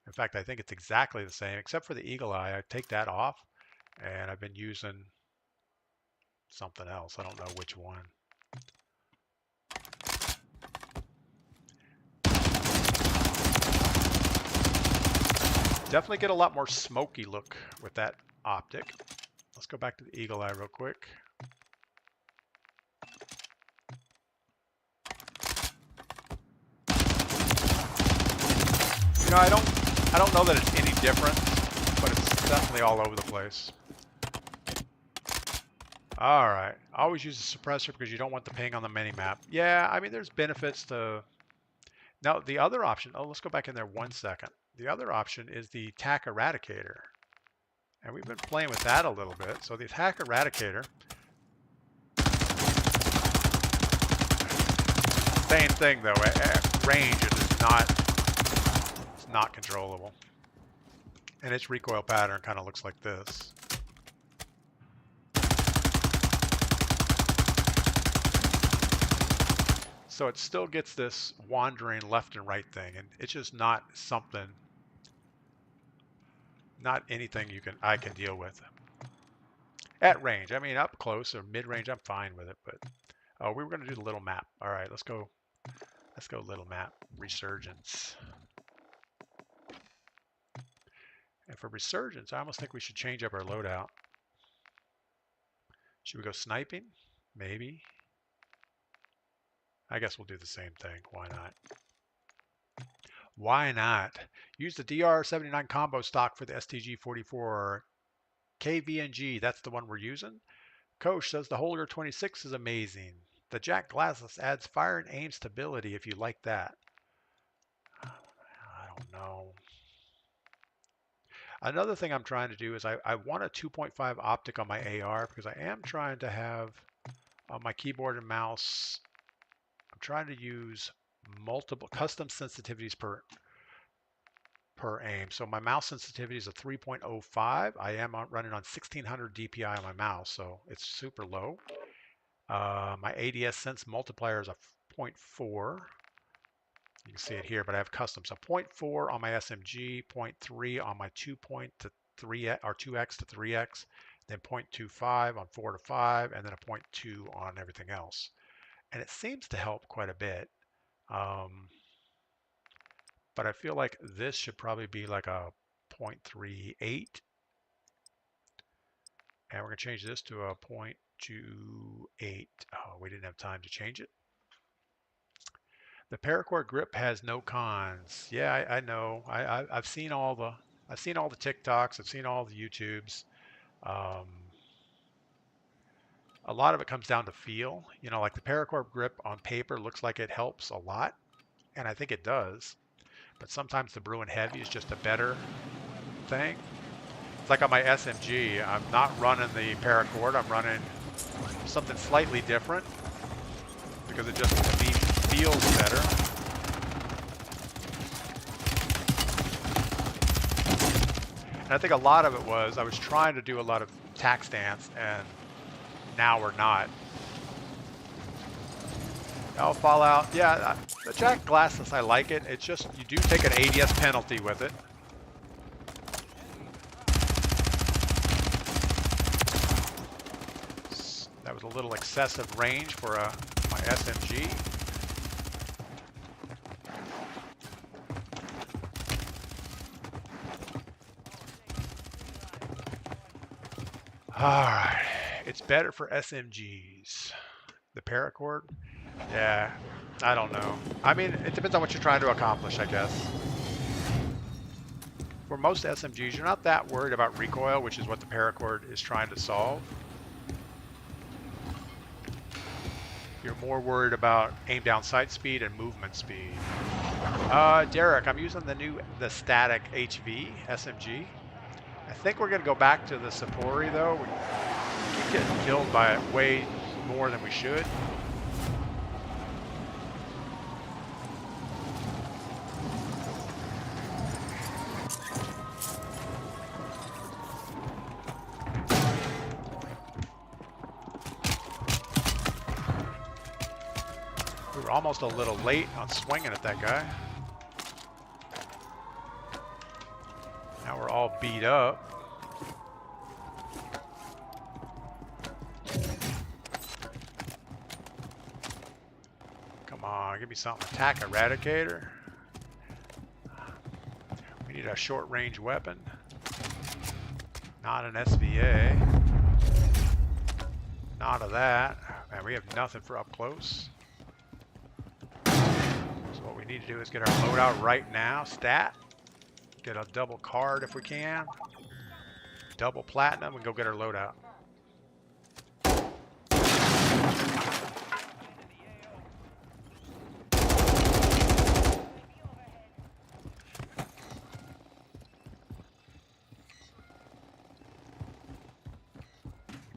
In fact, I think it's exactly the same, except for the Eagle Eye. I take that off, and I've been using something else. I don't know which one. Definitely get a lot more smoky look with that optic. Let's go back to the Eagle Eye real quick. You know, I don't know that it's any different, but it's definitely all over the place. All right, always use a suppressor because you don't want the ping on the mini-map. Yeah, I mean, there's benefits to... Now, the other option, let's go back in there 1 second. The other option is the TAC Eradicator. And we've been playing with that a little bit. So the TAC Eradicator, same thing though, at range it is not controllable. And its recoil pattern kind of looks like this. So it still gets this wandering left and right thing, and it's just not something, not anything I can deal with. At range, I mean up close or mid-range, I'm fine with it, but we were gonna do the little map. All right, let's go little map, Resurgence. And for Resurgence, I almost think we should change up our loadout. Should we go sniping? Maybe. I guess we'll do the same thing. Why not? Why not? Use the DR79 combo stock for the STG-44 KVNG. That's the one we're using. Coach says the Holger 26 is amazing. The Jack Glassless adds fire and aim stability if you like that. I don't know. Another thing I'm trying to do is I want a 2.5 optic on my AR because I am trying to have on my keyboard and mouse, I'm trying to use multiple custom sensitivities per aim. So my mouse sensitivity is a 3.05. I am running on 1600 DPI on my mouse, so it's super low. My ADS sense multiplier is a 0.4. You can see it here, but I have custom. So 0.4 on my SMG, 0.3 on my 2.3 or 2x to 3x, then 0.25 on 4 to 5, and then a 0.2 on everything else. And it seems to help quite a bit. But I feel like this should probably be like a 0.38. And we're going to change this to a 0.28. Oh, we didn't have time to change it. The paracord grip has no cons. Yeah, I know. I've seen all the TikToks. I've seen all the YouTubes. A lot of it comes down to feel. You know, like the paracord grip on paper looks like it helps a lot, and I think it does. But sometimes the Bruin Heavy is just a better thing. It's like on my SMG, I'm not running the paracord. I'm running something slightly different because it just to me feels better. And I think a lot of it was I was trying to do a lot of tac stance, and now we're not. Oh, Fallout. Yeah, the Jack Glassless, I like it. It's just you do take an ADS penalty with it. That was a little excessive range for a my SMG. Alright. It's better for SMGs. The paracord? Yeah. I don't know. I mean, it depends on what you're trying to accomplish, I guess. For most SMGs, you're not that worried about recoil, which is what the paracord is trying to solve. You're more worried about aim down sight speed and movement speed. Derek, I'm using the static HV SMG. I think we're going to go back to the Sapori though. We keep getting killed by it way more than we should. We were almost a little late on swinging at that guy. Now we're all beat up. Come on, give me something. Attack Eradicator. We need a short range weapon. Not an SVA. Not of that. Man, we have nothing for up close. So what we need to do is get our loadout right now. Stat. Get a double card if we can. Double platinum and go get our loadout.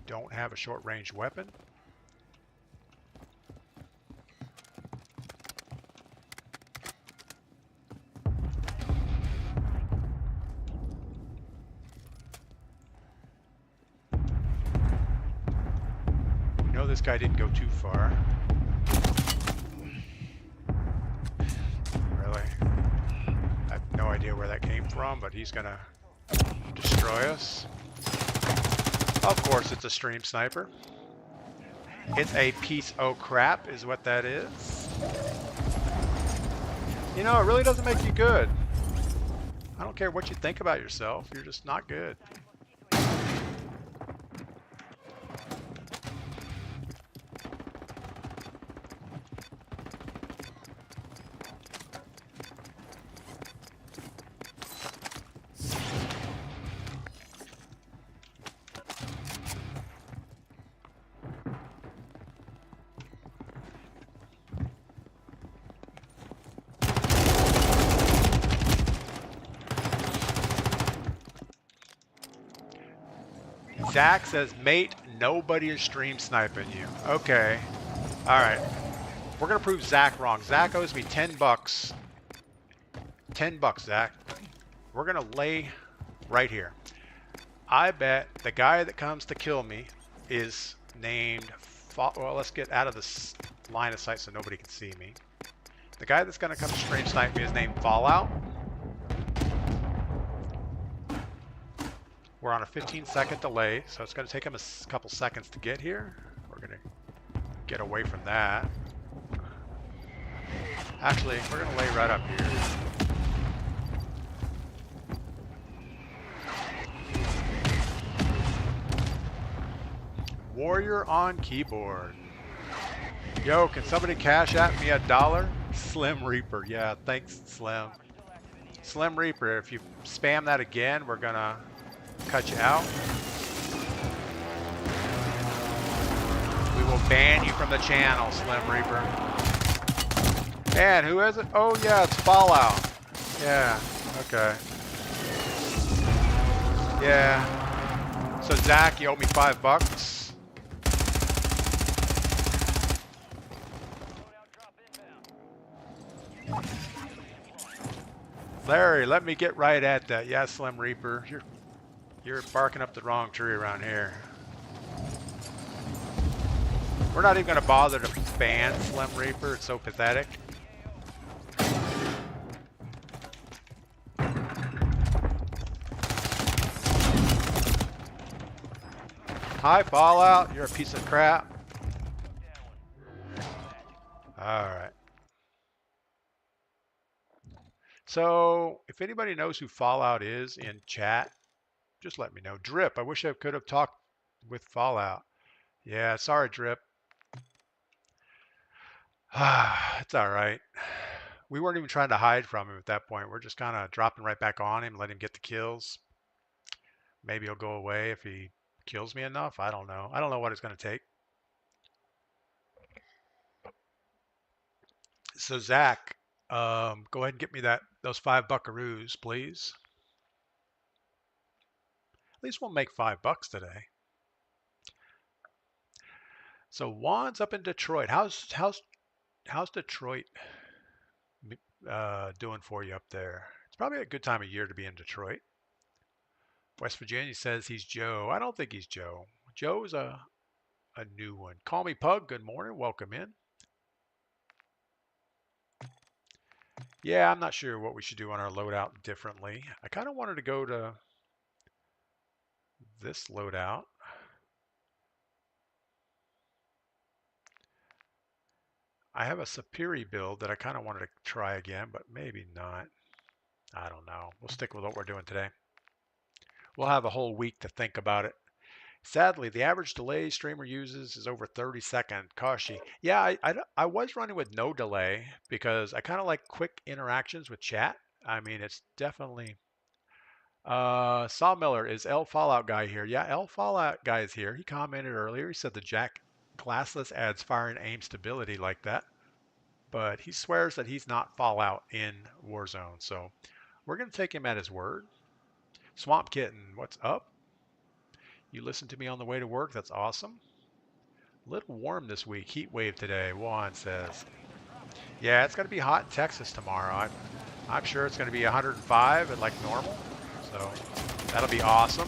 Don't have a short range weapon. This guy didn't go too far. Really? I have no idea where that came from, but he's gonna destroy us. Of course, it's a stream sniper. It's a piece of crap is what that is. You know, it really doesn't make you good. I don't care what you think about yourself, you're just not good. Zach says, mate, nobody is stream sniping you. Okay. Alright. We're going to prove Zach wrong. Zach owes me 10 bucks. 10 bucks, Zach. We're going to lay right here. I bet the guy that comes to kill me is named... Well, let's get out of this line of sight so nobody can see me. The guy that's going to come to stream snipe me is named Fallout. We're on a 15-second delay, so it's going to take him a couple seconds to get here. We're going to get away from that. Actually, we're going to lay right up here. Warrior on keyboard. Yo, can somebody cash at me $1? Slim Reaper. Yeah, thanks, Slim. Slim Reaper, if you spam that again, we're going to cut you out. We will ban you from the channel, Slim Reaper. Man, who is it? Oh yeah, it's Fallout. Yeah, okay. Yeah. So Zach, you owe me $5. Larry, let me get right at that. Yeah, Slim Reaper. You're barking up the wrong tree around here. We're not even going to bother to ban Slim Reaper. It's so pathetic. Hi, Fallout. You're a piece of crap. Alright. So, if anybody knows who Fallout is in chat, just let me know. Drip, I wish I could have talked with Fallout. Yeah, sorry, Drip. It's alright. We weren't even trying to hide from him at that point. We're just kind of dropping right back on him, let him get the kills. Maybe he'll go away if he kills me enough. I don't know. I don't know what it's going to take. So Zach, go ahead and get me those 5 buckaroos, please. At least we'll make $5 today. So Juan's up in Detroit. How's Detroit doing for you up there? It's probably a good time of year to be in Detroit. West Virginia says he's Joe. I don't think he's Joe. Joe's a new one. Call me Pug. Good morning. Welcome in. Yeah, I'm not sure what we should do on our loadout differently. I kind of wanted to go to this loadout. I have a Superi build that I kind of wanted to try again, but maybe not. I don't know. We'll stick with what we're doing today. We'll have a whole week to think about it. Sadly, the average delay streamer uses is over 30 seconds. Kashi. Yeah, I was running with no delay because I kind of like quick interactions with chat. I mean, it's definitely... Saw Miller, is L Fallout guy here? Yeah, L Fallout guy is here. He commented earlier. He said the Jack Glassless adds fire and aim stability like that. But he swears that he's not Fallout in Warzone. So we're going to take him at his word. Swamp Kitten, what's up? You listened to me on the way to work. That's awesome. A little warm this week. Heat wave today, Juan says. Yeah, it's going to be hot in Texas tomorrow. I'm sure it's going to be 105 and like normal. So that'll be awesome.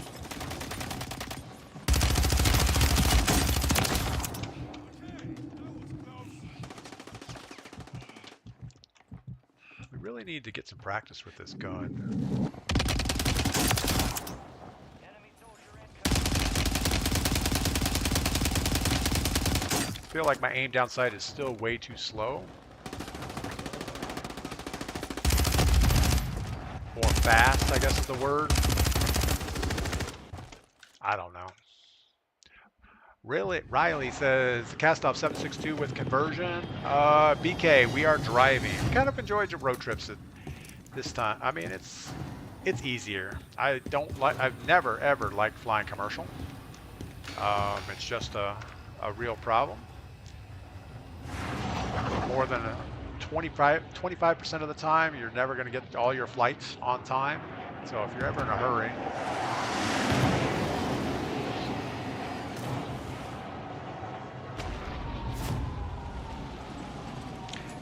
We really need to get some practice with this gun. I feel like my aim down sight is still way too slow. More fast, I guess is the word. I don't know. Really, Riley says cast off 762 with conversion. BK, we are driving. Kind of enjoyed your road trips at this time. I mean, it's easier. I've never ever liked flying commercial. It's just a real problem. More than 25% of the time, you're never going to get all your flights on time. So if you're ever in a hurry,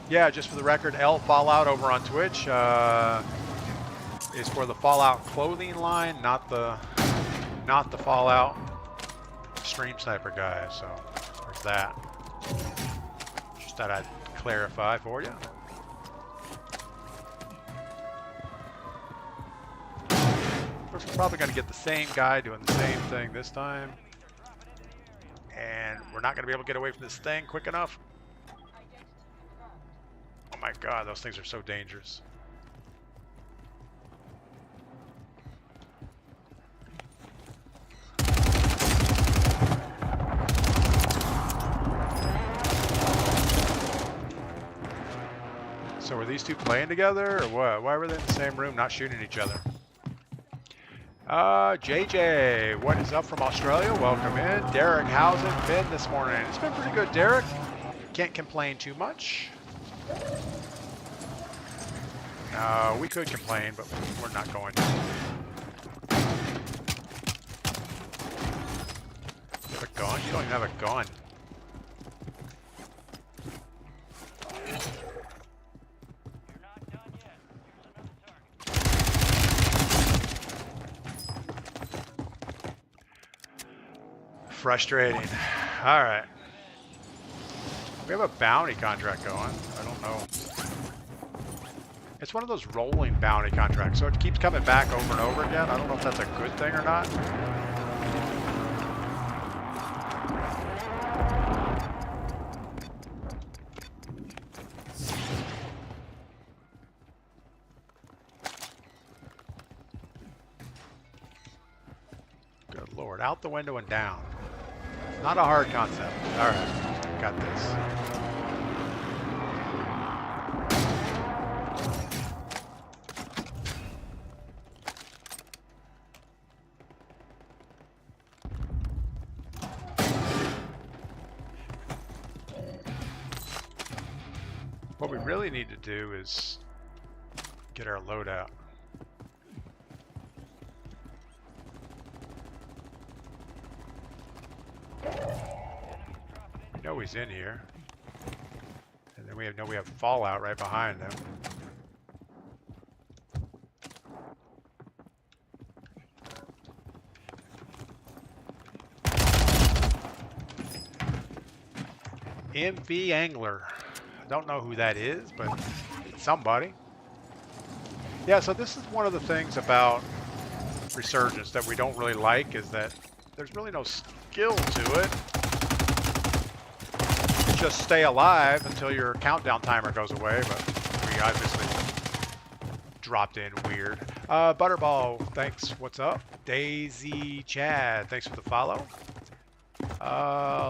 yeah, just for the record, L Fallout over on Twitch is for the Fallout clothing line, not the Fallout Stream Sniper guy. So there's that. Just thought I'd clarify for you. Of course, we're probably going to get the same guy doing the same thing this time. And we're not going to be able to get away from this thing quick enough. Oh my god, those things are so dangerous. So were these two playing together or what? Why were they in the same room not shooting each other? JJ, what is up from Australia? Welcome in. Derek, how's it been this morning? It's been pretty good, Derek. Can't complain too much. We could complain, but we're not going to. You have a gun? You don't even have a gun. Frustrating. All right. We have a bounty contract going. I don't know. It's one of those rolling bounty contracts, so it keeps coming back over and over again. I don't know if that's a good thing or not. Good Lord. Out the window and down. It's not a hard concept. All right. Got this. What we really need to do is get our loadout. We know he's in here. And then we have Fallout right behind them. MV Angler. I don't know who that is, but it's somebody. Yeah, so this is one of the things about Resurgence that we don't really like, is that there's really no skill to it. You just stay alive until your countdown timer goes away, but we obviously dropped in weird. Butterball, thanks. What's up? Daisy Chad, thanks for the follow.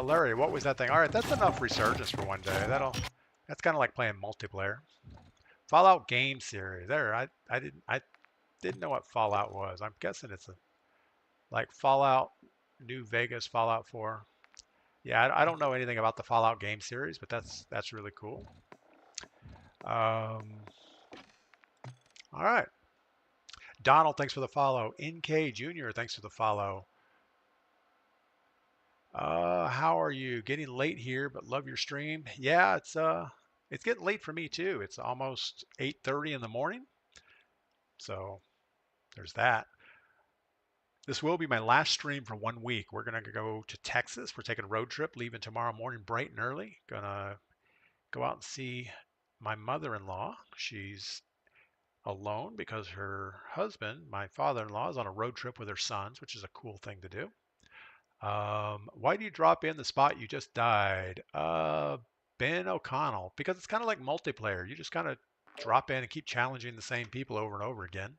Larry, what was that thing? All right, that's enough Resurgence for one day. That's kind of like playing multiplayer. Fallout game series. There, I didn't know what Fallout was. I'm guessing it's like Fallout New Vegas, Fallout 4. Yeah, I don't know anything about the Fallout game series, but that's really cool. All right. Donald, thanks for the follow. NK Jr., thanks for the follow. How are you? Getting late here, but love your stream. Yeah, it's getting late for me too. It's almost 8:30 in the morning. So there's that. This will be my last stream for 1 week. We're going to go to Texas. We're taking a road trip, leaving tomorrow morning bright and early. Gonna go out and see my mother-in-law. She's alone because her husband, my father-in-law, is on a road trip with her sons, which is a cool thing to do. Why do you drop in the spot you just died? Ben O'Connell, because it's kind of like multiplayer. You just kind of drop in and keep challenging the same people over and over again.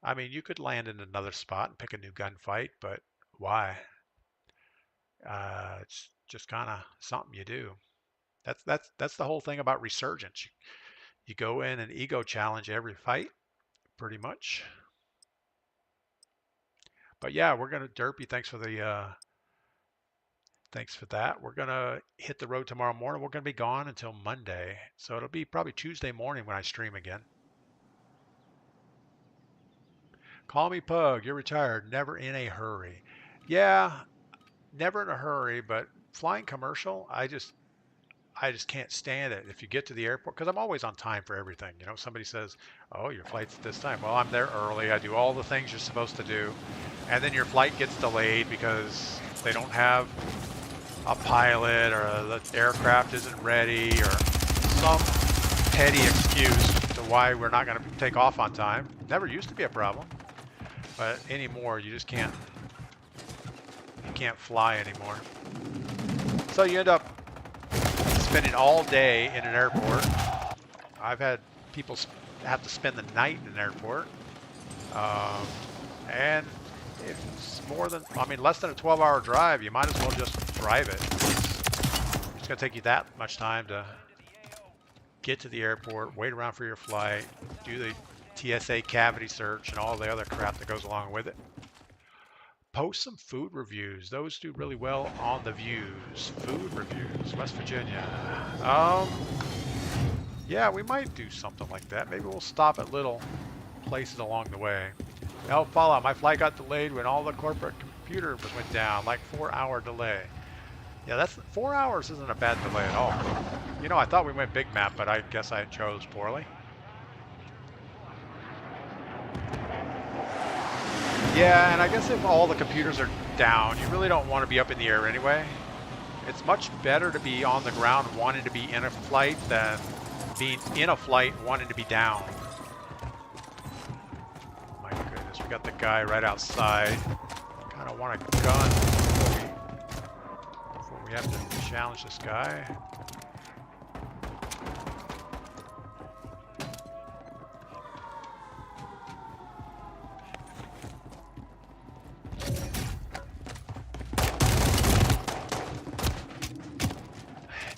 I mean, you could land in another spot and pick a new gunfight, but why? It's just kind of something you do. That's the whole thing about Resurgence. You go in and ego challenge every fight, pretty much. But yeah, we're gonna Derpy. Thanks for that. We're gonna hit the road tomorrow morning. We're gonna be gone until Monday, so it'll be probably Tuesday morning when I stream again. Call me Pug. You're retired. Never in a hurry. Yeah, never in a hurry. But flying commercial, I just can't stand it. If you get to the airport, because I'm always on time for everything. You know, somebody says, "Oh, your flight's at this time." Well, I'm there early. I do all the things you're supposed to do, and then your flight gets delayed because they don't have a pilot, or the aircraft isn't ready, or some petty excuse to why we're not going to take off on time. Never used to be a problem, but anymore you just can't fly anymore. So you end up spending all day in an airport. I've had people have to spend the night in an airport, and if it's less than a 12-hour drive, you might as well just drive it. It's going to take you that much time to get to the airport, wait around for your flight, do the TSA cavity search and all the other crap that goes along with it. Post some food reviews. Those do really well on the views. Food reviews, West Virginia. Yeah, we might do something like that. Maybe we'll stop at little places along the way. No, Fallout, my flight got delayed when all the corporate computer went down, like 4-hour delay. Yeah, that's 4 hours isn't a bad delay at all. You know, I thought we went big map, but I guess I chose poorly. Yeah, and I guess if all the computers are down, you really don't want to be up in the air anyway. It's much better to be on the ground wanting to be in a flight than being in a flight wanting to be down. My goodness, we got the guy right outside. Kind of want a gun before we have to challenge this guy.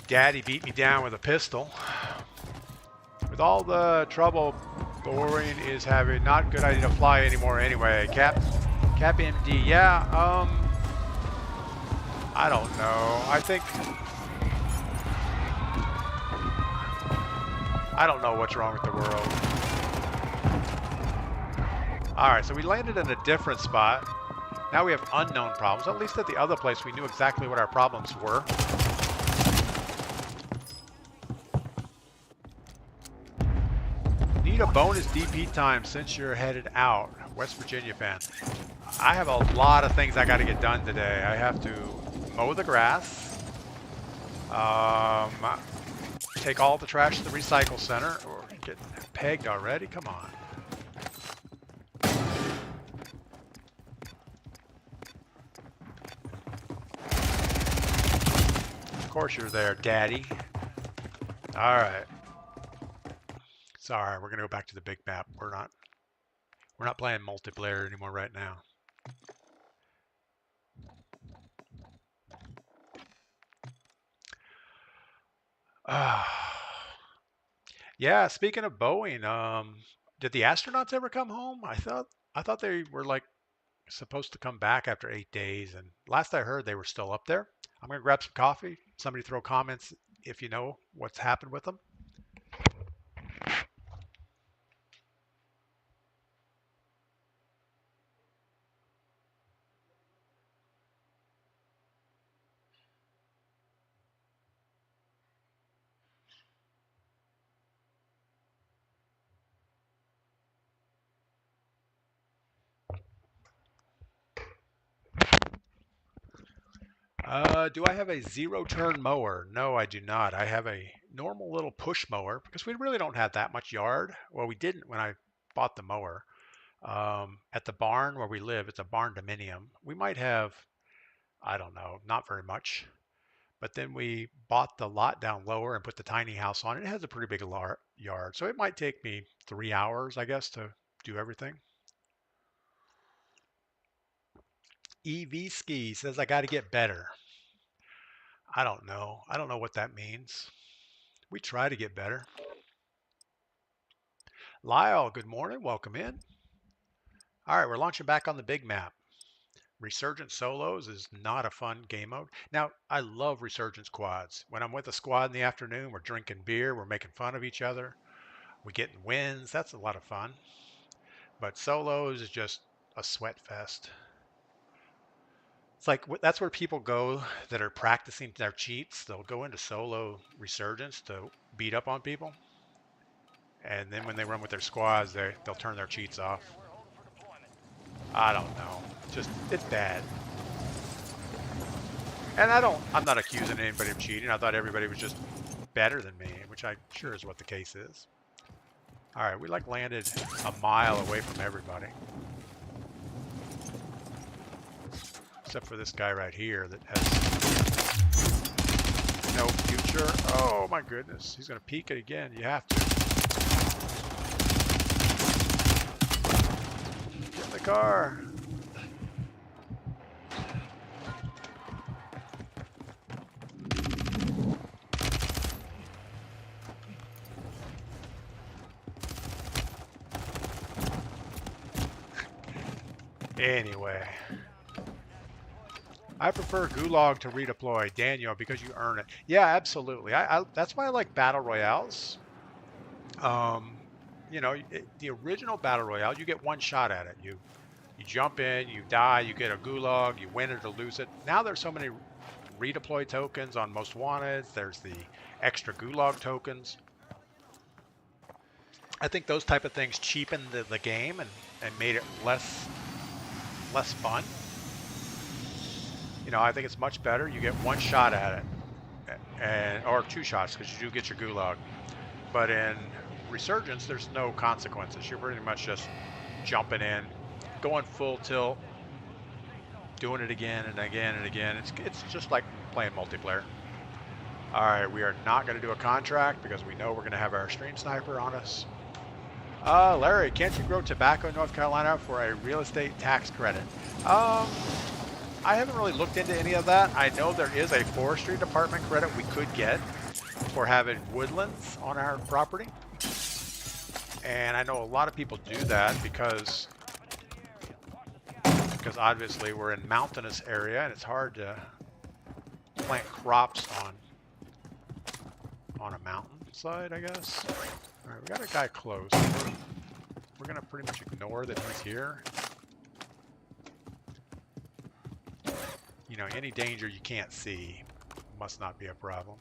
Daddy beat me down with a pistol. With all the trouble Boring is having, not good idea to fly anymore anyway. Cap MD, yeah, I don't know. I don't know what's wrong with the world. Alright, so we landed in a different spot. Now we have unknown problems. At least at the other place we knew exactly what our problems were. Need a bonus DP time since you're headed out. West Virginia fan. I have a lot of things I got to get done today. I have to mow the grass. Take all the trash to the recycle center. Or get pegged already? Come on. Of course you're there, Daddy. All right. Sorry, we're gonna go back to the big map. We're not playing multiplayer anymore right now. Yeah, speaking of Boeing, did the astronauts ever come home? I thought they were like supposed to come back after 8 days, and last I heard they were still up there. I'm gonna grab some coffee. Somebody throw comments if you know what's happened with them. Do I have a zero-turn mower? No, I do not. I have a normal little push mower because we really don't have that much yard. Well, we didn't when I bought the mower. At the barn where we live, it's a barn dominium. We might have, I don't know, not very much. But then we bought the lot down lower and put the tiny house on it. It has a pretty big yard. So it might take me 3 hours, I guess, to do everything. EV Ski says I got to get better. I don't know. I don't know what that means. We try to get better. Lyle, good morning. Welcome in. All right, we're launching back on the big map. Resurgent solos is not a fun game mode. Now, I love Resurgent squads. When I'm with a squad in the afternoon, we're drinking beer, we're making fun of each other, we're getting wins. That's a lot of fun. But solos is just a sweat fest. It's like that's where people go that are practicing their cheats. They'll go into solo Resurgence to beat up on people. And then when they run with their squads, they'll turn their cheats off. I don't know. It's bad. And I'm not accusing anybody of cheating. I thought everybody was just better than me, which I'm sure is what the case is. All right, we like landed a mile away from everybody. Except for this guy right here that has no future. Oh my goodness, he's gonna peek it again. You have to. Get in the car. Anyway, I prefer Gulag to redeploy, Daniel, because you earn it. Yeah, absolutely. That's why I like battle royales. You know, the original battle royale, you get one shot at it. You jump in, you die, you get a Gulag, you win it or lose it. Now there's so many redeploy tokens on Most Wanted. There's the extra Gulag tokens. I think those type of things cheapened the game and made it less fun. You know, I think it's much better. You get one shot at it, or two shots because you do get your Gulag. But in Resurgence, there's no consequences. You're pretty much just jumping in, going full tilt, doing it again and again and again. It's just like playing multiplayer. All right, we are not going to do a contract because we know we're going to have our stream sniper on us. Larry, can't you grow tobacco in North Carolina for a real estate tax credit? I haven't really looked into any of that. I know there is a forestry department credit we could get. for having woodlands on our property. And I know a lot of people do that because obviously we're in mountainous area and it's hard to plant crops on a mountainside, I guess. All right, we got a guy close. We're gonna pretty much ignore that he's here. You know, any danger you can't see must not be a problem.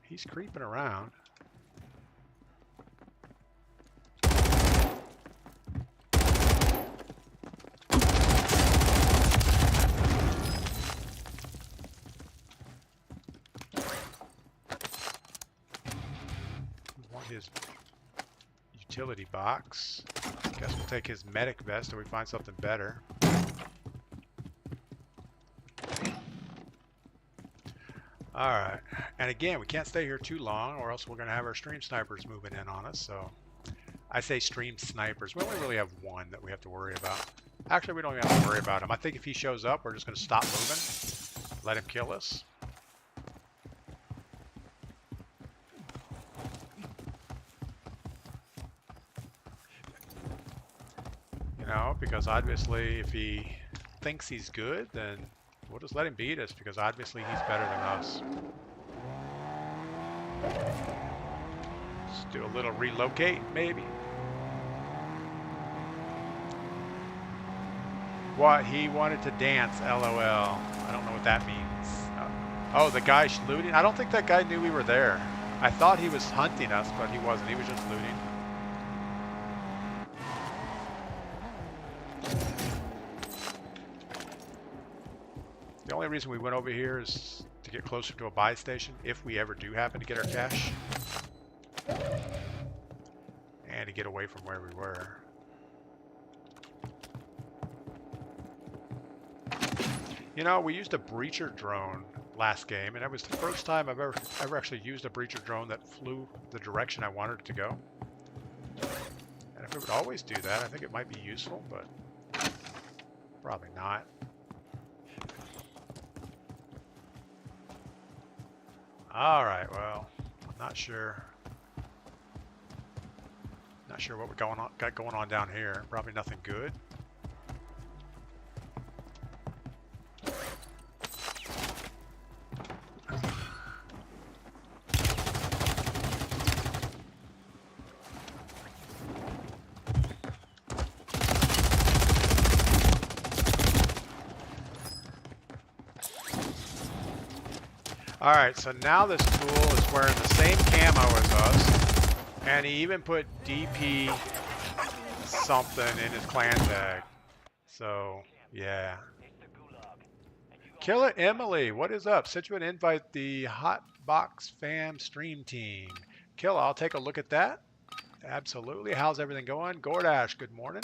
He's creeping around. We want his utility box. Guess we'll take his medic vest till we find something better. Alright, and again, we can't stay here too long or else we're going to have our stream snipers moving in on us. So I say stream snipers. We only really have one that we have to worry about. Actually, we don't even have to worry about him. I think if he shows up, we're just going to stop moving, let him kill us. You know, because obviously if he thinks he's good, then we'll just let him beat us because obviously he's better than us. Let's do a little relocate, maybe. What? He wanted to dance, LOL. I don't know what that means. Oh, the guy looting? I don't think that guy knew we were there. I thought he was hunting us, but he wasn't. He was just looting. The only reason we went over here is to get closer to a buy station if we ever do happen to get our cash. And to get away from where we were. You know, we used a breacher drone last game, and that was the first time I've ever actually used a breacher drone that flew the direction I wanted it to go. And if we would always do that, I think it might be useful, but probably not. Alright, well, I'm not sure. Not sure what we got going on down here. Probably nothing good. Alright, so now this tool is wearing the same camo as us, and he even put DP something in his clan tag. So, yeah. Killer Emily, what is up? Sent you an invite, the Hotbox Fam stream team. Killer, I'll take a look at that. Absolutely. How's everything going? Gordash, good morning.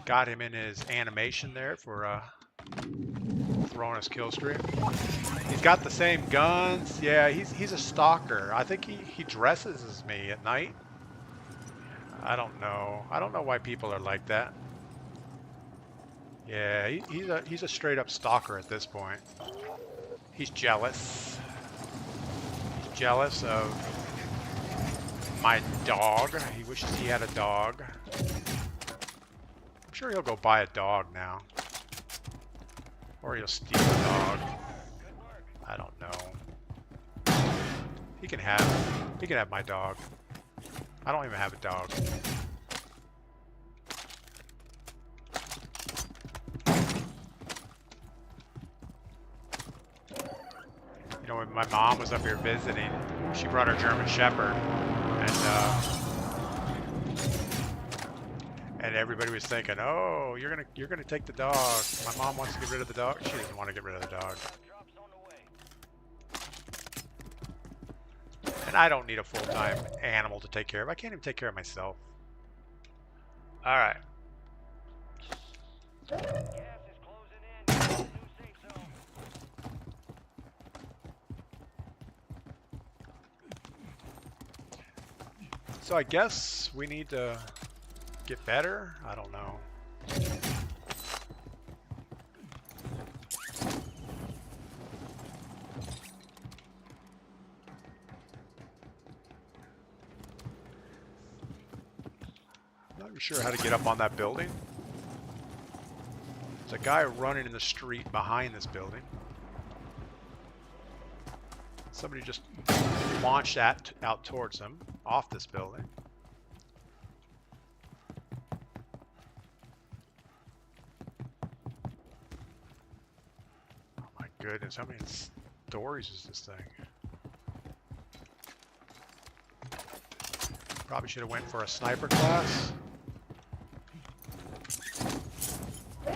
Got him in his animation there for throwing his kill streak. He's got the same guns. Yeah, he's a stalker. I think he dresses as me at night. I don't know. I don't know why people are like that. Yeah, he's a straight up stalker at this point. He's jealous. He's jealous of my dog. He wishes he had a dog. I'm sure he'll go buy a dog now. Or he'll steal a dog. I don't know. He can have my dog. I don't even have a dog. You know, when my mom was up here visiting, she brought her German Shepherd, and everybody was thinking, "Oh, you're gonna take the dog." My mom wants to get rid of the dog. She doesn't want to get rid of the dog. And I don't need a full-time animal to take care of. I can't even take care of myself. All right. So I guess we need to get better. I don't know. Not sure how to get up on that building. There's a guy running in the street behind this building. Somebody just launched out towards him off this building. Oh my goodness, how many stories is this thing? Probably should have went for a sniper class. You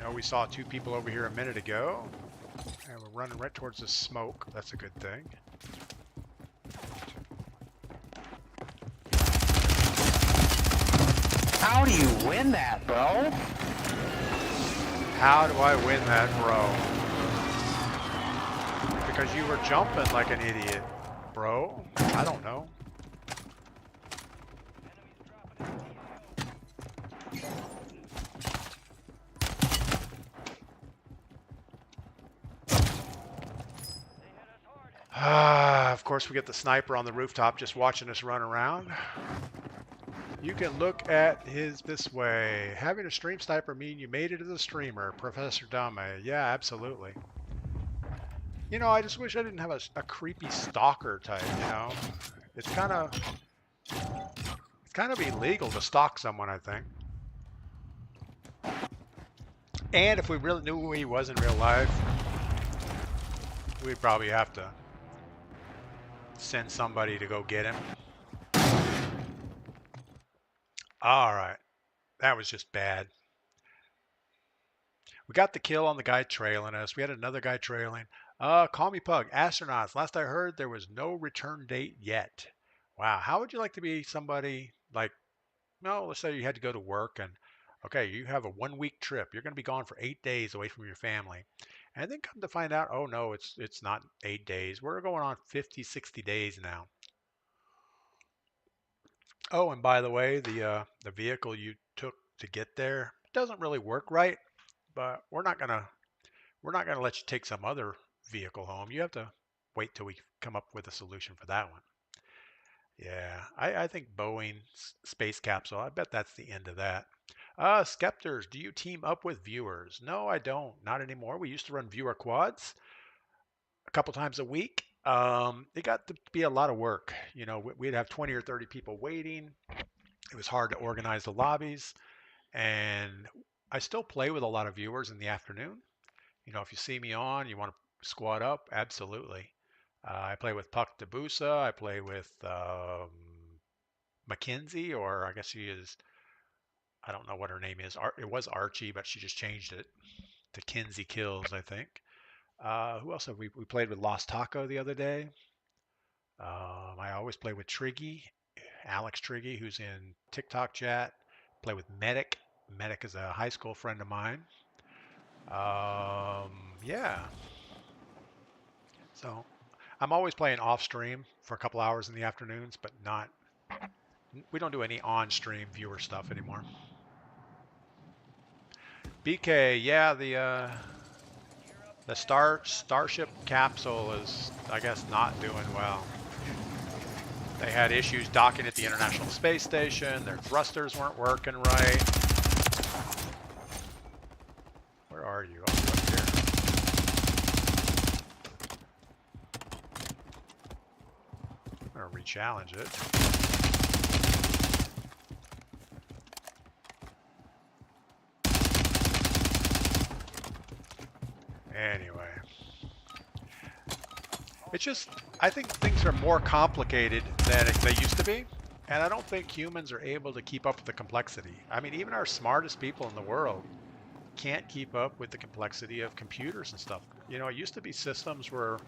know, we saw 2 people over here a minute ago. And we're running right towards the smoke. That's a good thing. How do you win that, bro? How do I win that, bro? Because you were jumping like an idiot, bro. I don't know. Of course, we get the sniper on the rooftop just watching us run around. You can look at this way. Having a stream sniper mean you made it as a streamer, Professor Dame. Yeah, absolutely. You know, I just wish I didn't have a creepy stalker type, you know? It's kind of illegal to stalk someone, I think. And if we really knew who he was in real life, we'd probably have to send somebody to go get him. All right. That was just bad. We got the kill on the guy trailing us. We had another guy trailing. Call me Pug. Astronauts. Last I heard, there was no return date yet. Wow. How would you like to be somebody like, no, let's say you had to go to work and, okay, you have a 1-week trip. You're going to be gone for 8 days away from your family. And then come to find out, oh no, it's not 8 days. We're going on 50, 60 days now. Oh, and by the way, the vehicle you took to get there doesn't really work right, but we're not gonna let you take some other vehicle home. You have to wait till we come up with a solution for that one. Yeah, I think Boeing space capsule. I bet that's the end of that. Skepters, do you team up with viewers? No, I don't. Not anymore. We used to run viewer quads a couple times a week. It got to be a lot of work. You know, we'd have 20 or 30 people waiting. It was hard to organize the lobbies. And I still play with a lot of viewers in the afternoon. You know, if you see me on, you want to squad up, absolutely. I play with Puck Debusa. I play with Mackenzie, or I guess she is, I don't know what her name is. It was Archie, but she just changed it to Kinsey Kills, I think. Who else have we played with? Lost Taco the other day. I always play with Triggy, Alex Triggy, who's in TikTok chat. Play with Medic. Medic is a high school friend of mine. Yeah. So I'm always playing off stream for a couple hours in the afternoons, but we don't do any on stream viewer stuff anymore. BK, yeah, the Starship capsule is, I guess, not doing well. They had issues docking at the International Space Station. Their thrusters weren't working right. Where are you? Oh, up here. I'm gonna re-challenge it. Anyway. It's just, I think things are more complicated than they used to be. And I don't think humans are able to keep up with the complexity. I mean, even our smartest people in the world can't keep up with the complexity of computers and stuff. You know, it used to be systems were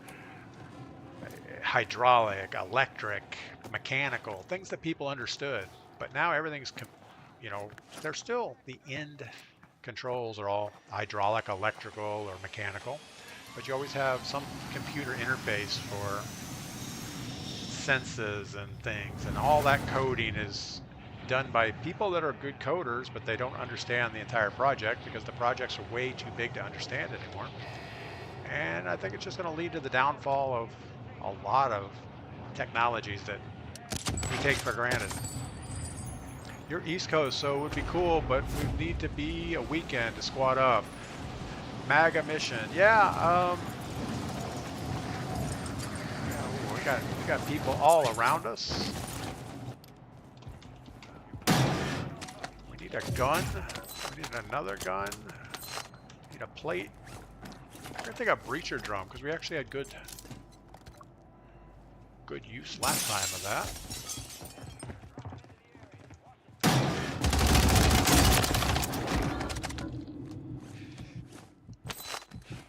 hydraulic, electric, mechanical, things that people understood. But now everything's, you know, they're still, the end controls are all hydraulic, electrical, or mechanical. But you always have some computer interface for senses and things, and all that coding is done by people that are good coders, but they don't understand the entire project because the projects are way too big to understand anymore. And I think it's just going to lead to the downfall of a lot of technologies that we take for granted. You're East Coast, so it would be cool, but we need to be a weekend to squad up. MAGA mission, yeah. We got people all around us. We need a gun. We need another gun. We need a plate. I'm gonna take a breacher drum because we actually had good use last time of that.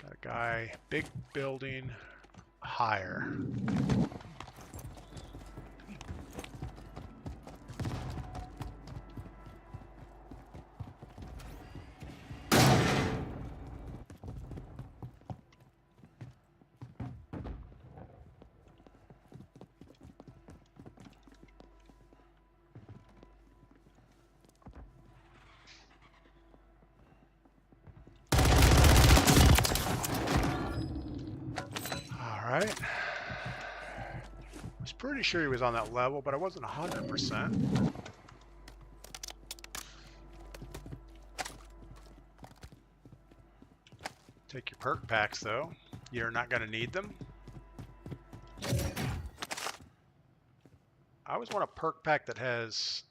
Got a guy, big building, higher. Alright. I was pretty sure he was on that level, but I wasn't 100%. Take your perk packs, though. You're not going to need them. I always want a perk pack that has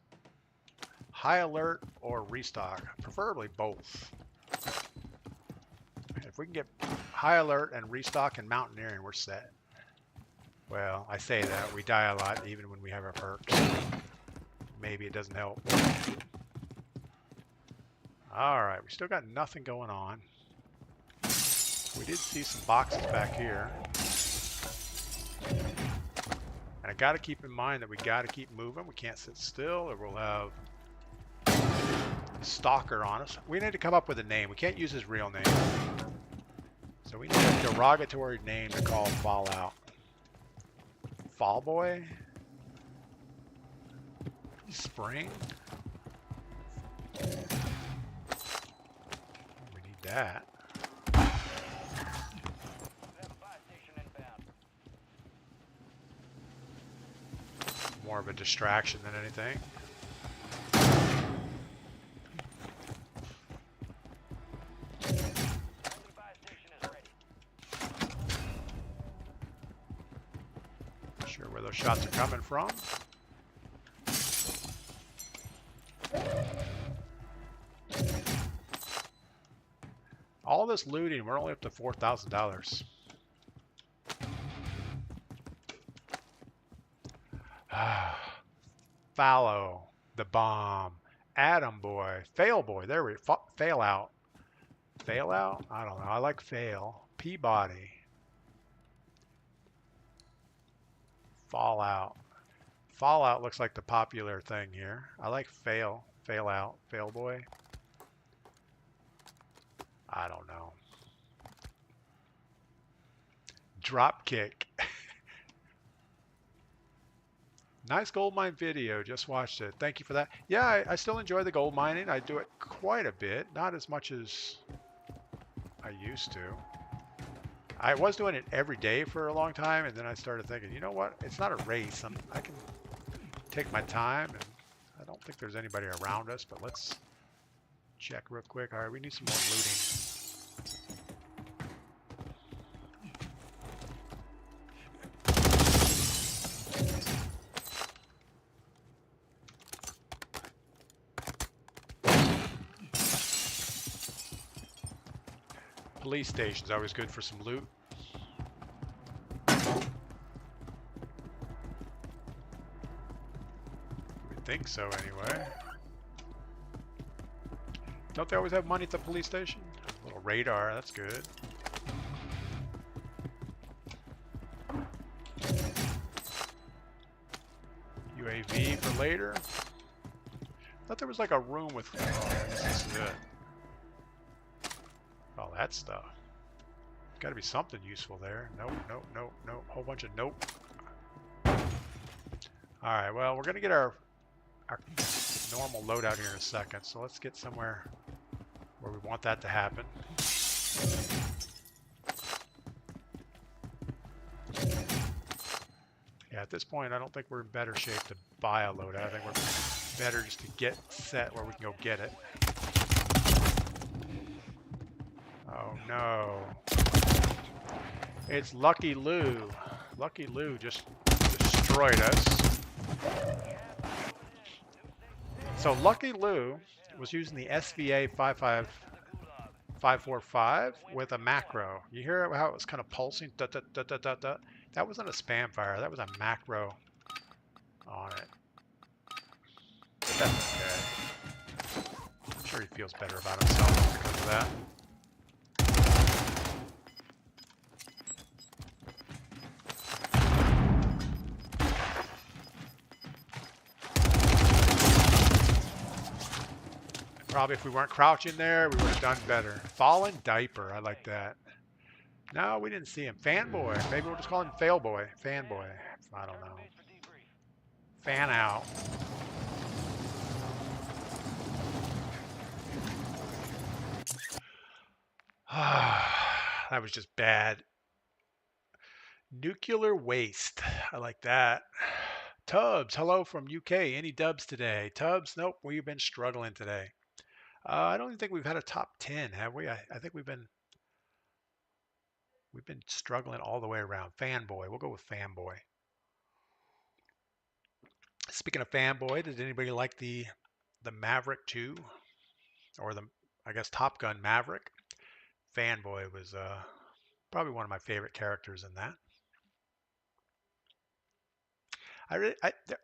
high alert or restock, preferably both. If we can get high alert and restock and mountaineering, we're set. Well, I say that. We die a lot even when we have our perks. Maybe it doesn't help. Alright, we still got nothing going on. We did see some boxes back here. And I got to keep in mind that we got to keep moving. We can't sit still or we'll have a stalker on us. We need to come up with a name. We can't use his real name. So we need a derogatory name to call Fallout. Fall Boy? Spring? We need that. More of a distraction than anything. Not sure where those shots are coming from. All this looting, we're only up to $4,000. Fallow, the bomb, Atom Boy, Fail Boy. There we fail out. Fail out? I don't know. I like fail. Peabody. Fallout. Fallout looks like the popular thing here. I like fail. Fail out. Fail Boy. I don't know. Dropkick. Nice gold mine video. Just watched it. Thank you for that. Yeah, I still enjoy the gold mining. I do it quite a bit. Not as much as I used to. I was doing it every day for a long time, and then I started thinking, you know what? It's not a race. I can take my time, and I don't think there's anybody around us, but let's check real quick. All right, we need some more looting. Police station's always good for some loot. We think so anyway. Don't they always have money at the police station? A little radar, that's good. UAV for later. Thought there was like a room with... Oh, this is it. All that stuff. Got to be something useful there. Nope, nope, nope, nope. Whole bunch of nope. All right, well, we're going to get our normal loadout here in a second. So let's get somewhere where we want that to happen. Yeah, at this point, I don't think we're in better shape to buy a loadout. I think we're better just to get set where we can go get it. Oh, no. It's Lucky Lou. Lucky Lou just destroyed us. So Lucky Lou was using the SVA 545 with a macro. You hear how it was kind of pulsing? Dut, dut, dut, dut, dut, dut. That wasn't a spam fire. That was a macro on it. But that's okay. I'm sure he feels better about himself because of that. Probably if we weren't crouching there, we would have done better. Fallen Diaper, I like that. No, we didn't see him. Fanboy. Maybe we'll just call him Failboy. Fanboy. I don't know. Fan out. That was just bad. Nuclear waste. I like that. Tubbs, hello from UK. Any dubs today? Tubbs, nope. We've been struggling today. I don't even think we've had a top 10, have we? I think we've been struggling all the way around. Fanboy. We'll go with Fanboy. Speaking of Fanboy, did anybody like the Maverick 2? Or I guess Top Gun Maverick? Fanboy was probably one of my favorite characters in that.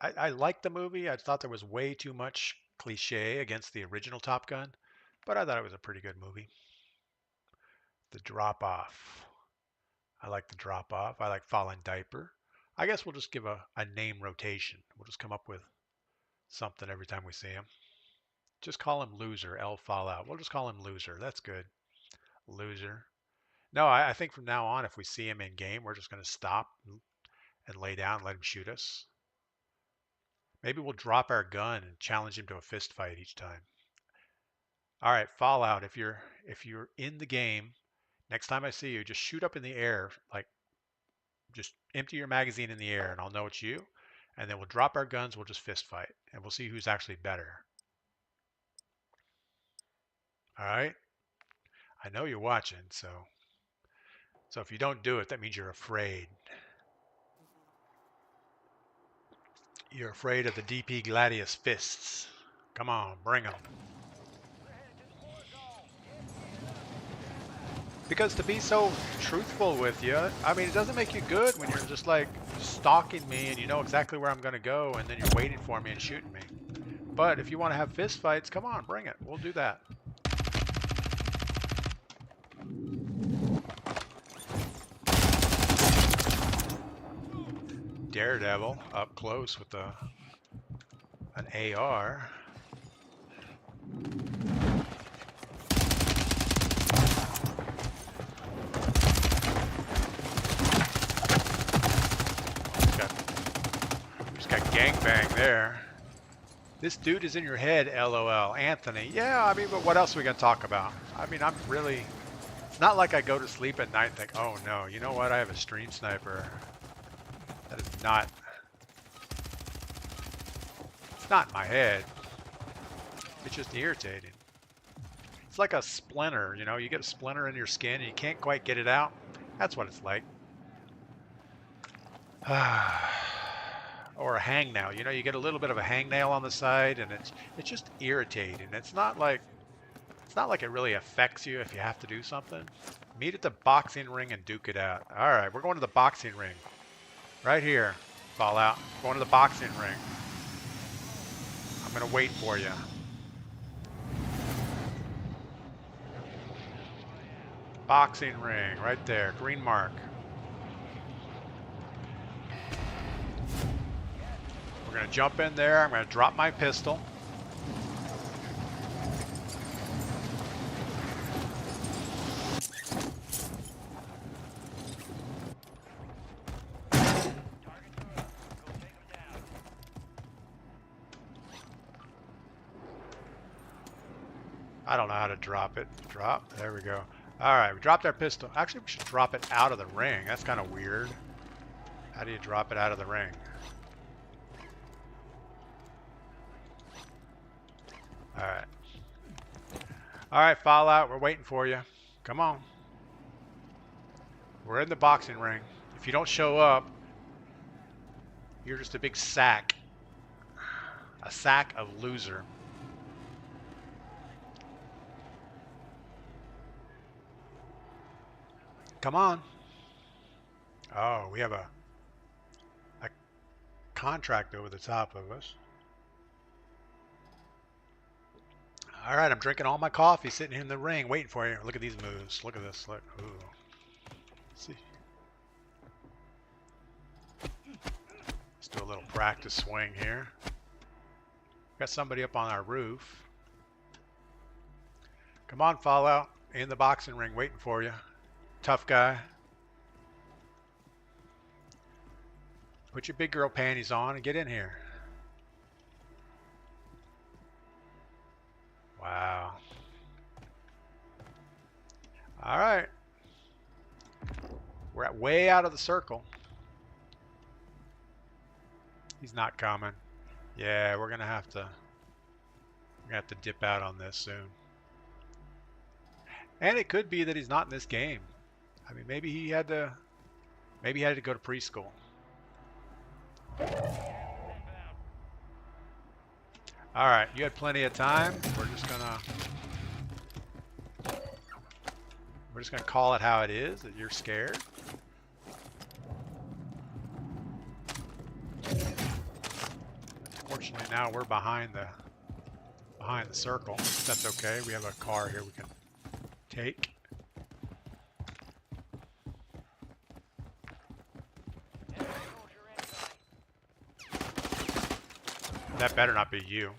I liked the movie. I thought there was way too much cliche against the original Top Gun, but I thought it was a pretty good movie. The Drop Off. I like the Drop Off. I like Fallen Diaper. I guess we'll just give a name rotation. We'll just come up with something every time we see him. Just call him Loser, L Fallout. We'll just call him Loser. That's good. Loser. No, I think from now on, if we see him in game, we're just going to stop and lay down and let him shoot us. Maybe we'll drop our gun and challenge him to a fist fight each time. All right, Fallout, if you're in the game, next time I see you, just shoot up in the air, like just empty your magazine in the air and I'll know it's you. And then we'll drop our guns, we'll just fist fight and we'll see who's actually better. All right? I know you're watching, so if you don't do it, that means you're afraid. You're afraid of the DPGladius fists. Come on, bring them. Because to be so truthful with you, I mean, it doesn't make you good when you're just like stalking me and you know exactly where I'm going to go and then you're waiting for me and shooting me. But if you want to have fist fights, come on, bring it. We'll do that. Daredevil up close with an AR. Just got gangbang there. This dude is in your head, LOL. Anthony. Yeah, I mean, but what else are we going to talk about? I mean, I'm really... It's not like I go to sleep at night and think, oh no, you know what? I have a stream sniper. That is not... It's not in my head. It's just irritating. It's like a splinter, you know? You get a splinter in your skin and you can't quite get it out. That's what it's like. Or a hangnail. You know, you get a little bit of a hangnail on the side and it's just irritating. It's not like it really affects you if you have to do something. Meet at the boxing ring and duke it out. All right, we're going to the boxing ring. Right here, Fallout. Going to the boxing ring. I'm going to wait for you. Boxing ring, right there. Green mark. We're going to jump in there. I'm going to drop my pistol. I don't know how to drop it. Drop. There we go. All right, we dropped our pistol. Actually, we should drop it out of the ring. That's kind of weird. How do you drop it out of the ring? All right. All right, Fallout, we're waiting for you. Come on. We're in the boxing ring. If you don't show up, you're just a big sack. A sack of loser. Come on. Oh, we have a contract over the top of us. All right, I'm drinking all my coffee, sitting here in the ring, waiting for you. Look at these moves. Look at this. Look. Ooh. See. Let's do a little practice swing here. Got somebody up on our roof. Come on, Fallout. In the boxing ring, waiting for you. Tough guy. Put your big girl panties on and get in here. Wow. All right. We're way out of the circle. He's not coming. Yeah, we're gonna have to dip out on this soon. And it could be that he's not in this game. I mean, maybe he had to go to preschool. All right, you had plenty of time. We're just gonna call it how it is, that you're scared. Fortunately, now we're behind the circle. That's okay. We have a car here we can take. That better not be you.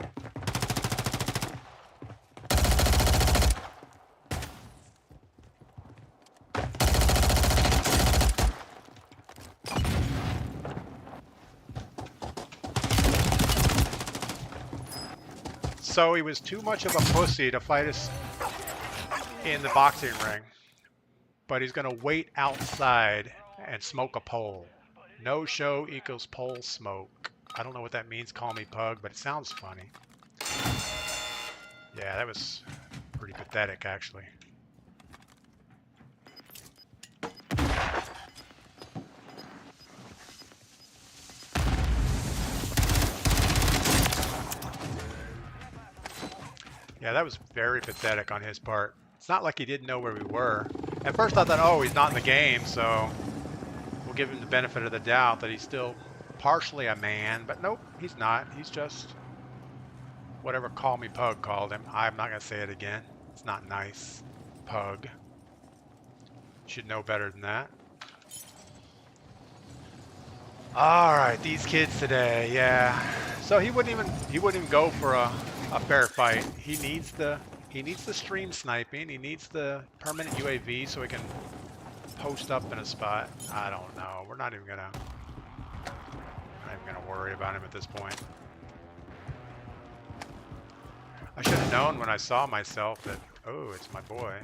So he was too much of a pussy to fight us in the boxing ring, but he's gonna wait outside and smoke a pole. No show equals pole smoke. I don't know what that means. Call me pug, but it sounds funny. Yeah, that was pretty pathetic, actually. Yeah, that was very pathetic on his part. It's not like he didn't know where we were. At first I thought, oh, he's not in the game, so we'll give him the benefit of the doubt that he's still partially a man. But nope, he's not. He's just whatever Call Me Pug called him. I'm not going to say it again. It's not nice. Pug. Should know better than that. All right, these kids today, yeah. So he wouldn't even go for a fair fight. He needs the stream sniping. He needs the permanent UAV so he can post up in a spot. I don't know. We're not even gonna worry about him at this point. I should have known when I saw myself that, oh, it's my boy.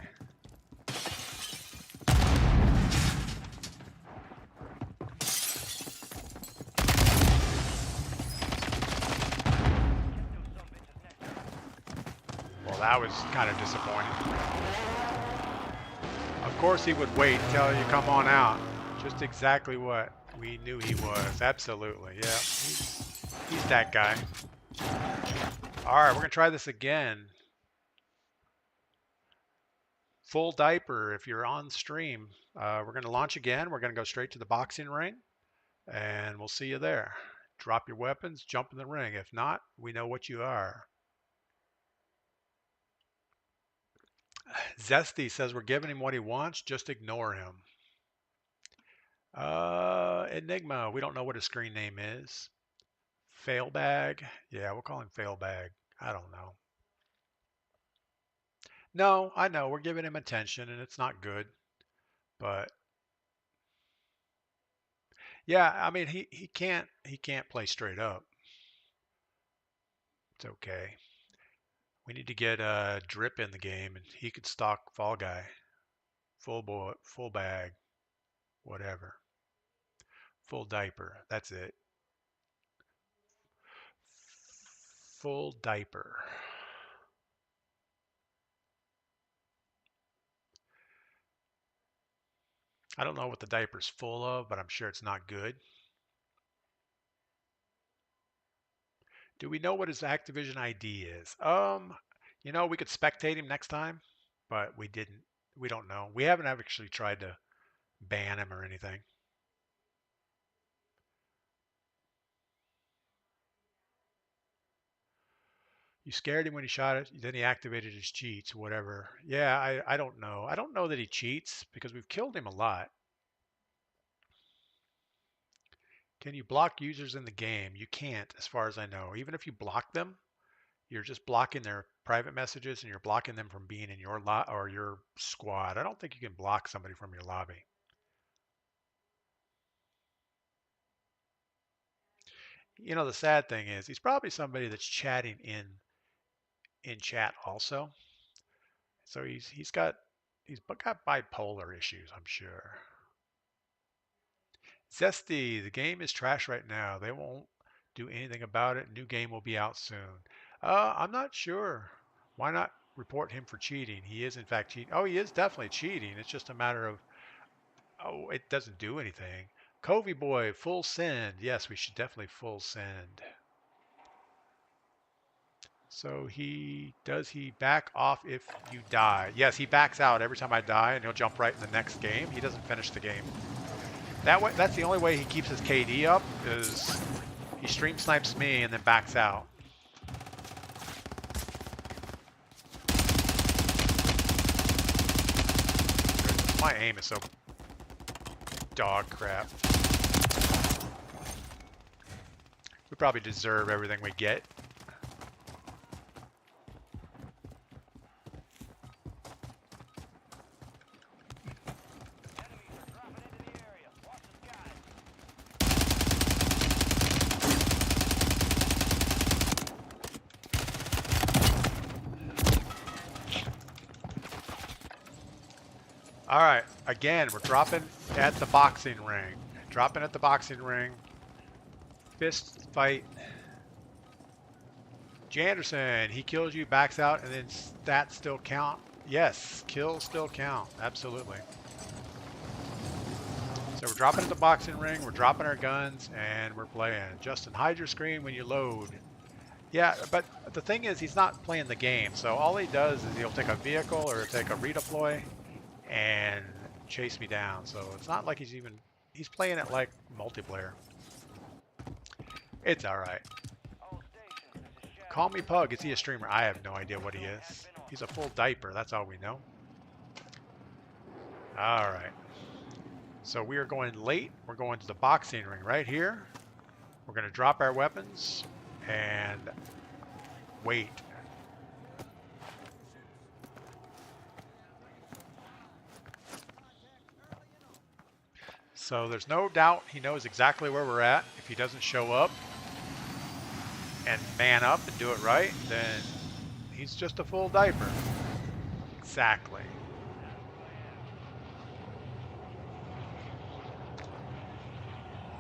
That was kind of disappointing. Of course he would wait until you come on out. Just exactly what we knew he was. Absolutely, yeah. He's that guy. All right, we're gonna try this again. Full diaper if you're on stream. We're gonna launch again. We're gonna go straight to the boxing ring, and we'll see you there. Drop your weapons, jump in the ring. If not, we know what you are. Zesty says we're giving him what he wants, just ignore him. Enigma, we don't know what his screen name is. Failbag, yeah, we'll call him Failbag. I don't know. No, I know, we're giving him attention and it's not good. But yeah, I mean he can't play straight up. It's okay. We need to get Drip in the game, and he could stock Fall Guy. Full bag, whatever. Full diaper, that's it. Full diaper. I don't know what the diaper's full of, but I'm sure it's not good. Do we know what his Activision ID is? You know, we could spectate him next time, but we didn't. We don't know. We haven't actually tried to ban him or anything. You scared him when he shot it, then he activated his cheats, whatever. Yeah, I don't know. I don't know that he cheats because we've killed him a lot. Can you block users in the game? You can't, as far as I know. Even if you block them, you're just blocking their private messages and you're blocking them from being in your lot or your squad. I don't think you can block somebody from your lobby. You know, the sad thing is he's probably somebody that's chatting in chat also. So he's got bipolar issues, I'm sure. Zesty, the game is trash right now. They won't do anything about it. New game will be out soon. I'm not sure. Why not report him for cheating? He is in fact cheating. Oh, he is definitely cheating. It's just a matter of, oh, it doesn't do anything. Covey boy, full send. Yes, we should definitely full send. So does he back off if you die? Yes, he backs out every time I die and he'll jump right in the next game. He doesn't finish the game. That's the only way he keeps his KD up is he stream snipes me and then backs out. My aim is so dog crap. We probably deserve everything we get. All right, again, we're dropping at the boxing ring. Dropping at the boxing ring. Fist fight. Janderson, he kills you, backs out, and then stats still count. Yes, kills still count. Absolutely. So we're dropping at the boxing ring, we're dropping our guns, and we're playing. Justin, hide your screen when you load. Yeah, but the thing is, he's not playing the game. So all he does is he'll take a vehicle or take a redeploy and chase me down. So it's not like he's playing it like multiplayer. It's all right. Call me Pug. Is he a streamer? I have no idea what he is. He's a full diaper. That's all we know. All right. So we are going late. We're going to the boxing ring right here. We're going to drop our weapons and wait. So there's no doubt he knows exactly where we're at. If he doesn't show up and man up and do it right, then he's just a full diaper. Exactly.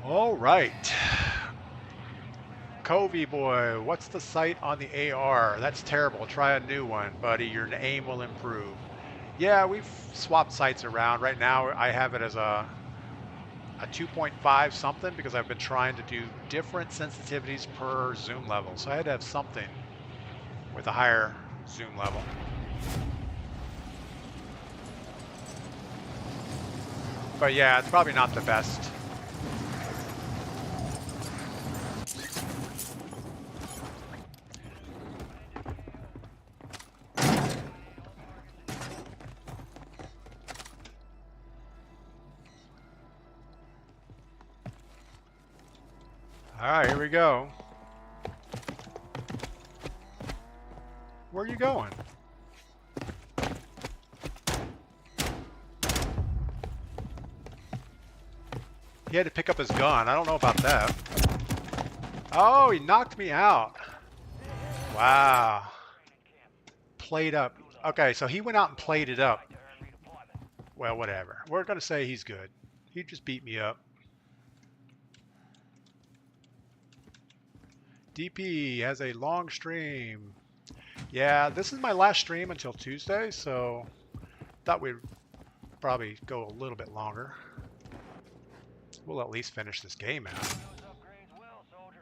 All right. Covey boy, what's the sight on the AR? That's terrible. Try a new one, buddy. Your aim will improve. Yeah, we've swapped sights around. Right now I have it as a 2.5 something because I've been trying to do different sensitivities per zoom level. So I had to have something with a higher zoom level. But yeah, it's probably not the best. All right, here we go. Where are you going? He had to pick up his gun. I don't know about that. Oh, he knocked me out. Wow. played up. Okay, so he went out and played it up. Right to earn redeployment. Well, whatever. We're going to say he's good. He just beat me up. DP has a long stream. Yeah, this is my last stream until Tuesday, so thought we'd probably go a little bit longer. We'll at least finish this game out. Those upgrades well, soldier.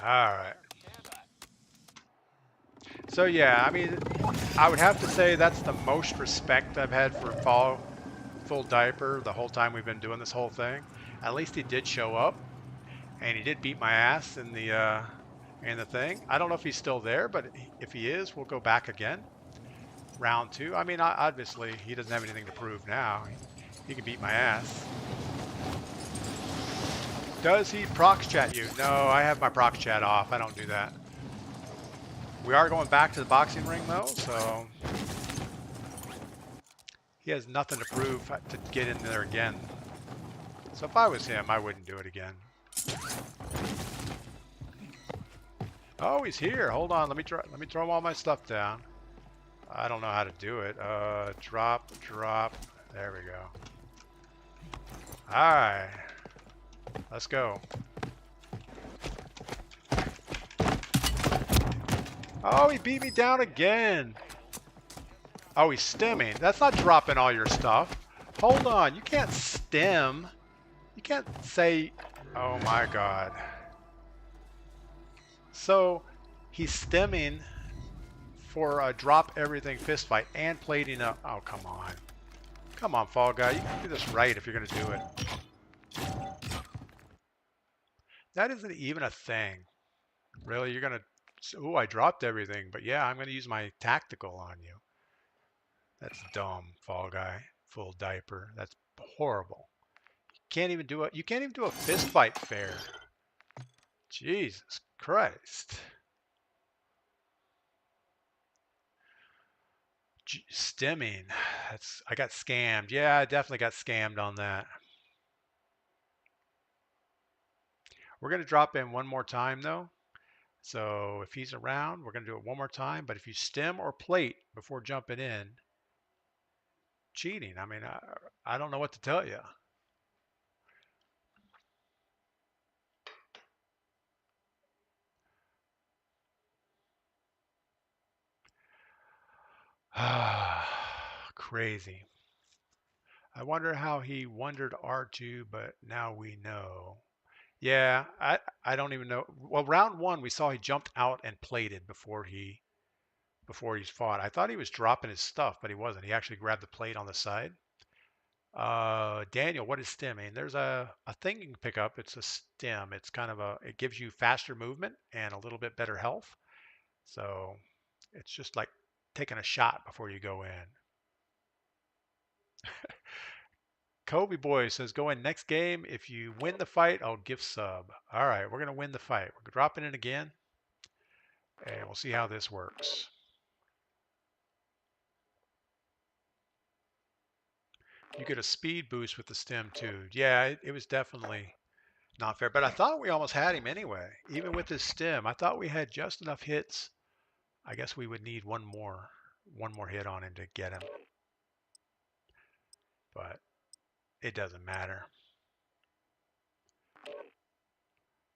All right. So yeah, I mean, I would have to say that's the most respect I've had for full diaper the whole time we've been doing this whole thing. At least he did show up, and he did beat my ass in the thing. I don't know if he's still there, but if he is, we'll go back again. Round 2. I mean, obviously he doesn't have anything to prove now. He can beat my ass. Does he prox chat you? No, I have my prox chat off. I don't do that. We are going back to the boxing ring though, so he has nothing to prove to get in there again. So if I was him, I wouldn't do it again. Oh, he's here. Hold on. Let me throw all my stuff down. I don't know how to do it. Drop. There we go. All right. Let's go. Oh, he beat me down again. Oh, he's stemming. That's not dropping all your stuff. Hold on. You can't stem. You can't say, oh my God. So he's stemming for a drop everything fist fight and plating up. Oh, come on. Come on, Fall Guy. You can do this right if you're going to do it. That isn't even a thing. Really? You're going to... Ooh, I dropped everything. But yeah, I'm going to use my tactical on you. That's dumb, Fall Guy. Full diaper. That's horrible. You can't even do a fist fight fair. Jesus Christ. Stemming. I got scammed. Yeah, I definitely got scammed on that. We're going to drop in one more time though. So if he's around, we're going to do it one more time. But if you stem or plate before jumping in, cheating. I mean, I don't know what to tell you. Crazy. I wonder how he wondered R2, but now we know. Yeah, I don't even know. Well, round 1 we saw he jumped out and plated before he's fought. I thought he was dropping his stuff, but he wasn't. He actually grabbed the plate on the side. Daniel, what is stemming? There's a thing you can pick up. It's a stem. It's kind of it gives you faster movement and a little bit better health. So it's just like taking a shot before you go in. Kobe Boy says, go in next game. If you win the fight, I'll gift sub. All right, we're going to win the fight. We're dropping in again, and we'll see how this works. You get a speed boost with the stem too. Yeah, it was definitely not fair, but I thought we almost had him anyway. Even with his stem, I thought we had just enough hits. I guess we would need one more hit on him to get him. But it doesn't matter.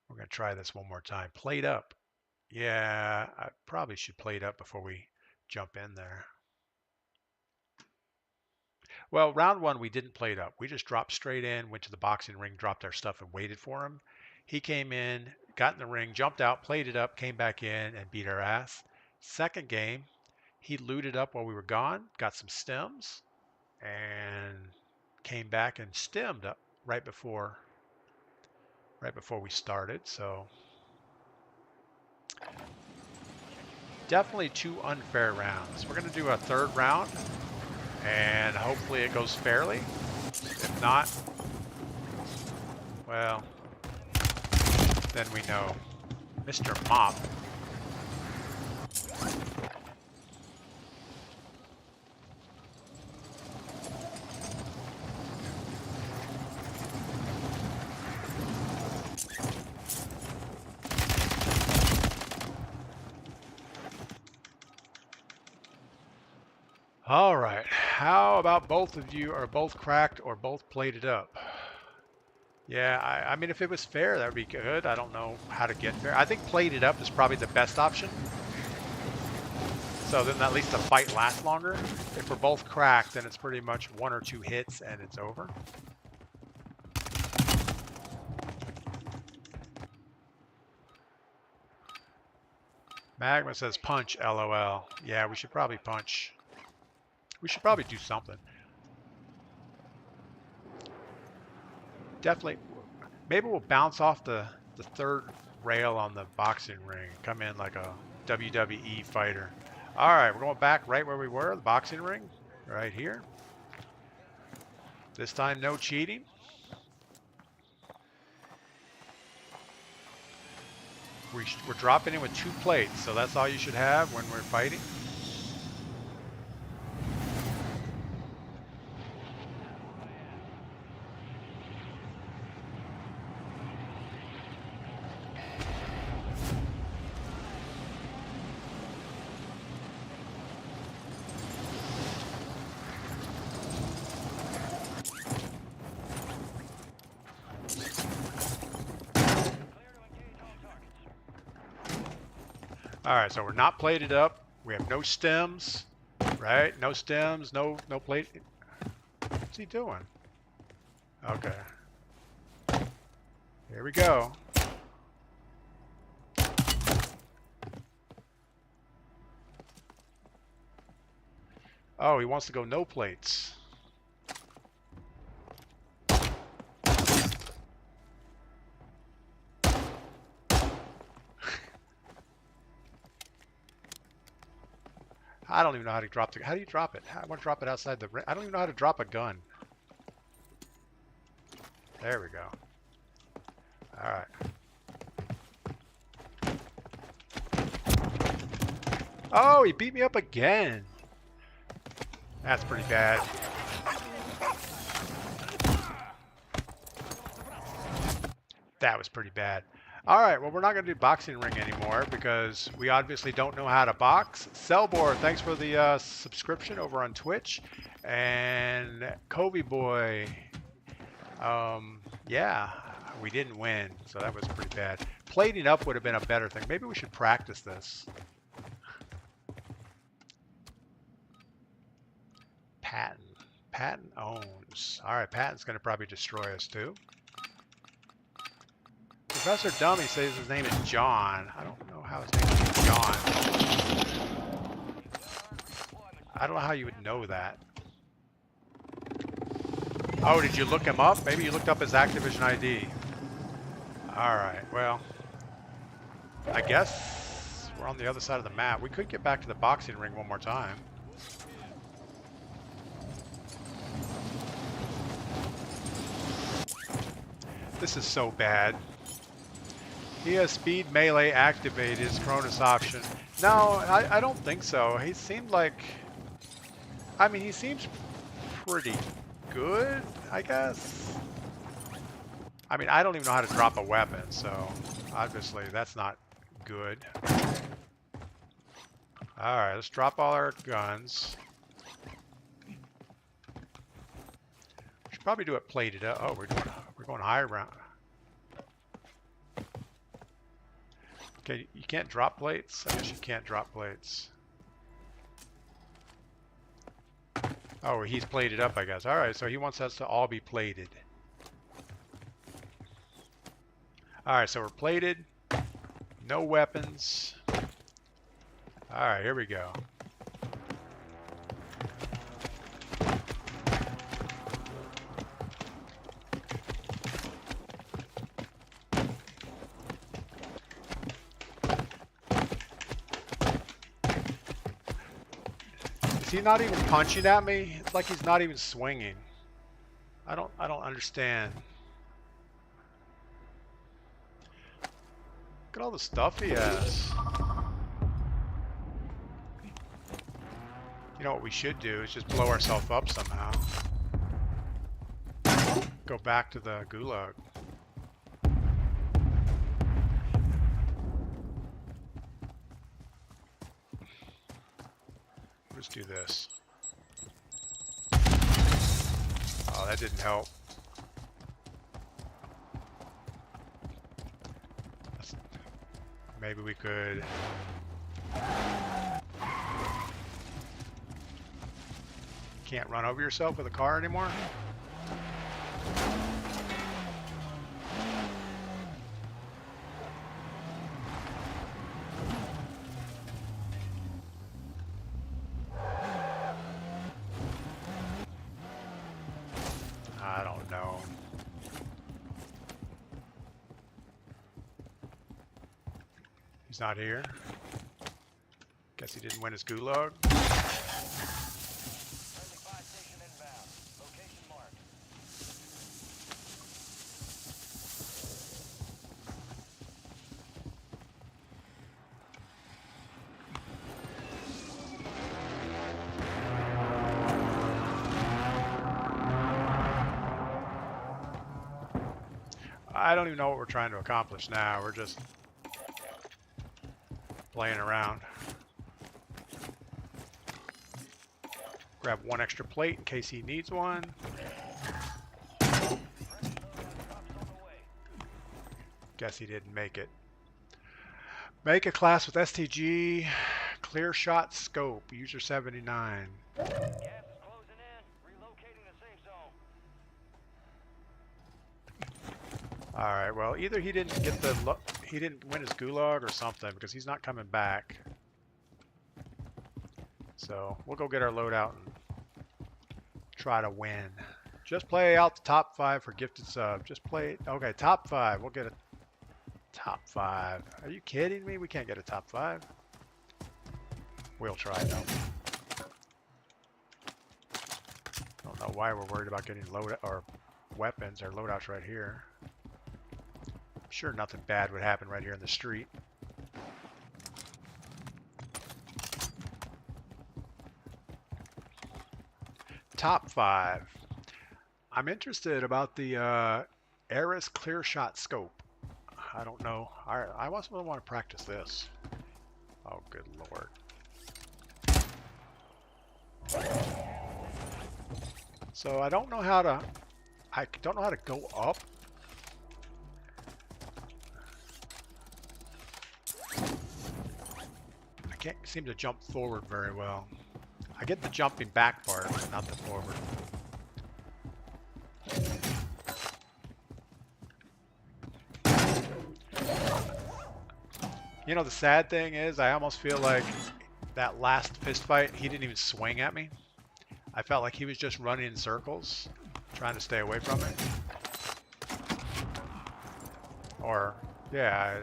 We're going to try this one more time. Plate up. Yeah, I probably should plate up before we jump in there. Well, round 1, we didn't plate up. We just dropped straight in, went to the boxing ring, dropped our stuff, and waited for him. He came in, got in the ring, jumped out, plated up, came back in, and beat our ass. Second game, he looted up while we were gone, got some stems, and came back and stemmed up right before we started. So definitely 2 unfair rounds. We're going to do a third round, and hopefully it goes fairly. If not, Well, then we know. Mr. Mop. All right, how about both of you are both cracked or both plated up? Yeah, I mean, if it was fair, that would be good. I don't know how to get fair. I think plated up is probably the best option. So then at least the fight lasts longer. If we're both cracked, then it's pretty much 1 or 2 hits and it's over. Magma says punch, LOL. Yeah, we should probably punch. We should probably do something. Definitely. Maybe we'll bounce off the third rail on the boxing ring. Come in like a WWE fighter. All right, we're going back right where we were, the boxing ring. Right here. This time, no cheating. We're dropping in with 2 plates, so that's all you should have when we're fighting. All right, so we're not plated up. We have no stems, right? No stems, no plate. What's he doing? Okay. Here we go. Oh, he wants to go no plates. I don't even know how to drop the. How do you drop it? I want to drop it outside the ring. I don't even know how to drop a gun. There we go. All right. Oh, he beat me up again. That's pretty bad. That was pretty bad. All right, well, we're not going to do boxing ring anymore because we obviously don't know how to box. Cellboard, thanks for the subscription over on Twitch. And Kobe Boy, yeah, we didn't win, so that was pretty bad. Plating up would have been a better thing. Maybe we should practice this. Patton. Patton owns. All right, Patton's going to probably destroy us too. Professor Dummy says his name is John. I don't know how his name is John. I don't know how you would know that. Oh, did you look him up? Maybe you looked up his Activision ID. Alright, well, I guess we're on the other side of the map. We could get back to the boxing ring one more time. This is so bad. He has speed melee activated, his Cronus option. No, I don't think so. He seemed like... I mean, he seems pretty good, I guess. I mean, I don't even know how to drop a weapon, so obviously that's not good. Alright, let's drop all our guns. We should probably do it plated up. Oh, we're going higher round. Okay, you can't drop plates? I guess you can't drop plates. Oh, he's plated up, I guess. Alright, so he wants us to all be plated. Alright, so we're plated. No weapons. Alright, here we go. Is he not even punching at me? It's like he's not even swinging. I don't understand. at all the stuff he has. You know what we should do is just blow ourselves up somehow. Go back to the gulag. Let's do this. Oh, that didn't help. Maybe we could... Can't run over yourself with a car anymore? I don't know. He's not here. Guess he didn't win his gulag. Friendly buy station inbound. Location marked. I don't even know what we're trying to accomplish now. We're just playing around. Grab one extra plate in case he needs one. Guess he didn't make it. Make a class with STG. Clear shot scope. User 79. Gas is closing in. Relocating the safe zone. All right. Well, either he didn't get he didn't win his gulag or something because he's not coming back. So we'll go get our loadout and try to win. Just play out the top 5 for gifted sub. Just play. Okay, top 5. We'll get a top 5. Are you kidding me? We can't get a top 5. We'll try though. Don't know why we're worried about getting load or weapons. Our loadout's right here. I'm sure nothing bad would happen right here in the street. Top 5. I'm interested about the Eris clear shot scope. I don't know. I also want to practice this. Oh, good lord. So I don't know how to. I don't know how to go up. I can't seem to jump forward very well. I get the jumping back part, but not the forward. You know, the sad thing is I almost feel like that last fist fight, he didn't even swing at me. I felt like he was just running in circles, trying to stay away from it. Or, yeah.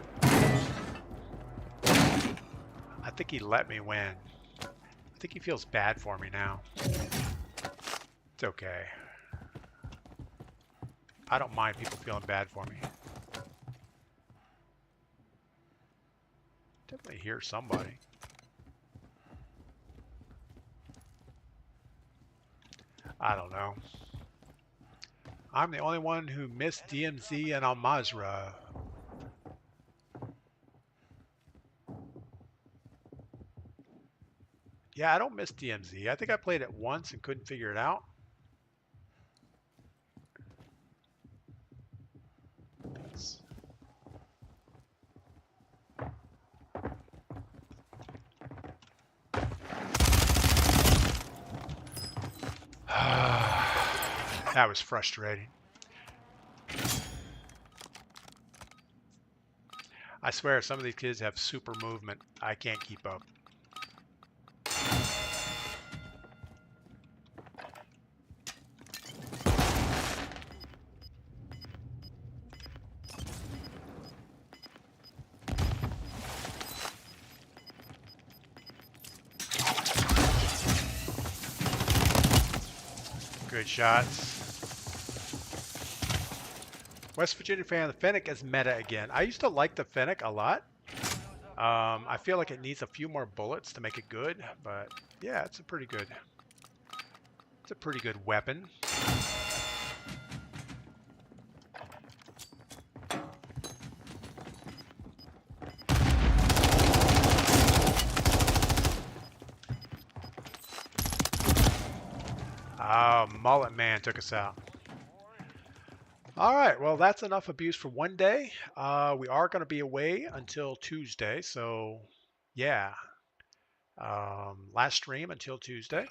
I think he let me win. I think he feels bad for me now. It's okay. I don't mind people feeling bad for me. Definitely hear somebody. I don't know. I'm the only one who missed DMZ and Al-Mazrah. Yeah, I don't miss DMZ. I think I played it once and couldn't figure it out. That was frustrating. I swear some of these kids have super movement. I can't keep up. Good shots. West Virginia fan, the Fennec is meta again. I used to like the Fennec a lot. I feel like it needs a few more bullets to make it good, but yeah, it's a pretty good weapon. Oh, Mullet Man took us out. All right, well, that's enough abuse for one day. We are going to be away until Tuesday, so yeah. Last stream until Tuesday.